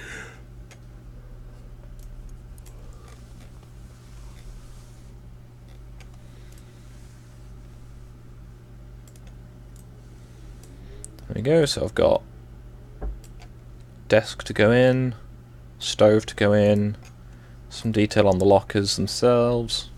There we go, so I've got desk to go in, stove to go in, some detail on the lockers themselves.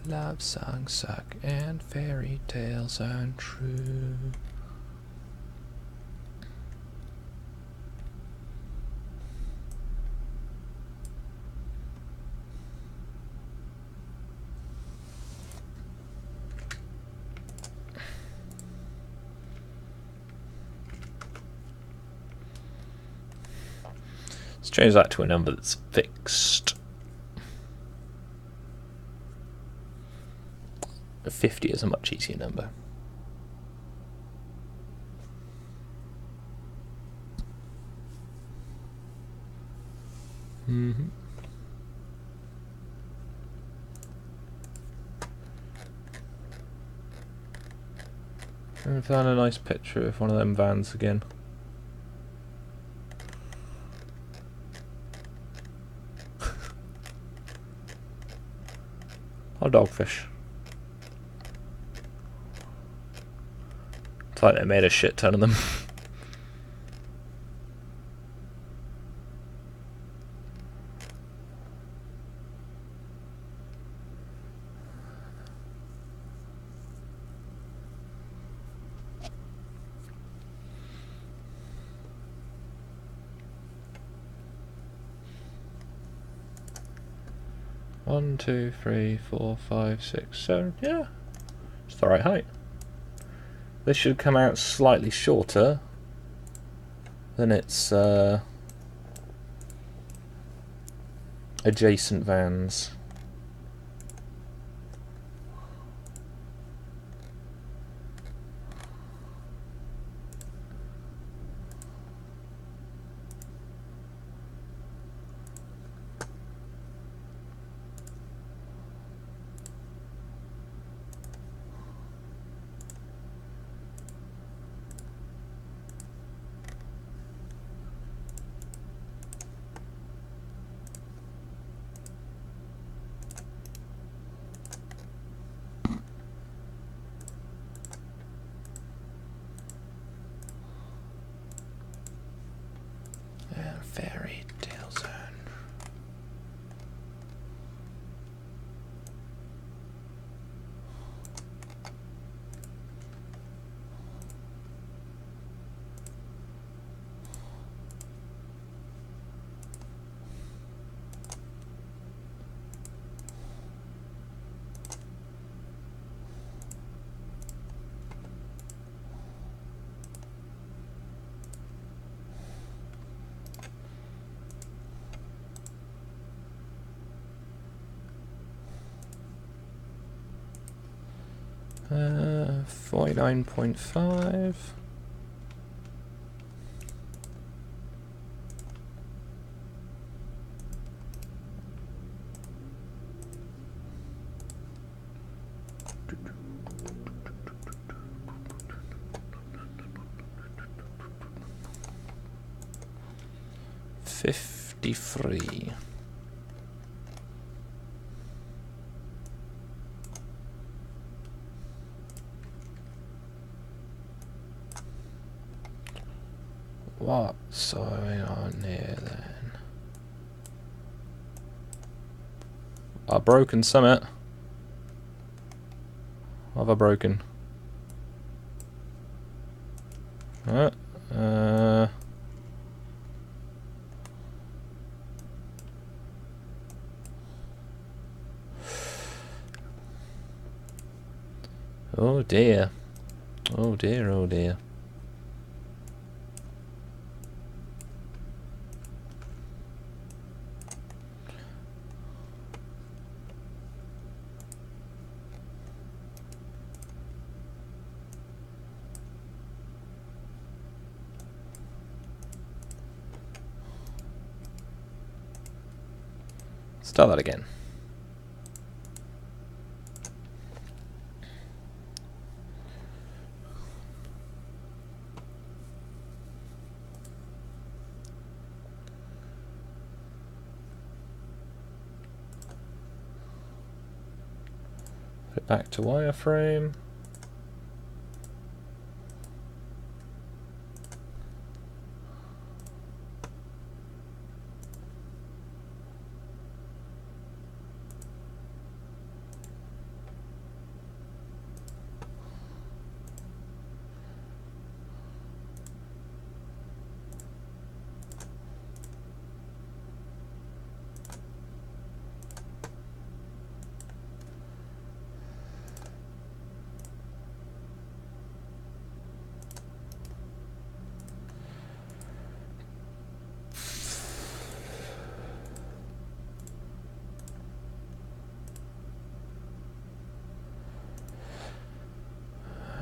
Love songs suck and fairy tales aren't true. Let's change that to a number that's fixed. 50 is a much easier number. I found a nice picture of one of them vans again. Oh, dogfish. It's like they made a shit ton of them. One, 2, 3, 4, 5, 6, 7. Yeah, it's the right height. This should come out slightly shorter than its adjacent vans. Fairy tale zone. Uh, 49.5. $53. What's going on here then? I broken summit. What have I broken? Oh dear. Oh dear, oh dear. Start that again. Put it back to wireframe.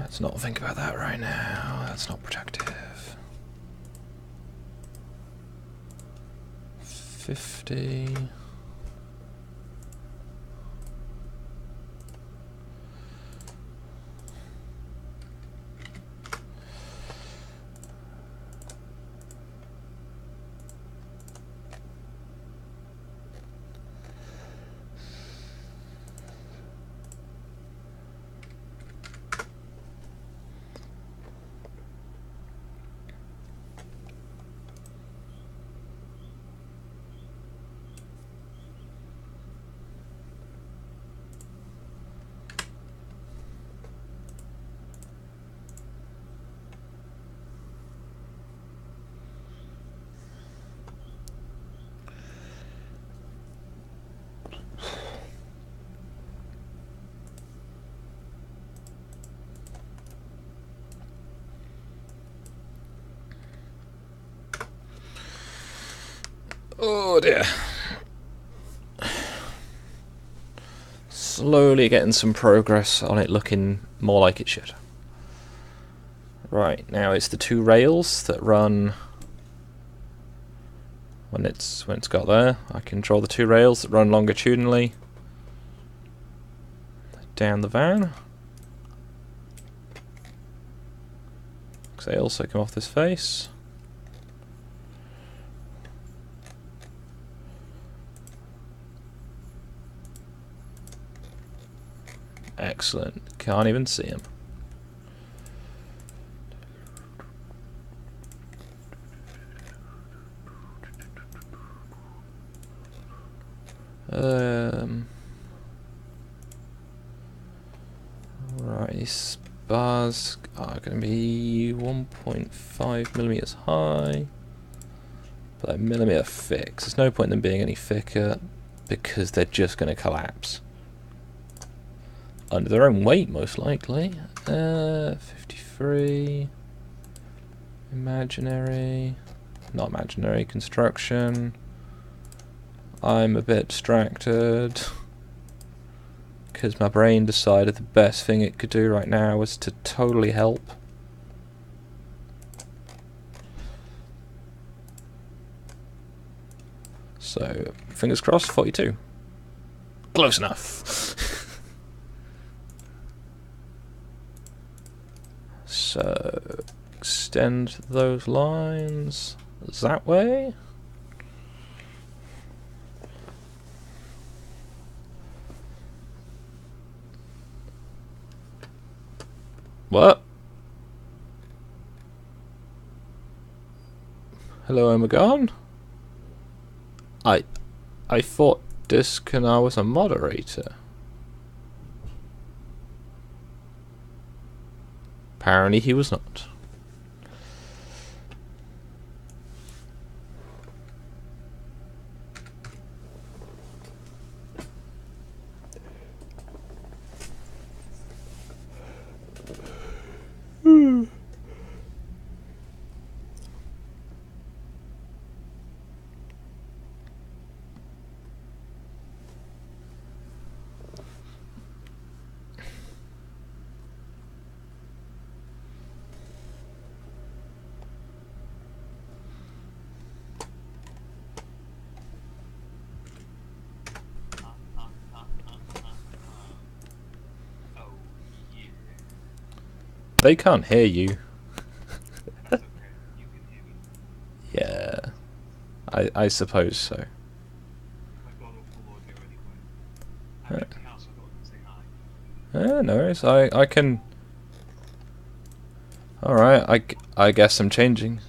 Let's not think about that right now. That's not productive. 50. Oh dear. Slowly getting some progress on it looking more like it should. Right, now it's the two rails that run when it's got there. I can draw the two rails that run longitudinally down the van. Because they also come off this face. Excellent. Can't even see him. Right, these bars are going to be 1.5 millimeters high, but a millimeter thick. There's no point in them being any thicker because they're just going to collapse under their own weight, most likely. 53. Imaginary. Not imaginary. Construction. I'm a bit distracted because my brain decided the best thing it could do right now was to totally help. So, fingers crossed, 42. Close enough. So, extend those lines that way. What? Hello, Omegon? I thought Discanar was a moderator. Apparently he was not. They can't hear you. Yeah, I suppose so. No worries. I can. All right. I guess I'm changing.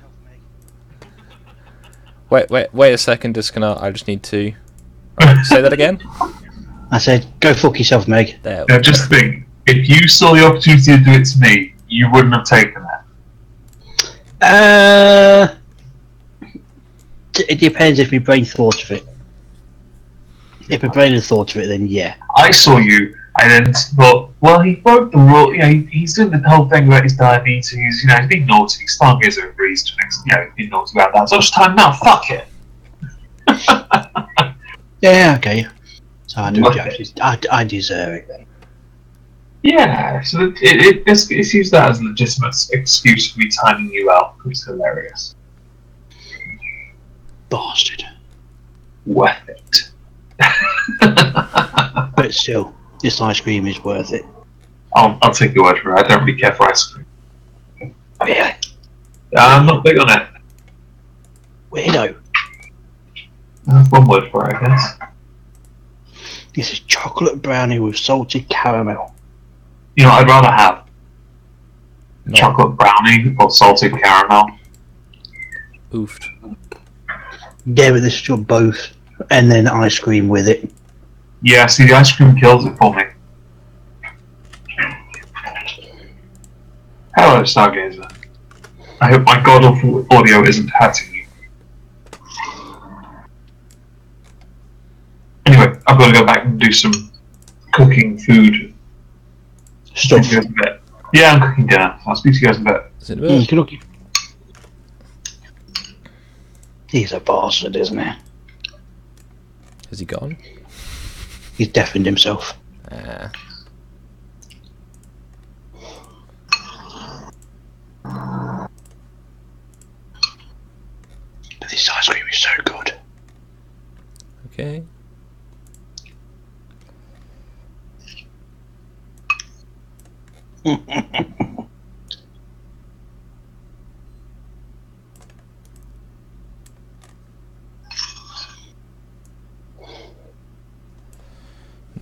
Wait a second, Disconnect. I just need to. Right, say that again. I said, go fuck yourself, Meg. There. Now just think, if you saw the opportunity to do it to me, you wouldn't have taken that. It depends if my brain thought of it. If my brain had thought of it, then yeah. I saw you, and then thought, well, he broke the rule. You know, he's doing the whole thing about his diabetes. You know, he's being naughty. Stargazer agrees to next. You know, being naughty about that. So it's time now. Fuck it. Yeah, okay. So I do Okay. I deserve it then. Yeah, so it's used that as a legitimate excuse for me timing you out. It's hilarious. Bastard. Worth it. But still, this ice cream is worth it. I'll take your word for it. I don't really care for ice cream. Really? I'm not big on it. Weirdo. That's one word for it, I guess. This is chocolate brownie with salted caramel. You know, I'd rather have No. chocolate brownie or salted caramel. Oofed. Yeah, but this is both, and then ice cream with it. Yeah, see, the ice cream kills it for me. Hello, Stargazer. I hope my god-awful audio isn't hurting you. Anyway, I've got to go back and do some cooking food. Stuff. Speak to you guys in a bit. Yeah, I'm cooking dinner. I'll speak to you guys in a bit. Is it a bit? Good looking. He's a bastard, isn't he? Has he gone? He's deafened himself. Ah. But this ice cream is so good. Okay.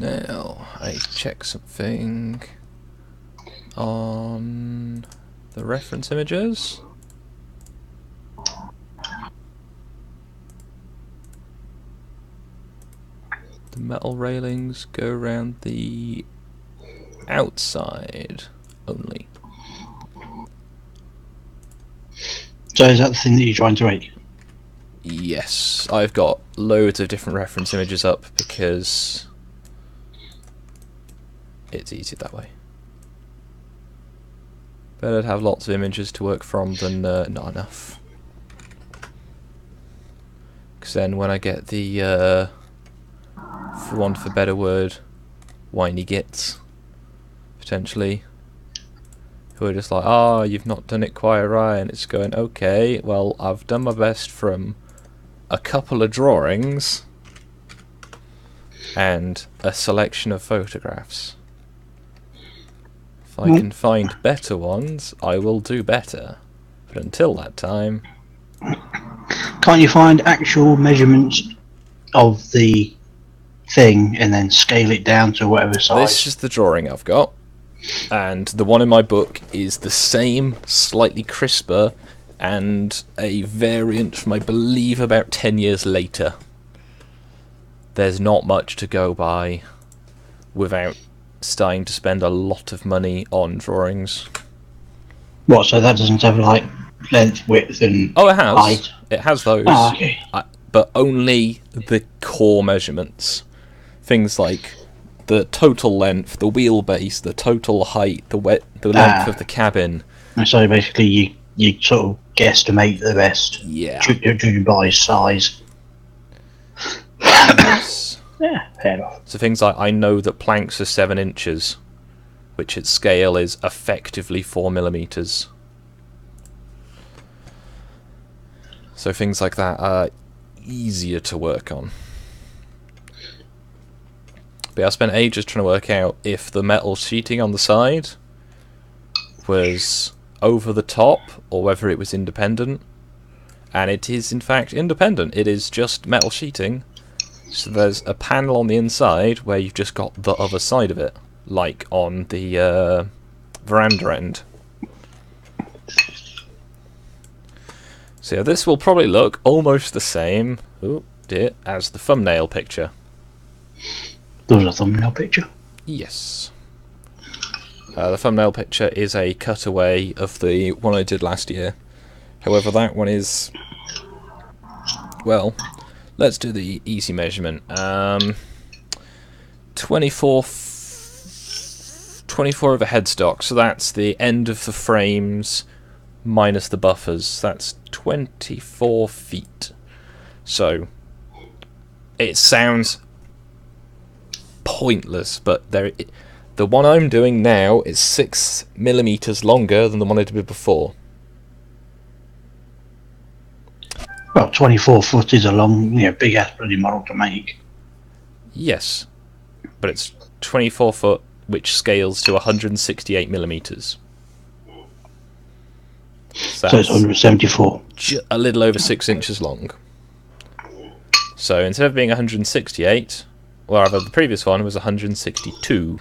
Now, I check something on the reference images. The metal railings go around the outside only. So is that the thing that you're trying to rate? Yes, I've got loads of different reference images up because it's easy that way. Better to have lots of images to work from than not enough. Because then when I get the, for want of a better word, whiny gits, potentially, who are just like, oh, you've not done it quite right, and it's going, okay, well, I've done my best from a couple of drawings and a selection of photographs. If I can find better ones, I will do better. But until that time... Can't you find actual measurements of the thing and then scale it down to whatever size? This is the drawing I've got. And the one in my book is the same, slightly crisper, and a variant from, I believe, about 10 years later. There's not much to go by without starting to spend a lot of money on drawings. What, so that doesn't have like length, width and Oh, it has. height? It has those. Ah, okay. But only the core measurements. Things like the total length, the wheelbase, the total height, the length of the cabin. And so basically you sort of guesstimate the rest. Yeah. Judging by size. Yes. Yeah, fair enough. So things like, I know that planks are 7 inches, which its scale is effectively 4 millimeters. So things like that are easier to work on. But I spent ages trying to work out if the metal sheeting on the side was over the top or whether it was independent. And it is in fact independent. It is just metal sheeting. So there's a panel on the inside where you've just got the other side of it, like on the veranda end. So yeah, this will probably look almost the same as the thumbnail picture. There was a thumbnail picture. Yes. The thumbnail picture is a cutaway of the one I did last year. However, that one is... Well, let's do the easy measurement. 24 over headstock, so that's the end of the frames minus the buffers. That's 24 feet. So, it sounds pointless, but The one I'm doing now is 6mm longer than the one I did before. Well, 24 foot is a long, big ass bloody model to make. Yes, but it's 24 foot, which scales to 168mm. So it's 174. A little over 6 inches long. So instead of being 168, well, rather the previous one was 162.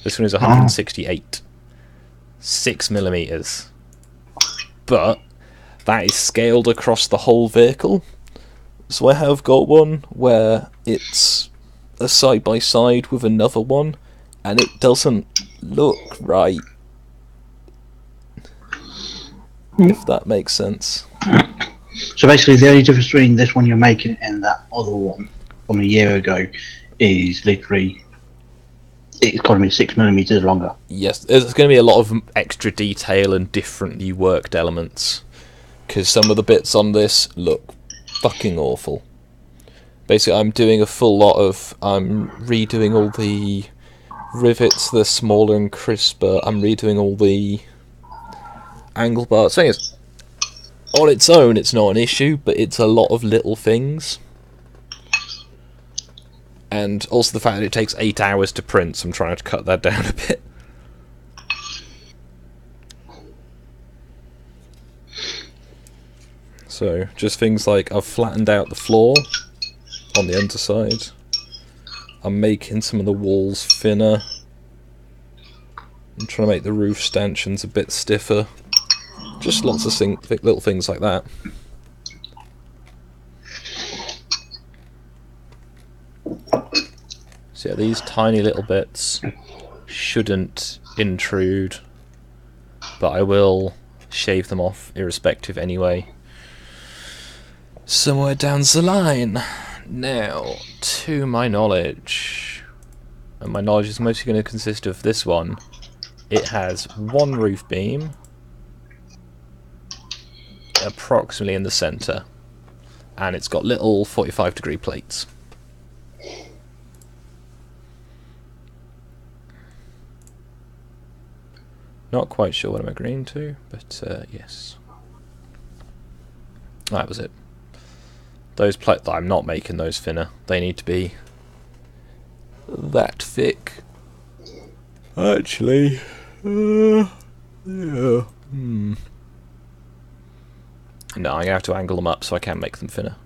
This one is 168. 6mm. But that is scaled across the whole vehicle. So I have got one where it's a side by side with another one, and it doesn't look right. If that makes sense. So basically, the only difference between this one you're making and that other one from a year ago is literally it's going to be 6mm longer. Yes, there's going to be a lot of extra detail and differently worked elements, because some of the bits on this look fucking awful. Basically, I'm doing a full lot of... I'm redoing all the rivets, they're smaller and crisper. I'm redoing all the angle bars. Thing is, on its own, it's not an issue, but it's a lot of little things. And also the fact that it takes 8 hours to print, so I'm trying to cut that down a bit. So, just things like I've flattened out the floor on the underside. I'm making some of the walls thinner. I'm trying to make the roof stanchions a bit stiffer. Just lots of little things like that. So yeah, these tiny little bits shouldn't intrude, but I will shave them off irrespective anyway. Somewhere down the line. Now, to my knowledge, and my knowledge is mostly going to consist of this one. It has one roof beam, approximately in the centre, and it's got little 45-degree plates. Not quite sure what I'm agreeing to, but yes. That was it. Those plates, I'm not making those thinner. They need to be that thick. Actually, yeah. No, I'm going to have to angle them up so I can make them thinner.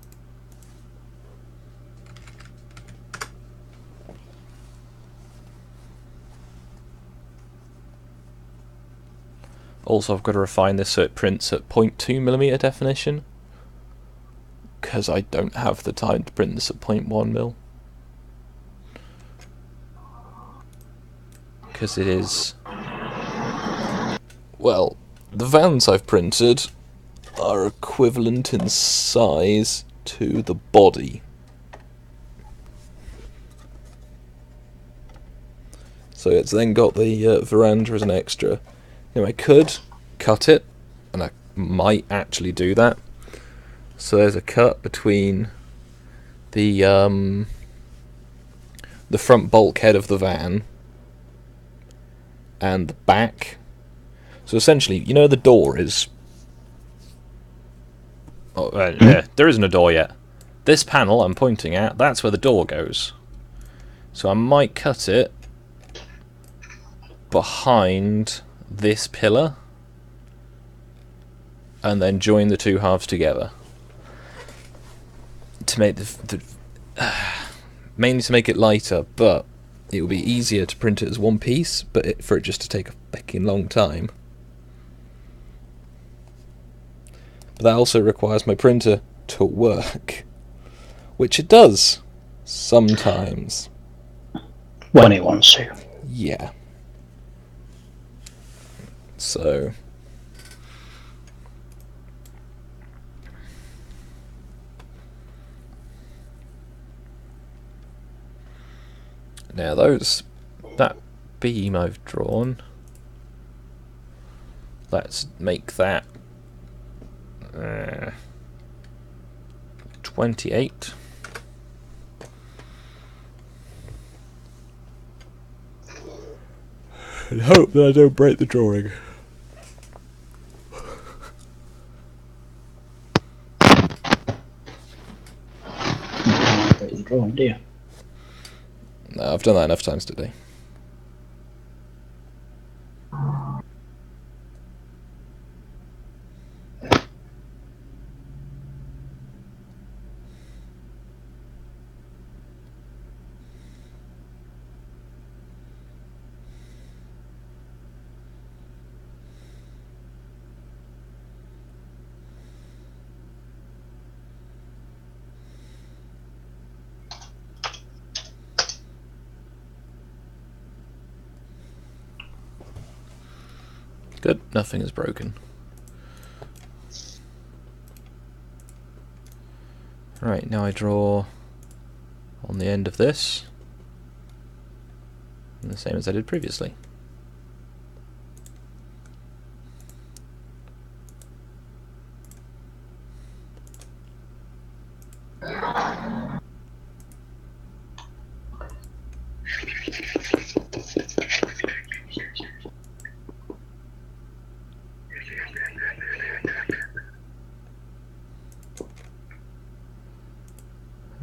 Also, I've got to refine this so it prints at 0.2mm definition, because I don't have the time to print this at 0.1mm. Because it is... Well, the vans I've printed are equivalent in size to the body. So it's then got the veranda as an extra. Now I could cut it, and I might actually do that. So there's a cut between the front bulkhead of the van and the back. So essentially, you know the door is... Oh, there isn't a door yet. This panel I'm pointing at, that's where the door goes. So I might cut it behind this pillar and then join the two halves together to make mainly to make it lighter, but it will be easier to print it as one piece, but for it just to take a fucking long time. But that also requires my printer to work, which it does sometimes when it wants to. Yeah. So now that beam I've drawn, let's make that 28. And hope that I don't break the drawing. Break the drawing, do you? No, I've done that enough times today. Good, nothing is broken. Right, now I draw on the end of this, and the same as I did previously.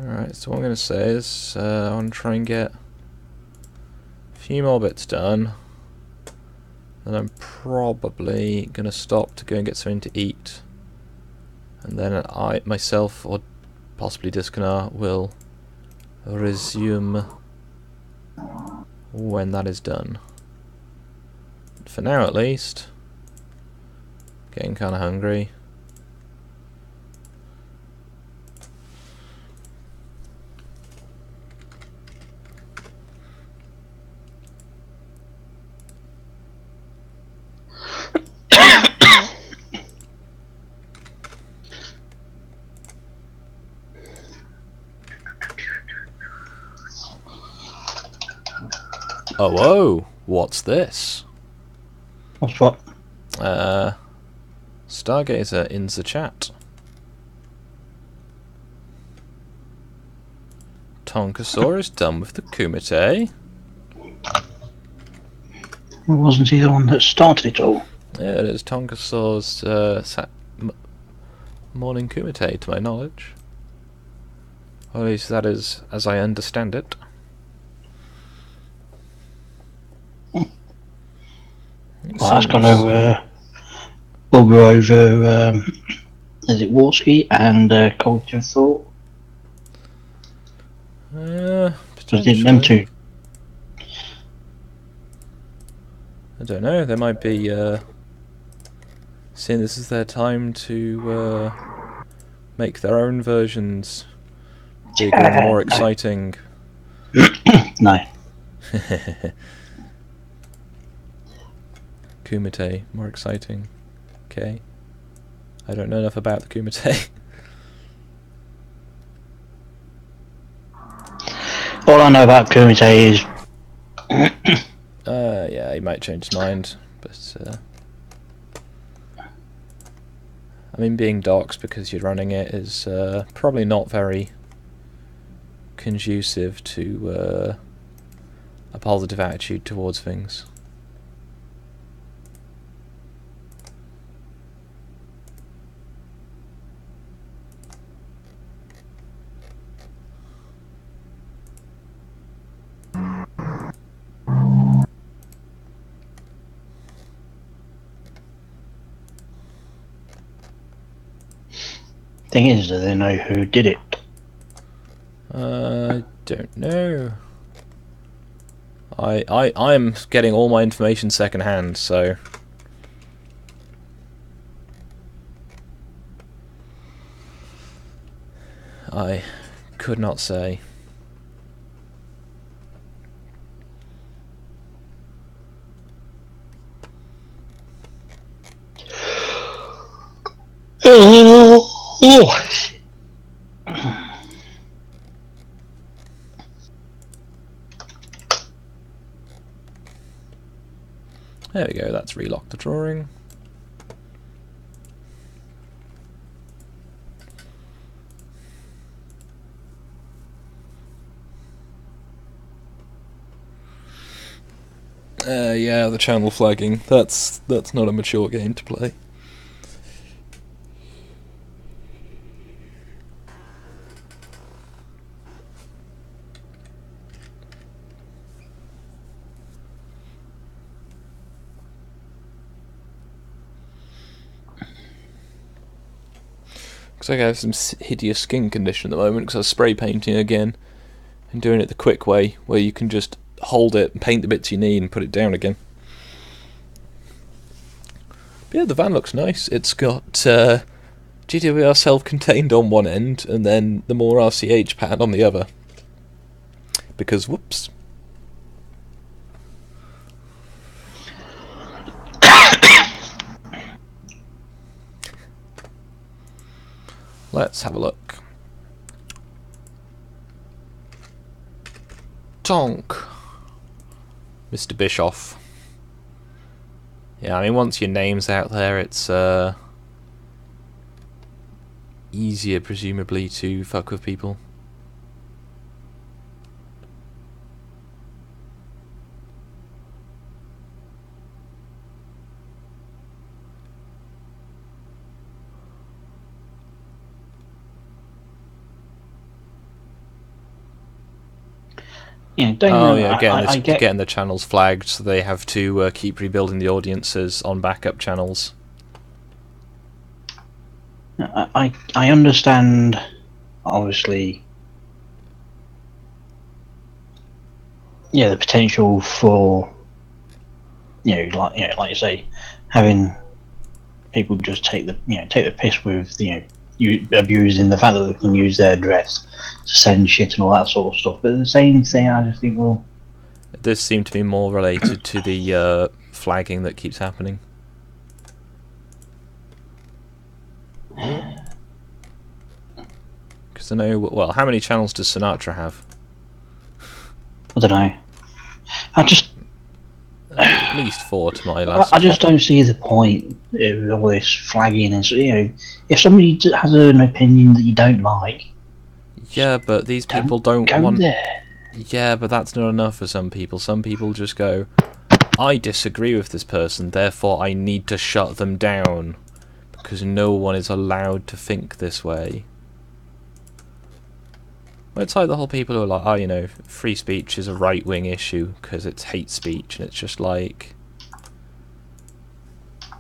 Alright, so what I'm going to say is I want to try and get a few more bits done, then I'm probably going to stop to go and get something to eat, and then I, myself, or possibly Discanar, will resume when that is done. For now at least, getting kind of hungry. Oh, whoa! What's this? What's what? Stargazer in the chat. Tonkasaur is done with the Kumite. Well, wasn't he the one that started it all? Yeah, it is Tonkasaur's morning Kumite, to my knowledge. Or at least that is as I understand it. Well, that's gone over. Over. Is it Warski and Culture Thought? Was it them two? I don't know. They might be seeing this is their time to make their own versions bigger and more exciting. No. Kumite, more exciting. Okay. I don't know enough about the Kumite. All I know about Kumite is... Yeah, he might change his mind, but I mean, being doxxed because you're running it is probably not very conducive to a positive attitude towards things. Thing is, do they know who did it? I don't know. I'm getting all my information secondhand, so I could not say. There we go, that's relocked the drawing. Yeah, the channel flagging. That's not a mature game to play. Because I have some hideous skin condition at the moment because I was spray painting again and doing it the quick way, where you can just hold it and paint the bits you need and put it down again. But yeah, the van looks nice. It's got GWR self-contained on one end and then the more RCH pad on the other. Because, whoops. Let's have a look. Tonk. Mr. Bischoff. Yeah, I mean, once your name's out there, it's easier, presumably, to fuck with people. Yeah, don't Oh know, yeah, I get getting the channels flagged, so they have to keep rebuilding the audiences on backup channels. I understand, obviously, yeah, the potential for like you say, having people just take the piss with you abusing the fact that they can use their address to send shit and all that sort of stuff. But the same thing, I just think, well, This seemed to be more related to the flagging that keeps happening. Because I know, well, how many channels does Sinatra have? I don't know. I just At least 4 to my last. I just don't see the point of all this flagging and if somebody has an opinion that you don't like, Yeah, but these people don't go want. there. Yeah, but that's not enough for some people. Some people just go, I disagree with this person, therefore I need to shut them down. Because no one is allowed to think this way. Well, it's like the whole people who are like, oh, free speech is a right-wing issue because it's hate speech, and it's just like,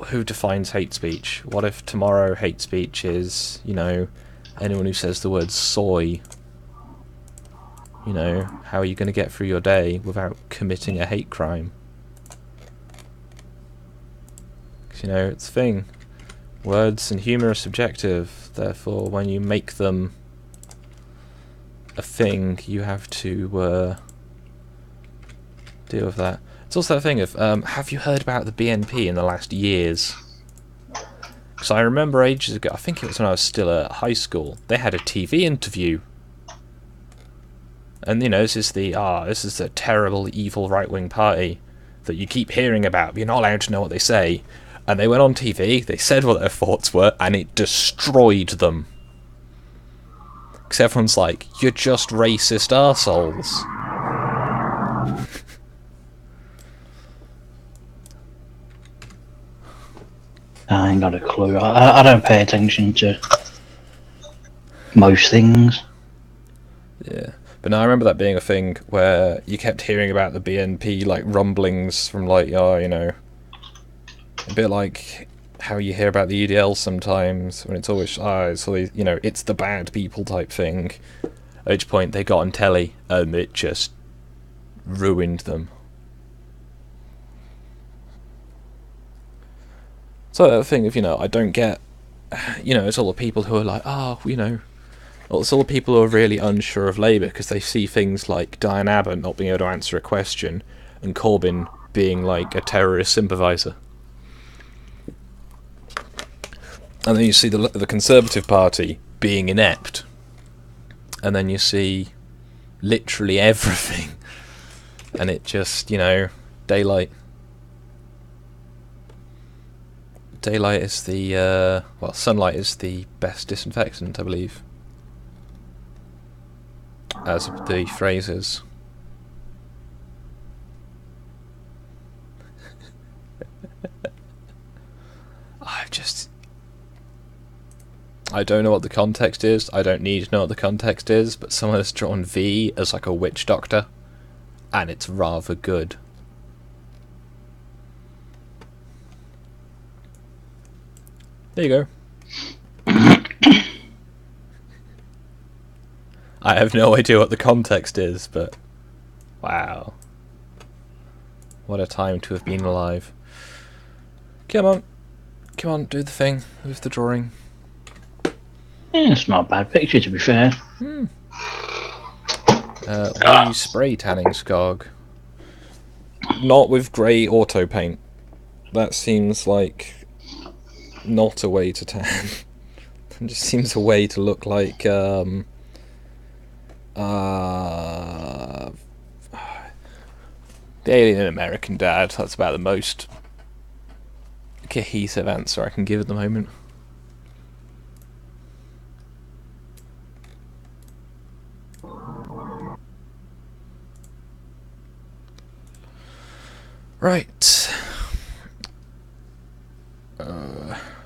who defines hate speech? What if tomorrow hate speech is, anyone who says the word soy? How are you going to get through your day without committing a hate crime? Because, it's a thing. Words and humour are subjective, therefore when you make them a thing, you have to deal with that. It's also that thing of, have you heard about the BNP in the last years? Because I remember ages ago, I think it was when I was still at high school, they had a TV interview. And, this is the terrible, evil right-wing party that you keep hearing about, but you're not allowed to know what they say. And they went on TV, they said what their thoughts were, and it destroyed them. Because everyone's like, you're just racist arseholes. I ain't got a clue. I don't pay attention to most things. Yeah. But no, I remember that being a thing where you kept hearing about the BNP, like, rumblings from, like, a bit like how you hear about the EDL sometimes, when it's always, it's the bad people type thing. At which point they got on telly, and it just ruined them. So that thing of, I don't get, it's all the people who are like, well, it's all the people who are really unsure of Labour because they see things like Diane Abbott not being able to answer a question and Corbyn being like a terrorist sympathiser. And then you see the Conservative Party being inept. And then you see literally everything. And it just, daylight. Daylight is the, sunlight is the best disinfectant, I believe. As the phrase is. I don't know what the context is. I don't need to know what the context is, but someone has drawn V as like a witch doctor, and it's rather good. There you go. I have no idea what the context is, but wow. What a time to have been alive. Come on. Come on, do the thing with the drawing. Yeah, it's not a bad picture, to be fair. Why are you spray tanning, Skog? Not with grey auto paint. That seems like not a way to tan. It just seems a way to look like the alien American dad. That's about the most cohesive answer I can give at the moment. Right.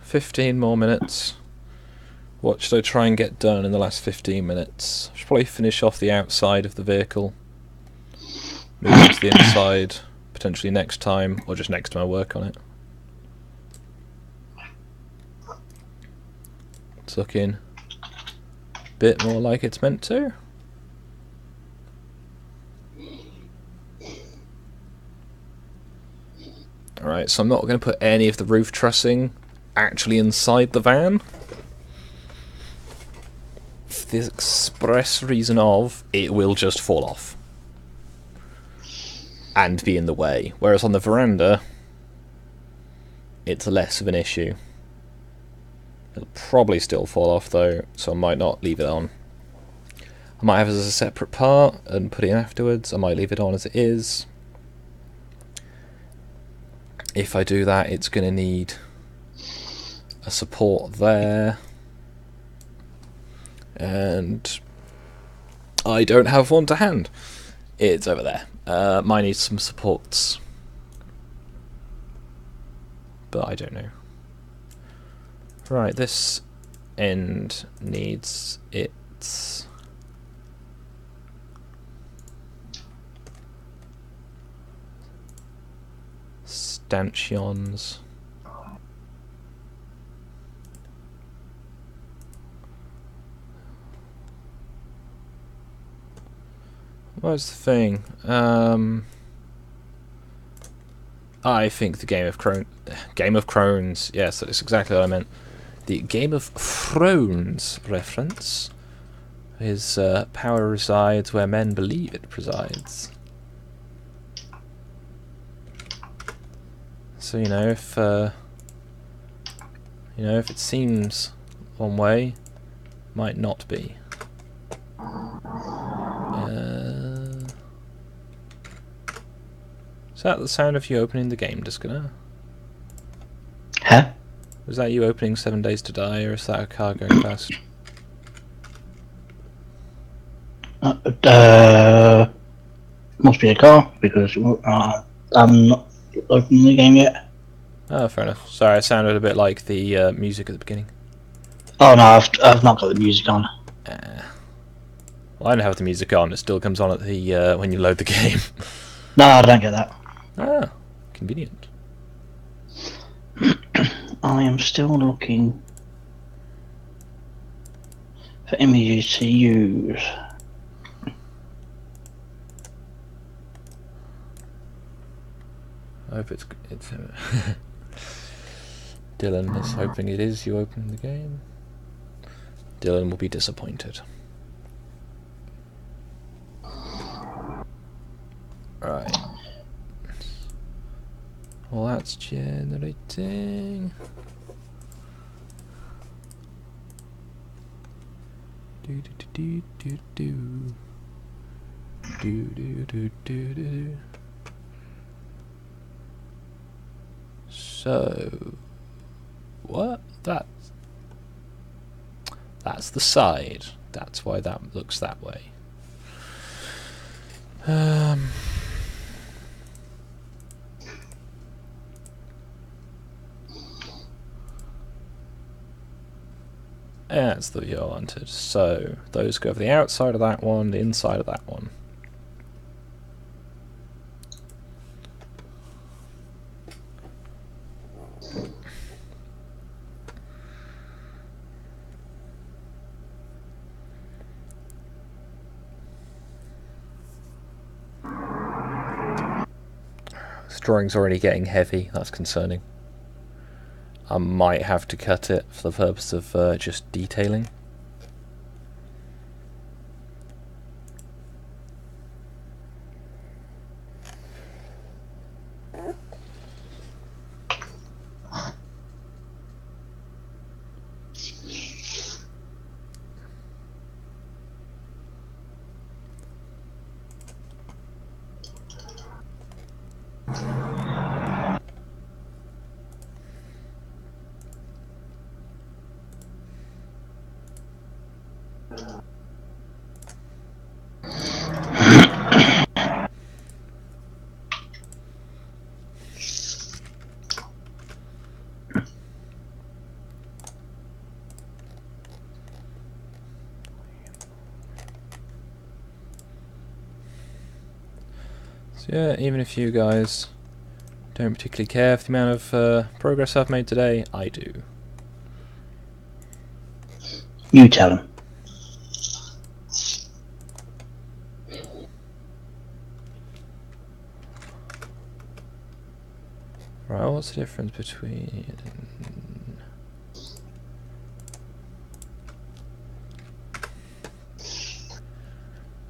15 more minutes. What should I try and get done in the last 15 minutes? I should probably finish off the outside of the vehicle. Move on to the inside, potentially next time, or just next time I work on it. It's looking a bit more like it's meant to. Alright, so I'm not going to put any of the roof trussing actually inside the van. For the express reason of, it will just fall off. And be in the way. Whereas on the veranda, it's less of an issue. It'll probably still fall off though, so I might not leave it on. I might have it as a separate part and put it in afterwards. I might leave it on as it is. If I do that, it's going to need a support there. And I don't have one to hand. It's over there. Mine needs some supports. But I don't know. Right, this end needs its stanchions. What's the thing? I think the Game of Thrones. Yes, that's exactly what I meant. The Game of Thrones reference is power resides where men believe it presides. So if if it seems one way, might not be. Is that the sound of you opening the game, Disconnect? Huh? Was that you opening 7 Days to Die, or is that a car going past? Must be a car, because I'm not opening the game yet. Oh, fair enough. Sorry, it sounded a bit like the music at the beginning. Oh no, I've not got the music on. Well, I don't have the music on. It still comes on at the when you load the game. No, I don't get that. Ah, convenient. I am still looking for images to use. I hope it's Dylan is hoping it is you opening the game. Dylan will be disappointed. Right. Well, that's generating. Do do do do do do do do do do. So, what? That's the side. That's why that looks that way. That's the view I wanted. So those go over the outside of that one, the inside of that one. This drawing's already getting heavy, that's concerning. I might have to cut it for the purpose of just detailing. So yeah, even if you guys don't particularly care for the amount of progress I've made today, I do. You tell him. Right, what's the difference between...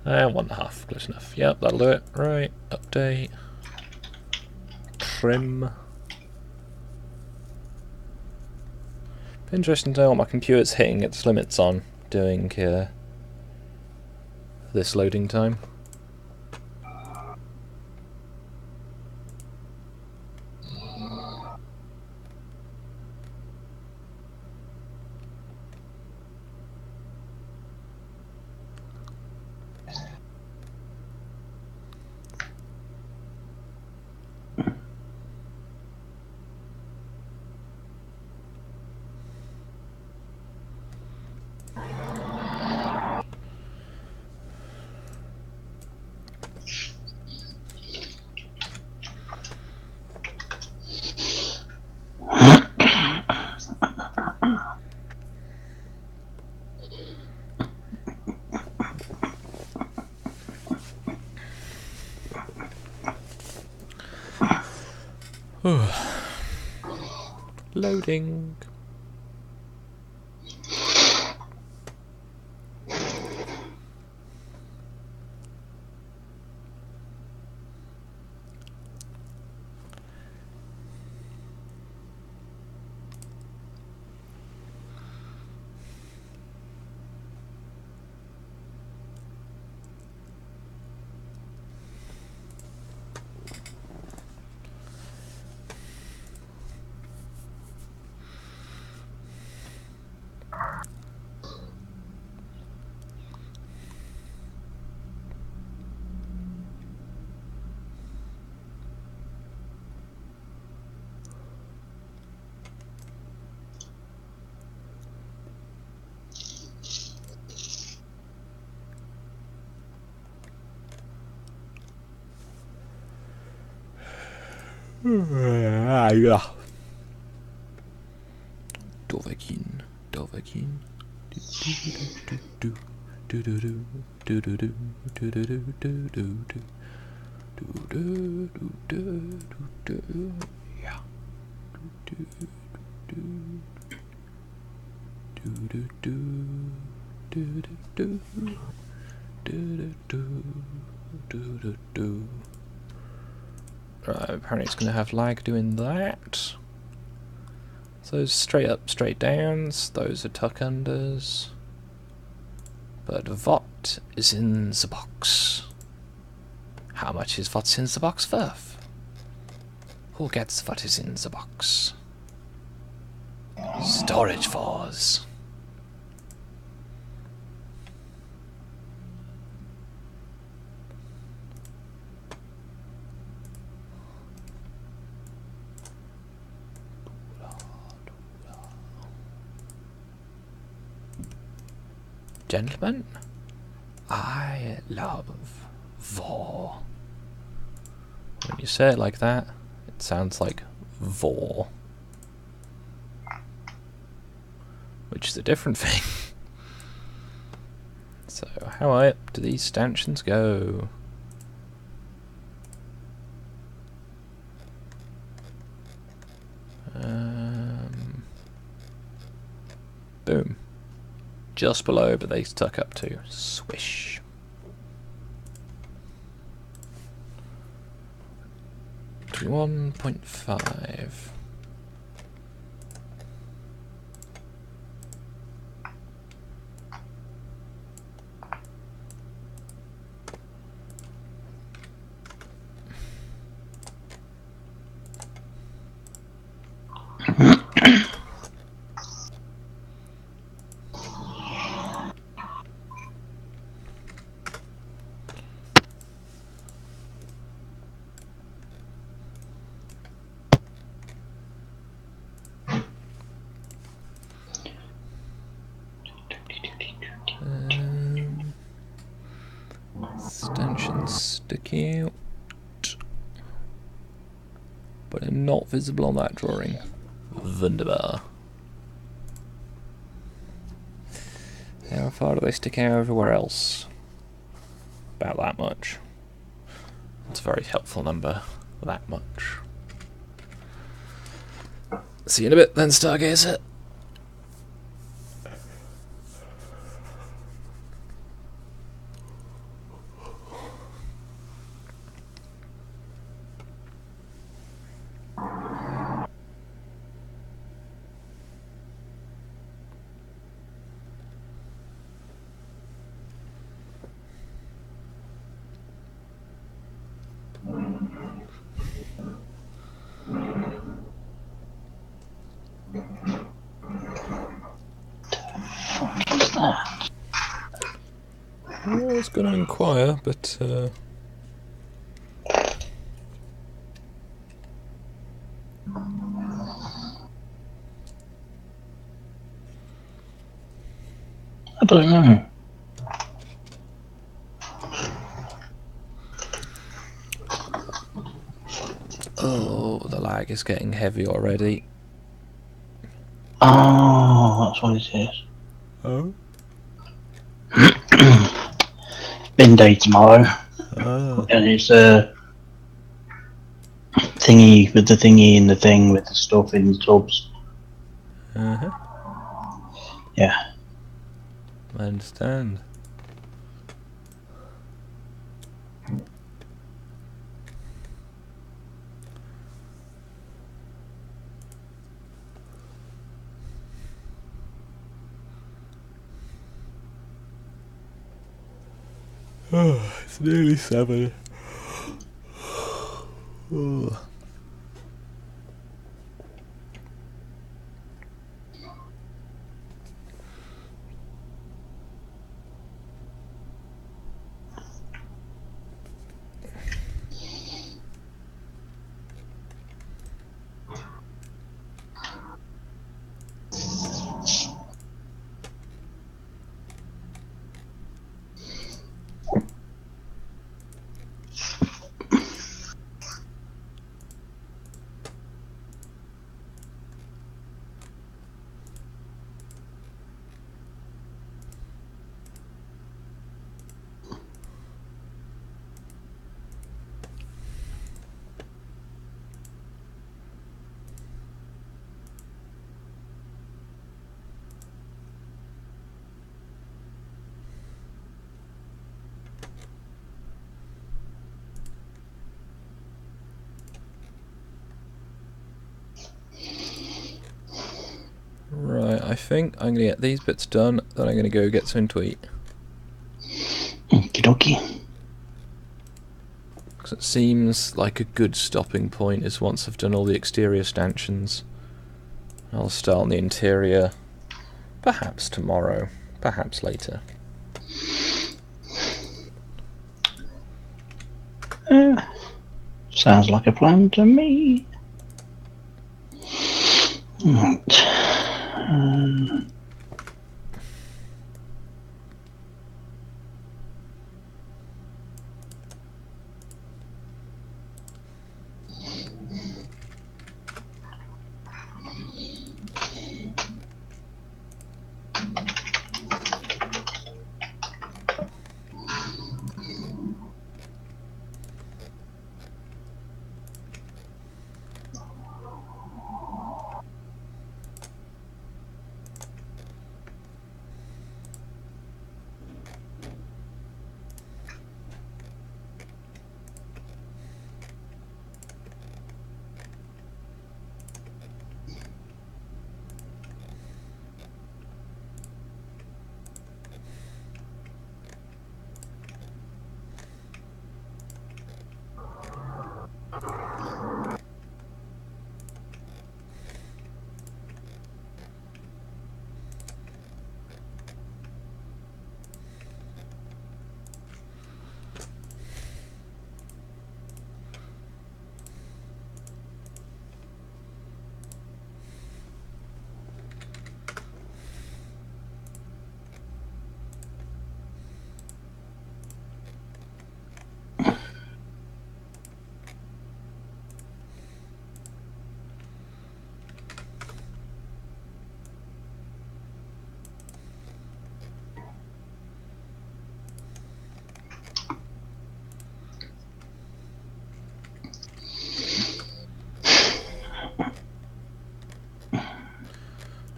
1.5, close enough. Yep, that'll do it. Right, update. Trim. Interesting to know what my computer's hitting its limits on doing this loading time. Loading. Ja. Dovekin. Ja. Right, apparently it's going to have lag doing that. So those straight up, straight downs, those are tuck unders. But what is in the box? How much is what's in the box worth? Who gets what is in the box? Storage wars. Gentlemen, I love vor. When you say it like that, it sounds like vor, which is a different thing. So, how high up do these stanchions go? Boom. Just below, but they stuck up too. Swish. To 1.5. Stanchions sticky out, but are not visible on that drawing. Wunderbar. How far do they stick out everywhere else? About that much. That's a very helpful number. That much. See you in a bit then, Stargazer. I was going to inquire, but I don't know. oh, the lag is getting heavy already. Oh, that's what it is. Oh? Bin day tomorrow, Oh. and it's a thingy with the thingy and the thing with the stuff in the tubs. Uh-huh. Yeah. I understand. Oh, it's nearly 7. Oh. Right, I think I'm going to get these bits done, then I'm going to go get something to eat. Okie dokie. Because it seems like a good stopping point is once I've done all the exterior stanchions. I'll start on the interior, perhaps tomorrow, perhaps later. Sounds like a plan to me. Right.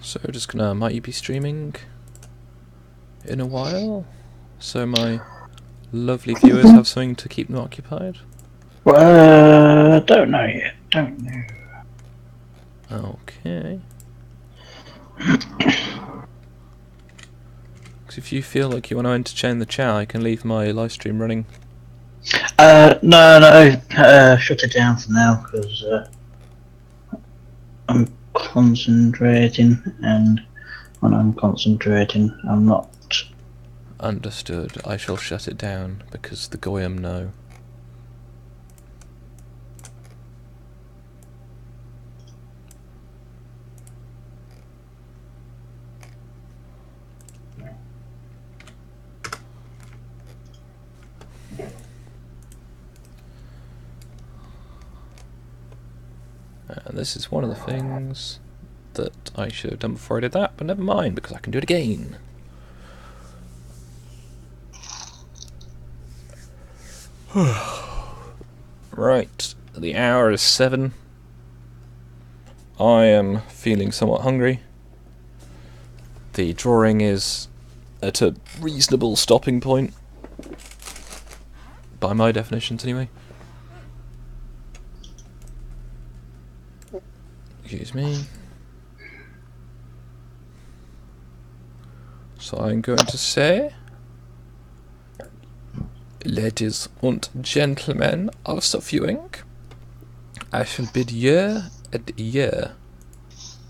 So just gonna, might you be streaming in a while? So my lovely viewers have something to keep them occupied? Well, don't know yet. Don't know. Okay. Because if you feel like you want to entertain the chat, I can leave my live stream running. No. Shut it down for now because I'm concentrating, and when I'm concentrating, I'm not. Understood. I shall shut it down because the Goyim know. And this is one of the things that I should have done before I did that, but never mind, because I can do it again. Right, the hour is 7. I am feeling somewhat hungry. The drawing is at a reasonable stopping point, by my definitions anyway. Excuse me. So I'm going to say, ladies and gentlemen of the viewing, I shall bid ye adieu.